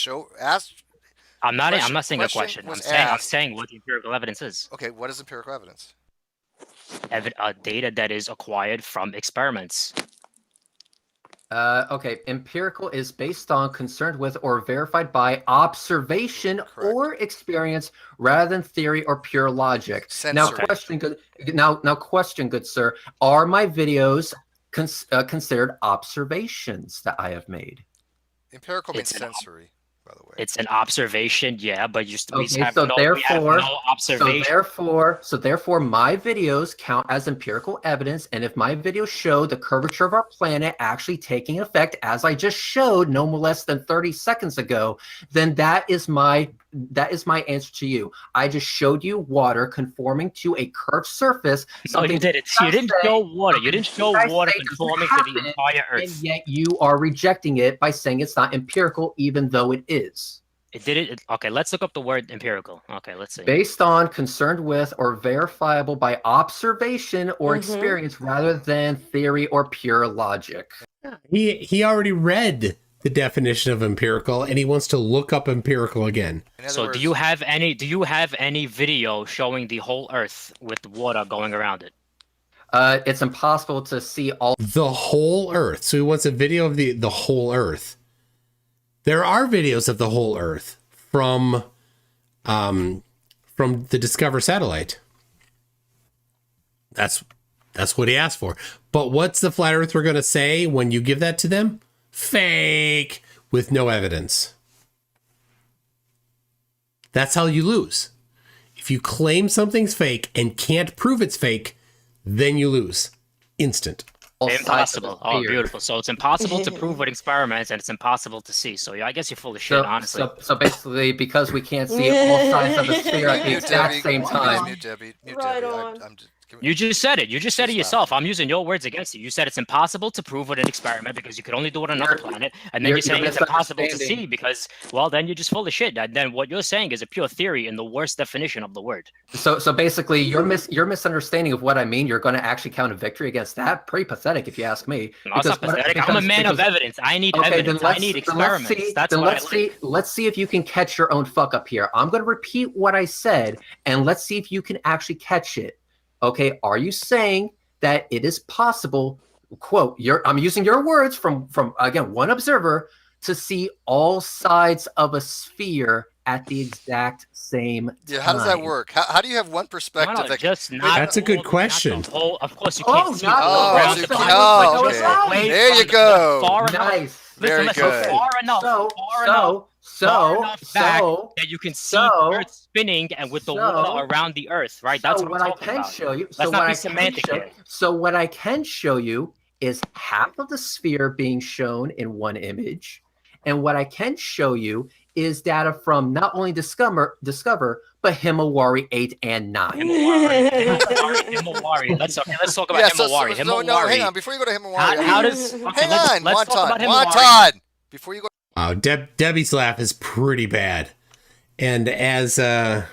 I'm not saying a question. I'm saying what the empirical evidence is. Okay, what is empirical evidence? Data that is acquired from experiments. Okay, empirical is based on, concerned with, or verified by observation or experience rather than theory or pure logic. Now, question, good sir, are my videos considered observations that I have made? Empirical means sensory. By the way, it's an observation, yeah, but we have no observation. So therefore, my videos count as empirical evidence, and if my videos show the curvature of our planet actually taking effect, as I just showed no less than 30 seconds ago, then that is my answer to you. I just showed you water conforming to a curved surface. No, you didn't. You didn't show water. You didn't show water conforming to the entire Earth. And yet you are rejecting it by saying it's not empirical, even though it is. It did it. Okay, let's look up the word empirical. Okay, let's see. Based on, concerned with, or verifiable by observation or experience rather than theory or pure logic. He already read the definition of empirical, and he wants to look up empirical again. So do you have any video showing the whole Earth with water going around it? It's impossible to see all the whole Earth. So he wants a video of the whole Earth. There are videos of the whole Earth from the Discover satellite. That's what he asked for. But what's the flat earther going to say when you give that to them? Fake, with no evidence. That's how you lose. If you claim something's fake and can't prove it's fake, then you lose. Instant. Impossible. Oh, beautiful. So it's impossible to prove with experiments, and it's impossible to see. So yeah, I guess you're full of shit, honestly. So basically, because we can't see all sides of the sphere at the exact same time. Mute Debbie. Right on. You just said it. You just said it yourself. I'm using your words against you. You said it's impossible to prove with an experiment because you could only do it on another planet. And then you're saying it's impossible to see because, well, then you're just full of shit. And then what you're saying is a pure theory in the worst definition of the word. So basically, your misunderstanding of what I mean, you're going to actually count a victory against that? Pretty pathetic, if you ask me. No, it's not pathetic. I'm a man of evidence. I need evidence. I need experiments. Let's see if you can catch your own fuck up here. I'm going to repeat what I said, and let's see if you can actually catch it. Okay, are you saying that it is possible, quote, I'm using your words from again, one observer, to see all sides of a sphere at the exact same time? Yeah, how does that work? How do you have one perspective? That's a good question. Of course, you can't see okay. There you go. Nice. Very good. Far enough back that you can see the Earth spinning and with the water around the Earth, right? That's what I'm talking about. Show you. Let's not be semantic here. So what I can show you is half of the sphere being shown in one image, and what I can show you is data from not only Discover, but Himawari 8 and 9. Himawari. Let's talk about Himawari. No, hang on. Before you go to Himawari, hang on, Wonton. Before you go. Wow, Debbie's laugh is pretty bad, and as Tori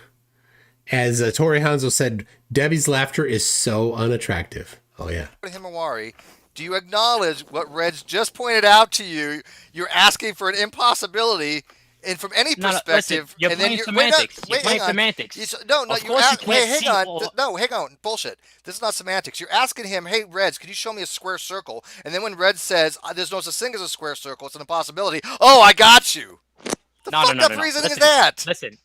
Hanzo said, Debbie's laughter is so unattractive. Oh yeah. Himawari. Do you acknowledge what Reg just pointed out to you? You're asking for an impossibility and from any No, perspective, listen, you're and then playing you're semantics. wait, You're playing hang on. semantics. No, Of you course you ask. can't Hang see on. all. No, hang on. Bullshit. This is not semantics. You're asking him, "Hey, Reds, could you show me a square circle?" And then when Red says, "There's no such thing as a square circle. It's an impossibility." Oh, I got you. The No, fucked up no. reasoning is Listen, that? listen.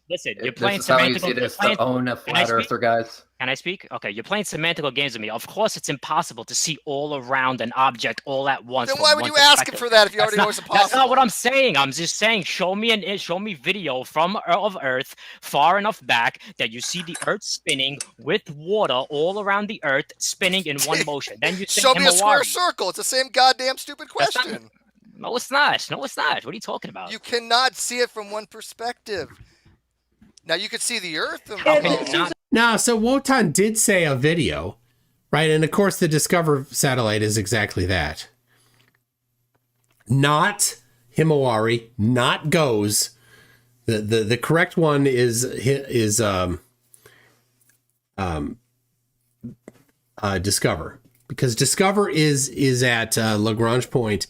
You're This playing is how easy semantical. it You're is playing. to own a Can I flat speak? earther, guys. Can I speak? Okay, you're playing semantical games with me. Of course, it's impossible to see all around an object all at once. Then from why would one you ask him perspective. for that if you That's already know not, it's impossible? That's not what I'm saying. I'm just saying, show me video from of Earth far enough back that you see the Earth spinning with water all around the Earth spinning in one motion. Then you say Show me a square Himawari. circle. It's the same goddamn stupid That's not- question. No, it's not. No, it's not. What are you talking about? You cannot see it from one perspective. Now you could see the Earth. Now, so Wotan did say a video, right? And of course, the Discover satellite is exactly that. Not Himawari, not GOES. The correct one is Discover, because Discover is at Lagrange point,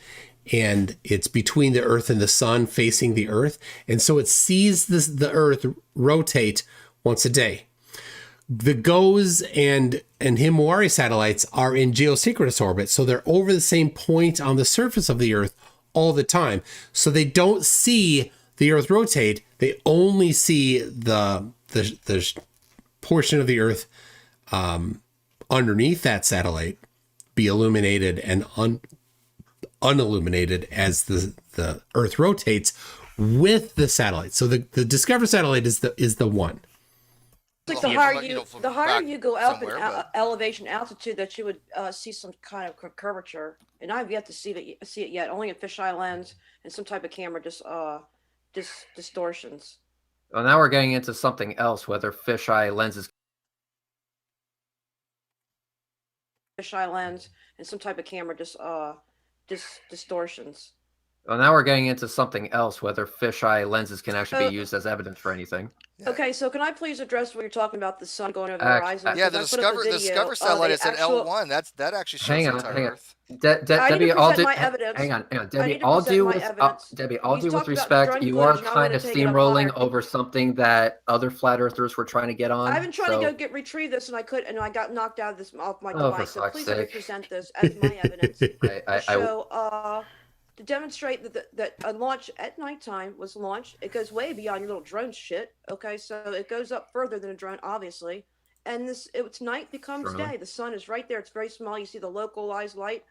and it's between the Earth and the Sun, facing the Earth, and so it sees the Earth rotate once a day. The GOES and Himawari satellites are in geosynchronous orbit, so they're over the same point on the surface of the Earth all the time. So they don't see the Earth rotate; they only see the portion of the Earth underneath that satellite be illuminated and unilluminated as the Earth rotates with the satellite. So the Discover satellite is the one. Like the higher you go up in elevation altitude, that you would see some kind of curvature, and I've yet to see it yet. Only in fisheye lens and some type of camera distortions. Well, now we're getting into something else. Whether fisheye lenses Fisheye lens and some type of camera distortions. Well, now we're getting into something else. Whether fisheye lenses can actually be used as evidence for anything. Okay, so can I please address what you're talking about, the sun going over the horizon? Yeah, the Discover satellite is at L1. That actually shows the entire Earth. Debbie, I'll do. My evidence. Hang on. Debbie, all due with respect, you are kind of steamrolling over something that other flat earthers were trying to get on. I've been trying to retrieve this, and I got knocked out of this off my device. So please let me present this as my evidence to demonstrate that a launch at nighttime was launched. It goes way beyond your little drone shit. Okay, so it goes up further than a drone, obviously. And it's night becomes day. The sun is right there. It's very small. You see the localized light.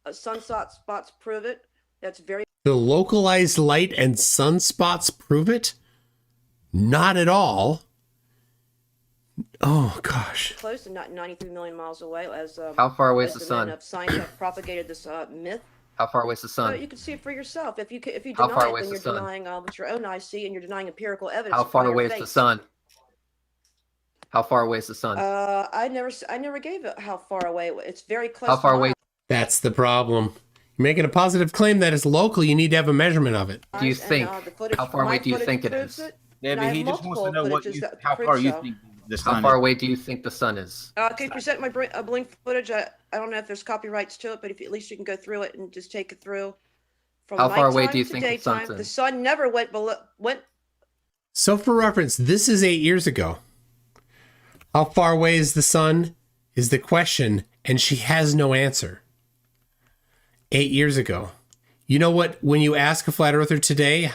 Sunspots prove it. That's very. The localized light and sunspots prove it? Not at all. Oh gosh. Close and not 93 million miles away. How far away is the sun? Of science have propagated this myth. How far away is the sun? You can see it for yourself. If you deny it, then you're denying what your own eyes see, and you're denying empirical evidence. How far away is the sun? How far away is the sun? I never gave it how far away. It's very close. How far away? That's the problem. You're making a positive claim that it's local. You need to have a measurement of it. Do you think? How far away do you think it is? Debbie, he just wants to know how far you think the sun is. How far away do you think the sun is? Can you present my blink footage? I don't know if there's copyrights to it, but at least you can go through it and just take it through. From how far away do you to think daytime, the sun never went. So for reference, this is 8 years ago. How far away is the sun is the question, and she has no answer. 8 years ago. You know what? When you ask a flat earther today,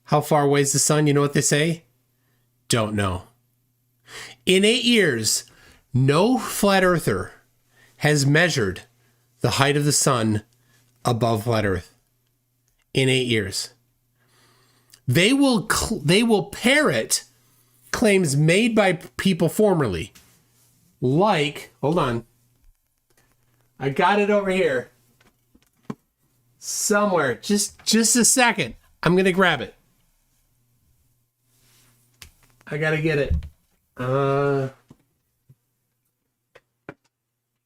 how far away is the sun? You know what they say? Don't know. In 8 years, no flat earther has measured the height of the sun above flat Earth. In 8 years. They will parrot claims made by people formerly. Like, hold on. I got it over here. Somewhere. Just a second. I'm going to grab it. I got to get it.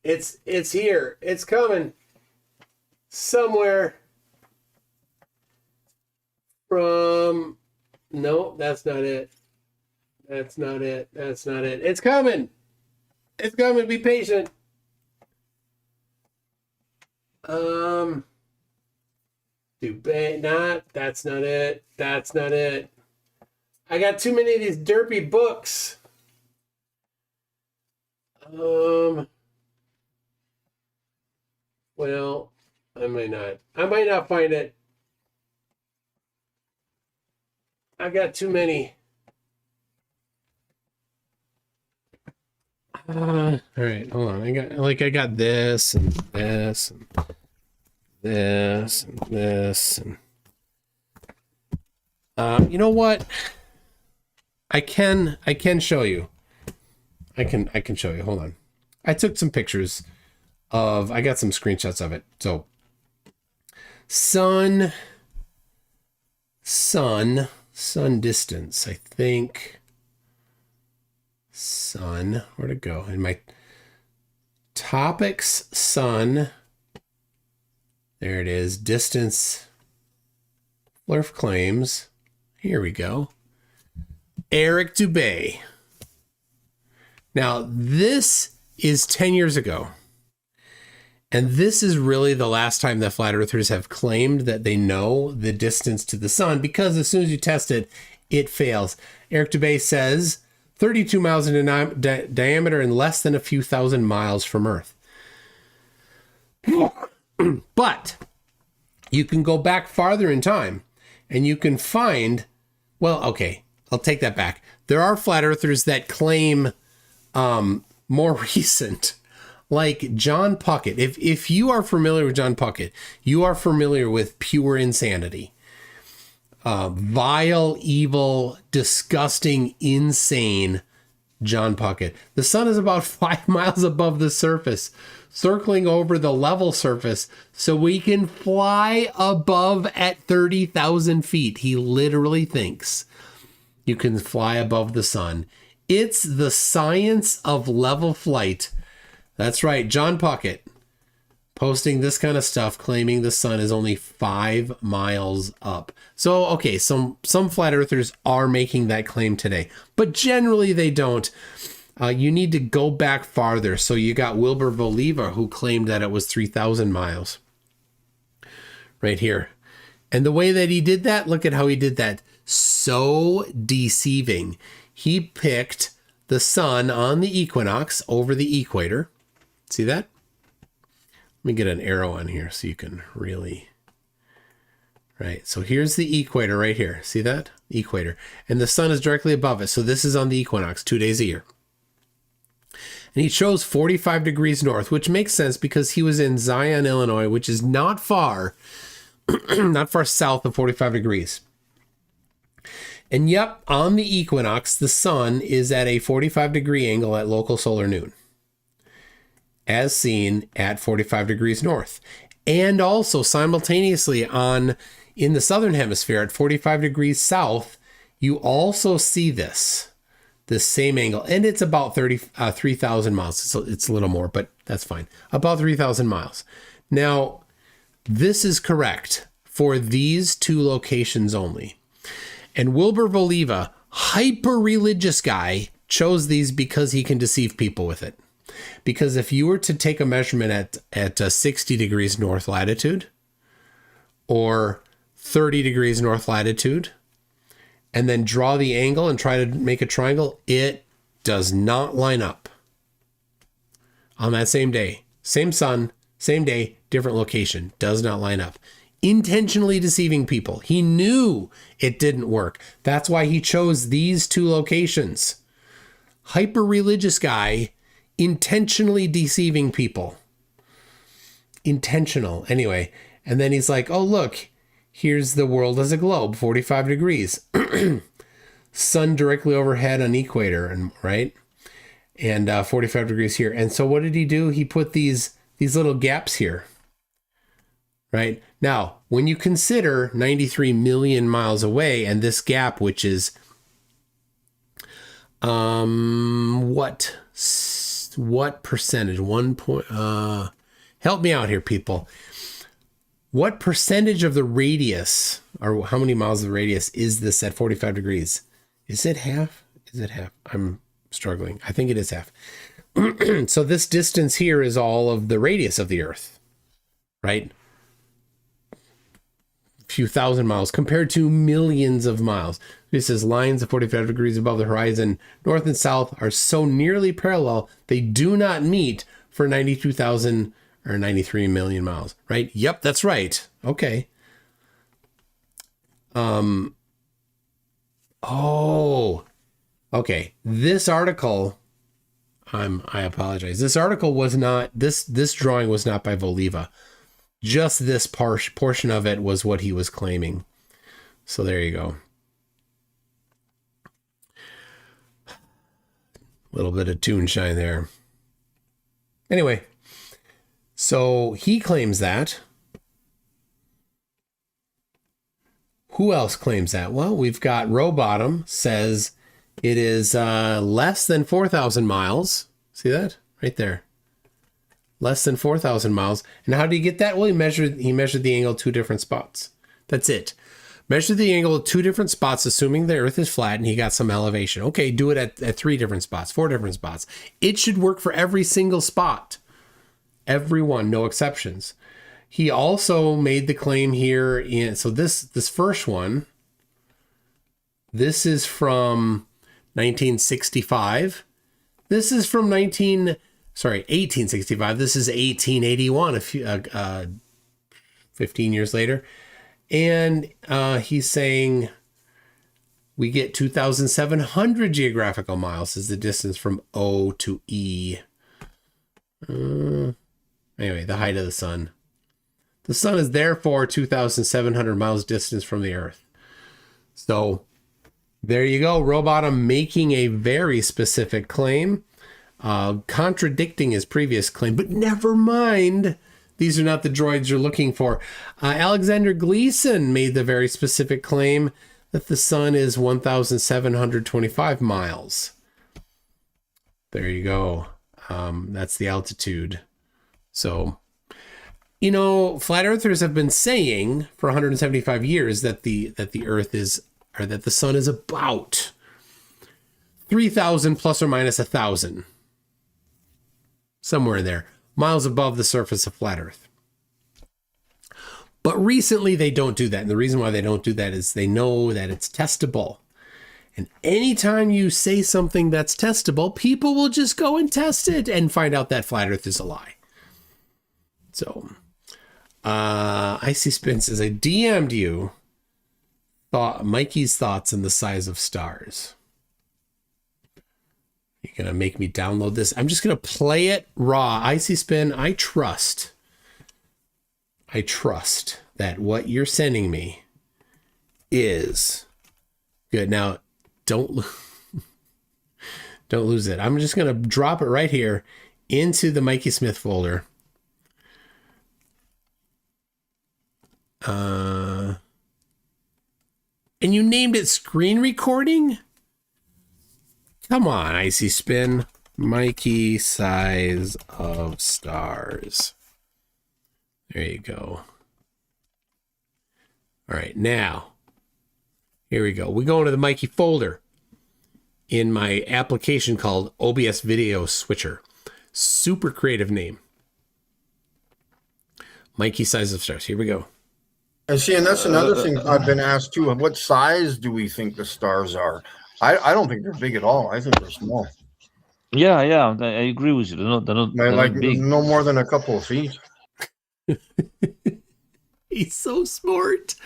It's here. It's coming. Somewhere. From... No, that's not it. That's not it. That's not it. It's coming. It's coming. Be patient. Dubai. That's not it. That's not it. I got too many of these derpy books. Well, I might not find it. I got too many. All right, hold on. I got this and this and this and this and you know what? I can show you. I can show you. Hold on. I took some pictures I got some screenshots of it. So sun distance, I think. Sun, where'd it go? In my topics, sun. There it is. Distance. Flurf claims. Here we go. Eric Dubay. Now, this is 10 years ago. And this is really the last time that flat earthers have claimed that they know the distance to the sun, because as soon as you test it, it fails. Eric Dubay says 32 miles in diameter and less than a few thousand miles from Earth. But you can go back farther in time and you can find, well, okay, I'll take that back. There are flat earthers that claim more recent, like John Puckett. If you are familiar with John Puckett, you are familiar with pure insanity. Vile, evil, disgusting, insane John Puckett. The sun is about 5 miles above the surface, circling over the level surface so we can fly above at 30,000 feet. He literally thinks you can fly above the sun. It's the science of level flight. That's right, John Puckett posting this kind of stuff, claiming the sun is only 5 miles up. So, okay, some flat earthers are making that claim today, but generally they don't. You need to go back farther. So you got Wilbur Voliva, who claimed that it was 3,000 miles. Right here. And the way that he did that, look at how he did that. So deceiving. He picked the sun on the equinox over the equator. See that? Let me get an arrow on here so you can really... Right, so here's the equator right here. See that? Equator. And the sun is directly above it. So this is on the equinox, 2 days a year. And he chose 45 degrees north, which makes sense because he was in Zion, Illinois, which is not far, not far south of 45 degrees. And yep, on the equinox, the sun is at a 45 degree angle at local solar noon, as seen at 45 degrees north. And also simultaneously in the southern hemisphere at 45 degrees south, you also see this same angle. And it's about 3,000 miles. So it's a little more, but that's fine. About 3,000 miles. Now, this is correct for these two locations only. And Wilbur Voliva, hyper-religious guy, chose these because he can deceive people with it. Because if you were to take a measurement at 60 degrees north latitude or 30 degrees north latitude and then draw the angle and try to make a triangle, it does not line up on that same day. Same sun, same day, different location. Does not line up. Intentionally deceiving people. He knew it didn't work. That's why he chose these two locations. Hyper-religious guy intentionally deceiving people. Intentional. Anyway, and then he's like, oh, look, here's the world as a globe, 45 degrees. Sun directly overhead on equator, and right? And 45 degrees here. And so what did he do? He put these little gaps here. Right? Now, when you consider 93 million miles away and this gap, which is what percentage? Help me out here, people. What percentage of the radius, or how many miles of the radius is this at 45 degrees? Is it half? Is it half? I'm struggling. I think it is half. So this distance here is all of the radius of the Earth, right? few thousand miles compared to millions of miles. This says lines of 45 degrees above the horizon, north and south, are so nearly parallel they do not meet for 92,000 or 93 million miles, right? Yep, that's right. Okay. Okay. This article, I apologize. This article was not, this drawing was not by Voliva. Just this portion of it was what he was claiming. So there you go. A little bit of toon shine there. Anyway, so he claims that. Who else claims that? Well, we've got Rowbottom says it is less than 4,000 miles. See that? Right there. Less than 4,000 miles. And how did he get that? Well, he measured the angle at 2 different spots. That's it. Measure the angle at 2 different spots, assuming the Earth is flat, and he got some elevation. Okay, do it at 3 different spots, 4 different spots. It should work for every single spot. Every one, no exceptions. He also made the claim here so this first one, this is from 1965. This is from 1865. This is 1881, 15 years later. And he's saying we get 2,700 geographical miles is the distance from O to E. Anyway, the height of the sun. The sun is therefore 2,700 miles distance from the Earth. So there you go. Rowbottom making a very specific claim, contradicting his previous claim, but never mind. These are not the droids you're looking for. Alexander Gleason made the very specific claim that the sun is 1,725 miles. There you go. That's the altitude. So, you know, flat earthers have been saying for 175 years that the Earth is, or that the sun is about 3,000 plus or minus 1,000, somewhere in there, miles above the surface of flat Earth. But recently they don't do that. And the reason why they don't do that is they know that it's testable. And anytime you say something that's testable, people will just go and test it and find out that flat Earth is a lie. So, Icy Spin says, I DM'd you Mikey's thoughts on the size of stars. You're going to make me download this. I'm just going to play it raw. Icy Spin, I trust that what you're sending me is good. Now, don't lose it. I'm just going to drop it right here into the Mikey Smith folder. And you named it screen recording? Come on, Icy Spin. Mikey size of stars. There you go. All right, now, here we go. We go into the Mikey folder in my application called OBS Video Switcher. Super creative name. Mikey size of stars. Here we go. And see, and that's another thing I've been asked too. What size do we think the stars are? I don't think they're big at all. I think they're small. Yeah, I agree with you. They're not like big. No more than a couple of feet. He's so smart,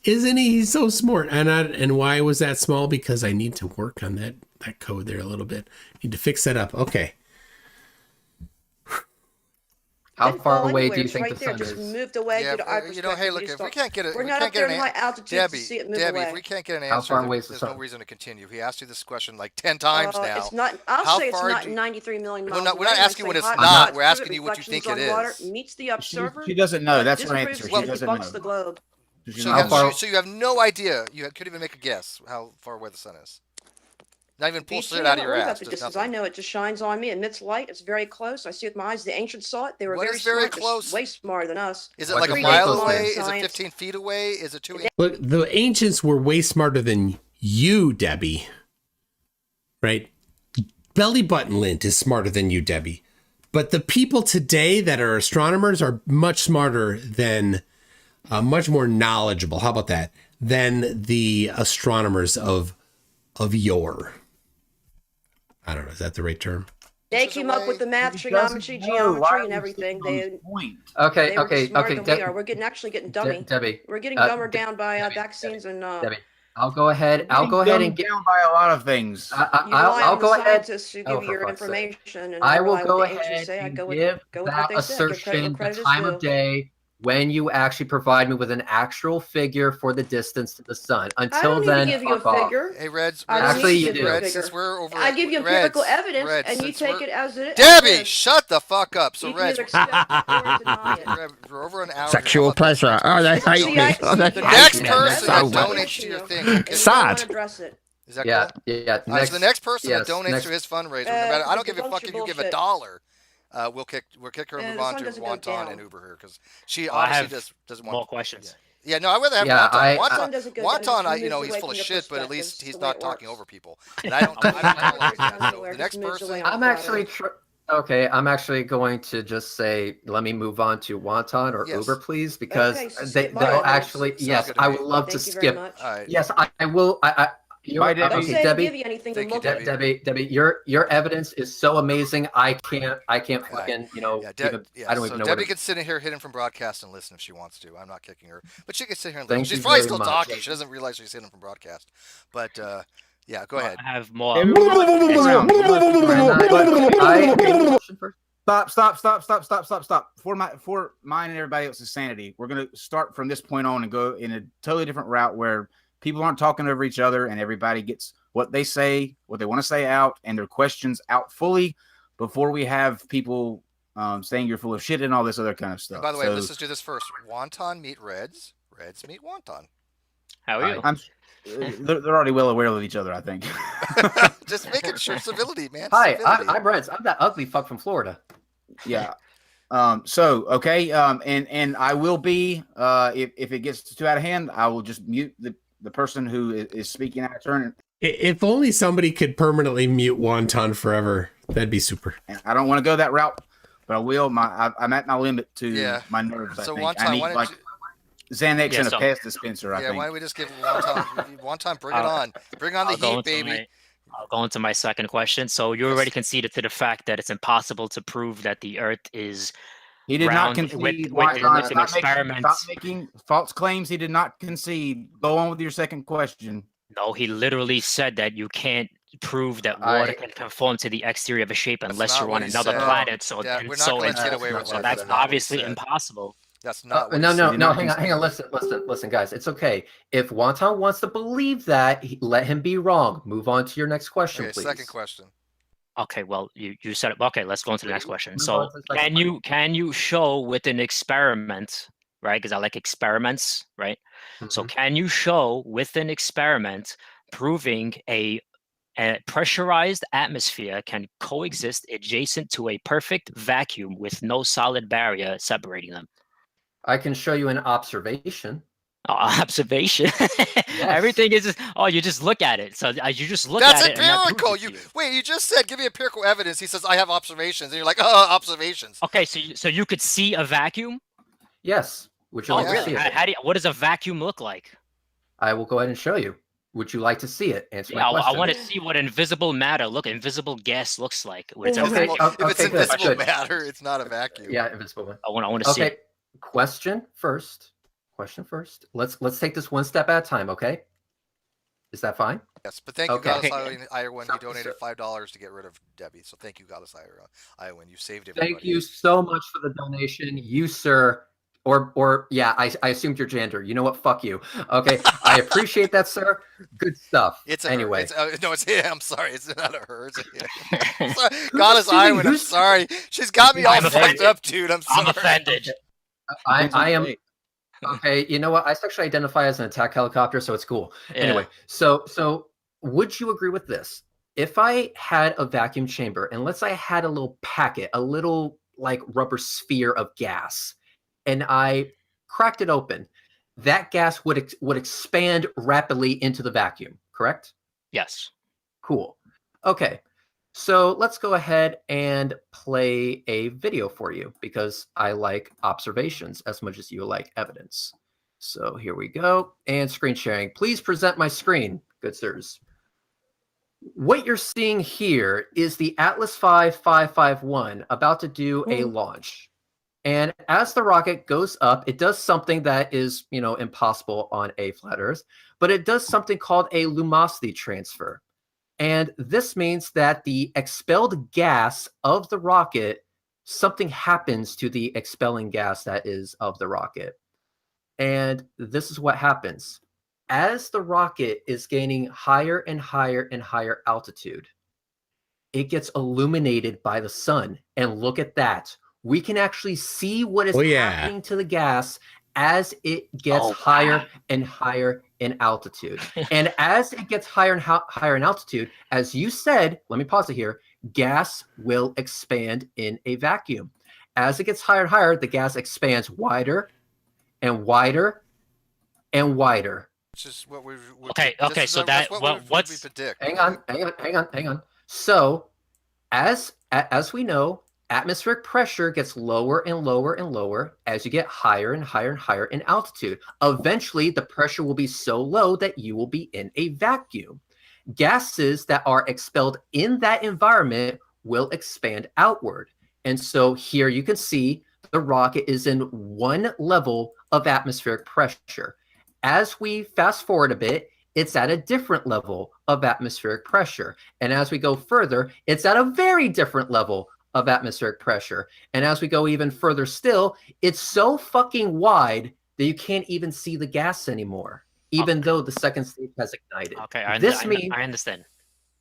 isn't he? He's so smart. And why was that small? Because I need to work on that code there a little bit. Need to fix that up. Okay. How far away anywhere. do you It's think right the there, sun just is? moved away. Yeah, due to our you know, hey, look, if we can't get it, we're we not can't up there get in an high altitude to Debbie, see it move Debbie, away. if we can't get an How answer, far away is the there's sun? no reason to continue. He asked you this question like 10 times now. It's not. I'll How say it's far not do you- 93 million miles. We're not away. asking I what say it's hot not. spots, We're asking you what you reflections think it on water, is. meets the observer. She doesn't know. but That's my disproves answer. what She doesn't bucks know. the globe. So, How so you have no idea. You couldn't even make a guess how far away the sun is. Not even pull BC, it I out of don't your worry ass. about the Just distance. nothing. I know it just shines on me. It emits light. It's very close. I see it with my eyes. The ancients saw it. They were What very is very smart. They're close? way smarter than us. Is it What like a does mile Michael away? say? Is it Science. 15 feet away? Is it 2 inches? Look, the ancients were way smarter than you, Debbie. Right? Belly button lint is smarter than you, Debbie. But the people today that are astronomers are much smarter than much more knowledgeable. How about that? Than the astronomers of yore. I don't know. Is that the right term? They came up with the math, trigonometry, geometry, and everything. They Okay, were just smarter okay. than we are. We're actually getting dummy. Debbie, We're getting dumber down by vaccines and. Debbie, I'll go ahead and get down by a lot of things. I'll go ahead. Scientists who give you your information, and I will rely go with the ahead say. I and go with, give go with that what they say. Give assertion credit the is time due. of day when you actually provide me with an actual figure for the distance to the sun. Until then, give you a fuck off. figure. Hey, Reds. Actually, you do. Reds, since we're over. I give you empirical Reds, evidence, Reds, and you since take we're- it as it is. Debbie, shut the fuck up. So You can Reds, either accept it or deny it. we're over an hour. Sexual pleasure. Oh, they hate me. Oh, they The hate next me. person So that well. donates to your thing. will get- Sad. Address it. Is that Yeah, cool? yeah. All right, so the next person that yes, donates next- to his fundraiser, no matter, I don't give a bunch fuck of if you give bullshit. $1. We'll kick her and And move the on sun to doesn't go Wonton down. and Uber her because she I obviously have just doesn't want more questions. Yeah, no, I'd rather have Yeah, Wonton. Sun doesn't go down, Wonton, just you know, moves he's away full of from your shit, but at least perspectives. he's It's the way not it talking works. over people. And I don't tolerate that. So the next person. I'm actually going to just say, let me move on to Wonton or Yes. Uber, please, because Okay, so they, skip they'll by. actually. Sounds Yes, good to I me. would love to Thank you very skip. much. All right. Yes, I will. Bye, Debbie. Don't say I Debbie. give you anything to Thank you, look at. Debbie, your evidence is so amazing. I can't fucking, Yeah, I don't so even know Debbie what. can sit in here hidden from broadcast and listen if she wants to. I'm not kicking her, but she can sit here and Thank listen. She's you probably very still much. talking. She doesn't realize she's hidden from broadcast. But yeah, go ahead. I have more. Stop. For mine and everybody else's sanity, we're gonna start from this point on and go in a totally different route where people aren't talking over each other and everybody gets what they say, what they want to say out, and their questions out fully before we have people saying you're full of shit and all this other kind of stuff. And by the way, let's just do this first. Wonton meet Reds. Reds meet Wonton. How are you? They're already well aware of each other, I think. Just making sure civility, man. Hi, Civility. I'm Reds. I'm that ugly fuck from Florida. Yeah. Okay. And I will be if it gets too out of hand, I will just mute the person who is speaking out of turn. If only somebody could permanently mute Wonton forever, that'd be super. I don't want to go that route, but I will. I'm at my limit to my nerves. So I think. Wonton, I need why don't like you? Xanax and a pass dispenser. I think. Why don't we just give Wonton, bring it on. Bring on the heat, baby. I'll go into my second question. So you already conceded to the fact that it's impossible to prove that the Earth is He did round not concede. with an experiment. Stop making false claims. He did not concede. Go on with your second question. No, he literally said that you can't prove that water can conform to the exterior of a shape unless you're on another planet. So, Yeah, we're not so, going to get away with so that. that's obviously impossible. That's not. What No, he hang on. Listen, guys. It's okay. If Wonton wants to believe that, let him be wrong. Move on to your next question, Okay, please. second question. Okay, well, you said it. Okay, let's go on to the next question. Move So, on to the second can you show with an experiment, right? Because I like experiments, right? So, can you show with an experiment proving a pressurized atmosphere can coexist adjacent to a perfect vacuum with no solid barrier separating them? I can show you an observation. Observation. Everything is just, you just look at it. So you just look That's at it. That's empirical. You just said give me empirical evidence. He says I have observations, and you're like, observations. Okay, so you could see a vacuum. Yes. Would you like to see it? What does a vacuum look like? I will go ahead and show you. Would you like to see it? Answer my I question. want to see what invisible matter, invisible gas looks like. When it's Okay, a If it's good, invisible good. matter, it's not a vacuum. Yeah, invisible one. I want to see Okay. it. Question first. Let's take this one step at a time. Okay. Is that fine? Yes, but thank you, Okay. Goddess Iowan. He donated $5 to get rid of Debbie. So thank you, Goddess Iowan. You saved everybody. Thank you so much for the donation, you sir. Or yeah, I assumed your gender. You know what? Fuck you. Okay, I appreciate that, sir. Good stuff. It's anyway. No, it's him. I'm sorry. It's not a her. It's a him. Goddess Iowan. I'm sorry. She's got me all fucked up, dude. I'm sorry. I'm offended. I am. Okay, you know what? I sexually identify as an attack helicopter, so it's cool. Yeah. Anyway, so would you agree with this? If I had a vacuum chamber and let's say I had a little packet, a little like rubber sphere of gas, and I cracked it open, that gas would expand rapidly into the vacuum, correct? Yes. Cool. Okay. So let's go ahead and play a video for you because I like observations as much as you like evidence. So here we go. And screen sharing. Please present my screen, good sirs. What you're seeing here is the Atlas V 551 about to do a launch. And as the rocket goes up, it does something that is, impossible on a flat Earth, but it does something called a lumosity transfer. And this means that the expelled gas of the rocket, something happens to the expelling gas that is of the rocket. And this is what happens. As the rocket is gaining higher and higher and higher altitude, it gets illuminated by the sun. And look at that. We can actually see what is happening to the gas as it gets higher and higher in altitude. And as it gets higher and higher in altitude, as you said, let me pause it here, gas will expand in a vacuum. As it gets higher and higher, the gas expands wider and wider and wider. Which is what we okay. So that what's we predict. Hang on. So as we know, atmospheric pressure gets lower and lower and lower as you get higher and higher and higher in altitude. Eventually, the pressure will be so low that you will be in a vacuum. Gases that are expelled in that environment will expand outward. And so here you can see the rocket is in one level of atmospheric pressure. As we fast forward a bit, it's at a different level of atmospheric pressure. And as we go further, it's at a very different level of atmospheric pressure. And as we go even further still, it's so fucking wide that you can't even see the gas anymore, even though the second stage has ignited. Okay, I understand.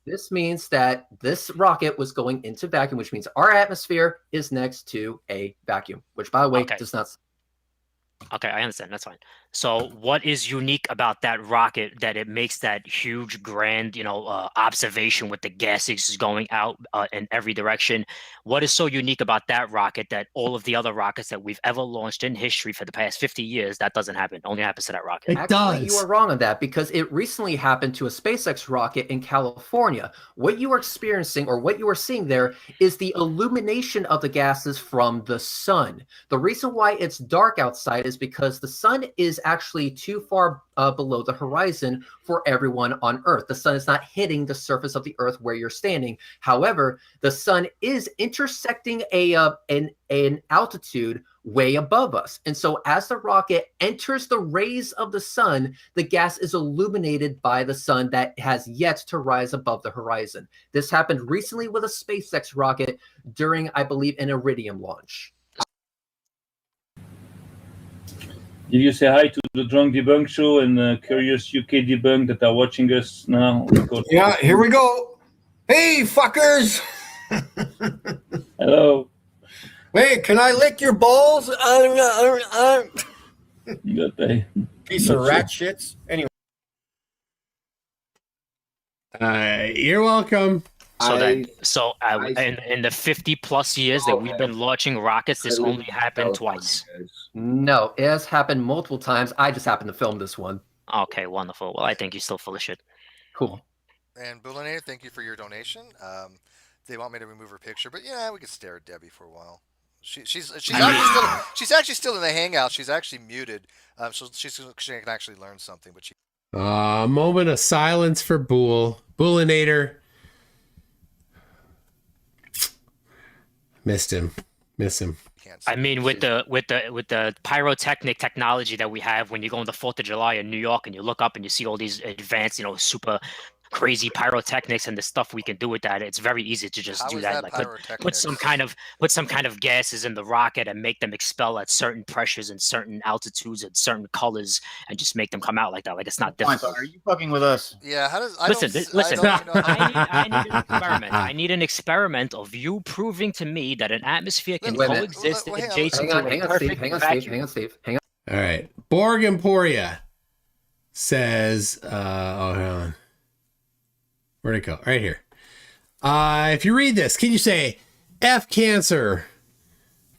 This means that this rocket was going into vacuum, which means our atmosphere is next to a vacuum, which, by the way, does not... Okay, I understand. That's fine. So what is unique about that rocket that it makes that huge, grand, observation with the gases going out in every direction? What is so unique about that rocket that all of the other rockets that we've ever launched in history for the past 50 years, that doesn't happen? Only happens to that rocket. Actually, you are wrong on that because it recently happened to a SpaceX rocket in California. What you are experiencing or what you are seeing there is the illumination of the gases from the sun. The reason why it's dark outside is because the sun is actually too far below the horizon for everyone on Earth. The sun is not hitting the surface of the Earth where you're standing. However, the sun is intersecting an altitude way above us. And so as the rocket enters the rays of the sun, the gas is illuminated by the sun that has yet to rise above the horizon. This happened recently with a SpaceX rocket during, I believe, an Iridium launch. Did you say hi to the Drunk Debunk Show and Curious UK Debunk that are watching us now? Yeah, here we go. Hey, fuckers. Hello. Wait, can I lick your balls? You got that. Piece of rat shits. Anyway. You're welcome. In the 50 plus years that we've been launching rockets, this only happened twice. No, it has happened multiple times. I just happened to film this one. Okay, wonderful. Well, I think you're still full of shit. Cool. And Bullinator, thank you for your donation. They want me to remove her picture, but yeah, we could stare at Debbie for a while. She's actually still in the hangout. She's actually muted, so she can actually learn something. But a moment of silence for Bullinator. Miss him. I mean, with the pyrotechnic technology that we have, when you go on the 4th of July in New York and you look up and you see all these advanced, super crazy pyrotechnics and the stuff we can do with that, it's very easy to just do that. Like put some kind of gases in the rocket and make them expel at certain pressures and certain altitudes and certain colors and just make them come out like that. Like, it's not difficult. Are you fucking with us? Yeah. How does listen? I need an experiment. I need an experiment of you proving to me that an atmosphere can coexist adjacent to a perfect vacuum. Hang on, Steve. Hang on. All right. Borg Emporia says, hold on. Where'd it go? Right here. If you read this, can you say F cancer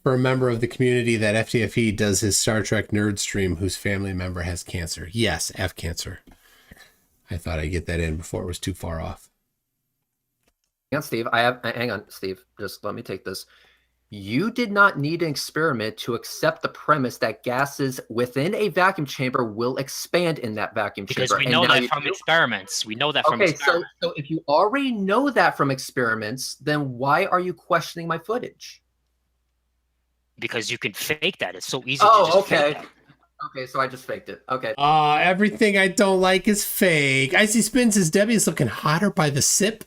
for a member of the community that FTFE does his Star Trek nerd stream whose family member has cancer? Yes, F cancer. I thought I'd get that in before it was too far off. Hang on, Steve. Hang on, Steve. Just let me take this. You did not need an experiment to accept the premise that gases within a vacuum chamber will expand in that vacuum Because chamber. we know that you from do. experiments. We know that from Okay, experiments. so if you already know that from experiments, then why are you questioning my footage? Because you can fake that. It's so easy to Oh, just okay. fake that. Okay, so I just faked it. Okay. Everything I don't like is fake. Icy Spin says Debbie is looking hotter by the sip.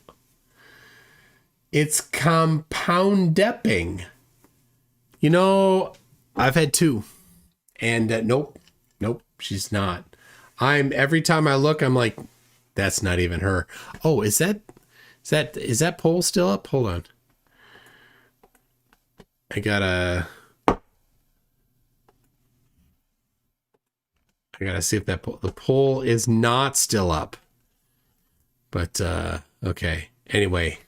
It's compound-depping. You know, I've had 2. And nope, she's not. Every time I look, I'm like, that's not even her. Oh, is that poll still up? Hold on. I gotta see if the poll is not still up. But okay. Anyway,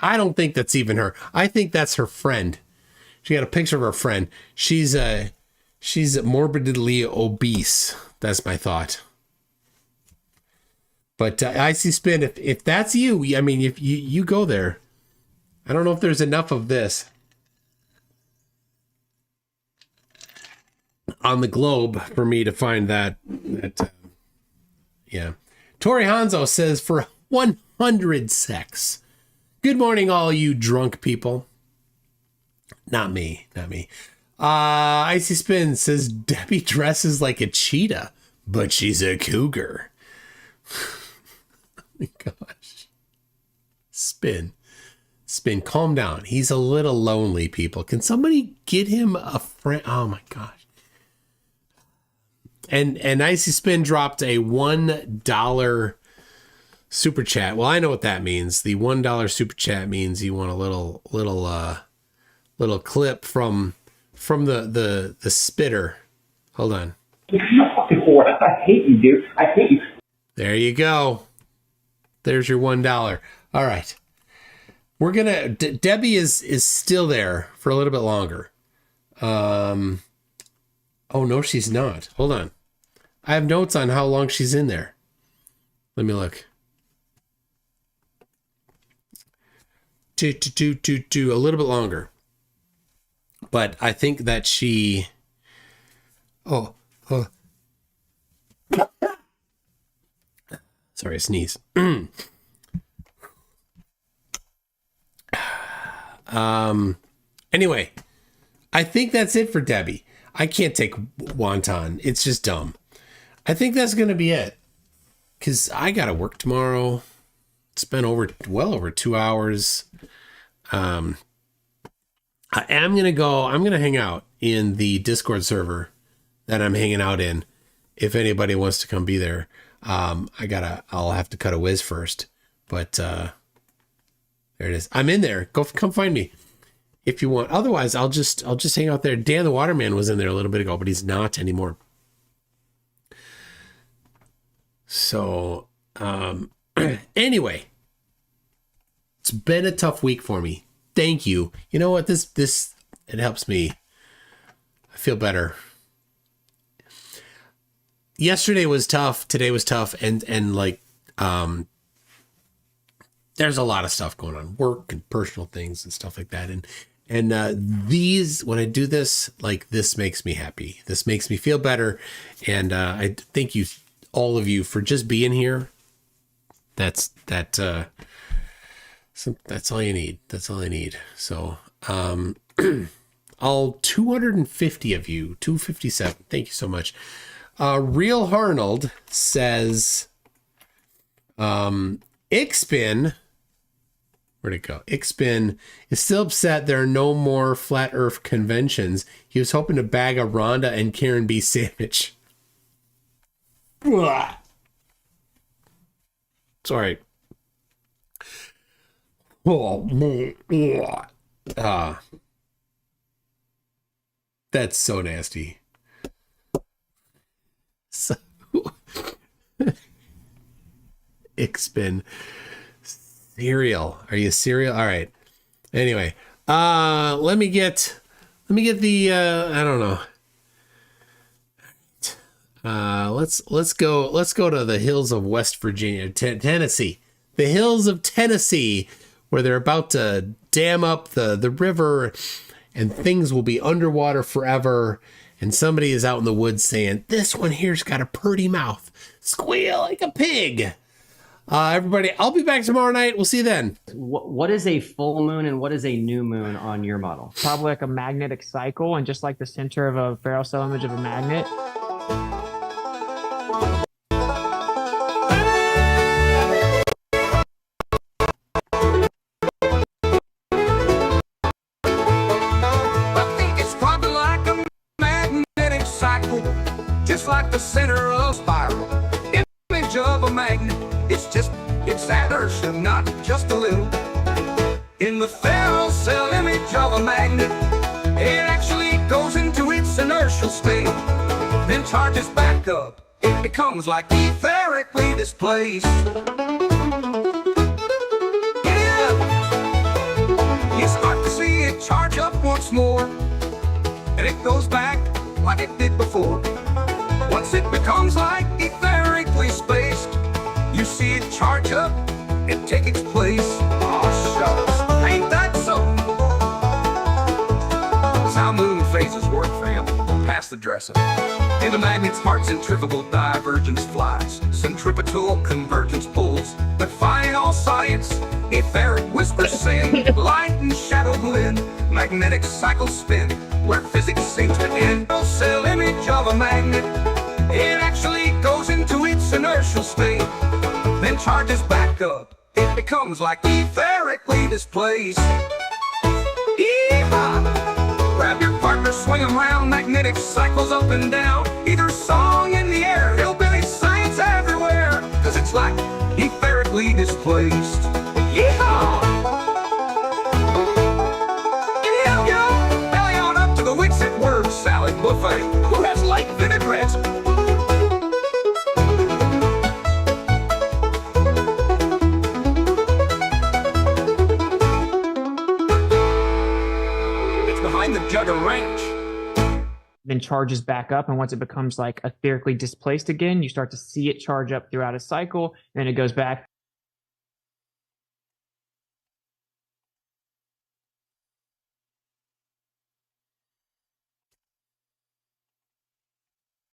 I don't think that's even her. I think that's her friend. She got a picture of her friend. She's morbidly obese. That's my thought. But Icy Spin, if that's you, I mean, if you go there, I don't know if there's enough of this on the globe for me to find that yeah. Tori Hanzo says for 100 sex. Good morning, all you drunk people. Not me. Icy Spin says Debbie dresses like a cheetah, but she's a cougar. Oh my gosh. Spin, calm down. He's a little lonely, people. Can somebody get him a friend? Oh my gosh. And Icy Spin dropped a $1 super chat. Well, I know what that means. The $1 super chat means you want a little clip from the spitter. Hold on. You're fucking whore. I hate you, dude. I hate you. There you go. There's your $1. All right. We're gonna. Debbie is still there for a little bit longer. Oh no, she's not. Hold on. I have notes on how long she's in there. Let me look. A little bit longer. But I think that she. Oh. Sorry, I sneeze. Anyway, I think that's it for Debbie. I can't take wonton. It's just dumb. I think that's going to be it. Because I got to work tomorrow. It's been well over 2 hours. I am going to go. I'm going to hang out in the Discord server that I'm hanging out in. If anybody wants to come be there. I'll have to cut a whiz first. But there it is. I'm in there. Come find me if you want. Otherwise, I'll just hang out there. Dan the Waterman was in there a little bit ago, but he's not anymore. So, anyway, it's been a tough week for me. Thank you. You know what? This it helps me. I feel better. Yesterday was tough. Today was tough. And like, there's a lot of stuff going on, work and personal things and stuff like that. And when I do this, like, this makes me happy. This makes me feel better. And I thank you, all of you, for just being here. That's all you need. That's all I need. So, all 250 of you, 257. Thank you so much. Real Harnold says, Ixpin, where'd it go? Ixpin is still upset there are no more flat earth conventions. He was hoping to bag a Rhonda and Karen B sandwich. Sorry. That's so nasty. So, Ixpin cereal. Are you cereal? All right. Anyway, let me get the I don't know. Let's go to the hills of West Virginia, Tennessee, the hills of Tennessee, where they're about to dam up the river and things will be underwater forever. And somebody is out in the woods saying, this one here's got a pretty mouth. Squeal like a pig. Everybody, I'll be back tomorrow night. We'll see you then. What is a full moon and what is a new moon on your model? Probably like a magnetic cycle, and just like the center of a ferrocell cell image of a magnet. I think it's probably like a magnetic cycle, just like the center of a spiral. Image of a magnet. It's inertia, not just a little. In the ferrocell image of a magnet, it actually goes into its inertial state, then charges back up. It becomes like etherically displaced. Yeah, you start to see it charge up once more, and it goes back like it did before. Once it becomes like etherically spaced, you see it charge up and take its place. Oh, shucks, ain't that so? That's how moon phases work, fam. Pass the dresser. In the magnet's heart, centrifugal divergence flies, centripetal convergence pulls, defying all science. Etheric whispers sing, light and shadow blend, magnetic cycles spin, where physics seems to end. Cell image of a magnet, it actually goes into its inertial state, then charges back up. It becomes like etherically displaced. Yeehaw! Grab your partner, swing 'em round, magnetic cycles up and down. Either song in the air, hillbilly science everywhere, 'cause it's like etherically displaced. Yeehaw! Yeah, belly on up to the Wixit word salad buffet. Who has light vinaigrettes? Behind the Jugger Ranch. Then charges back up, and once it becomes like etherically displaced again, you start to see it charge up throughout a cycle, and it goes back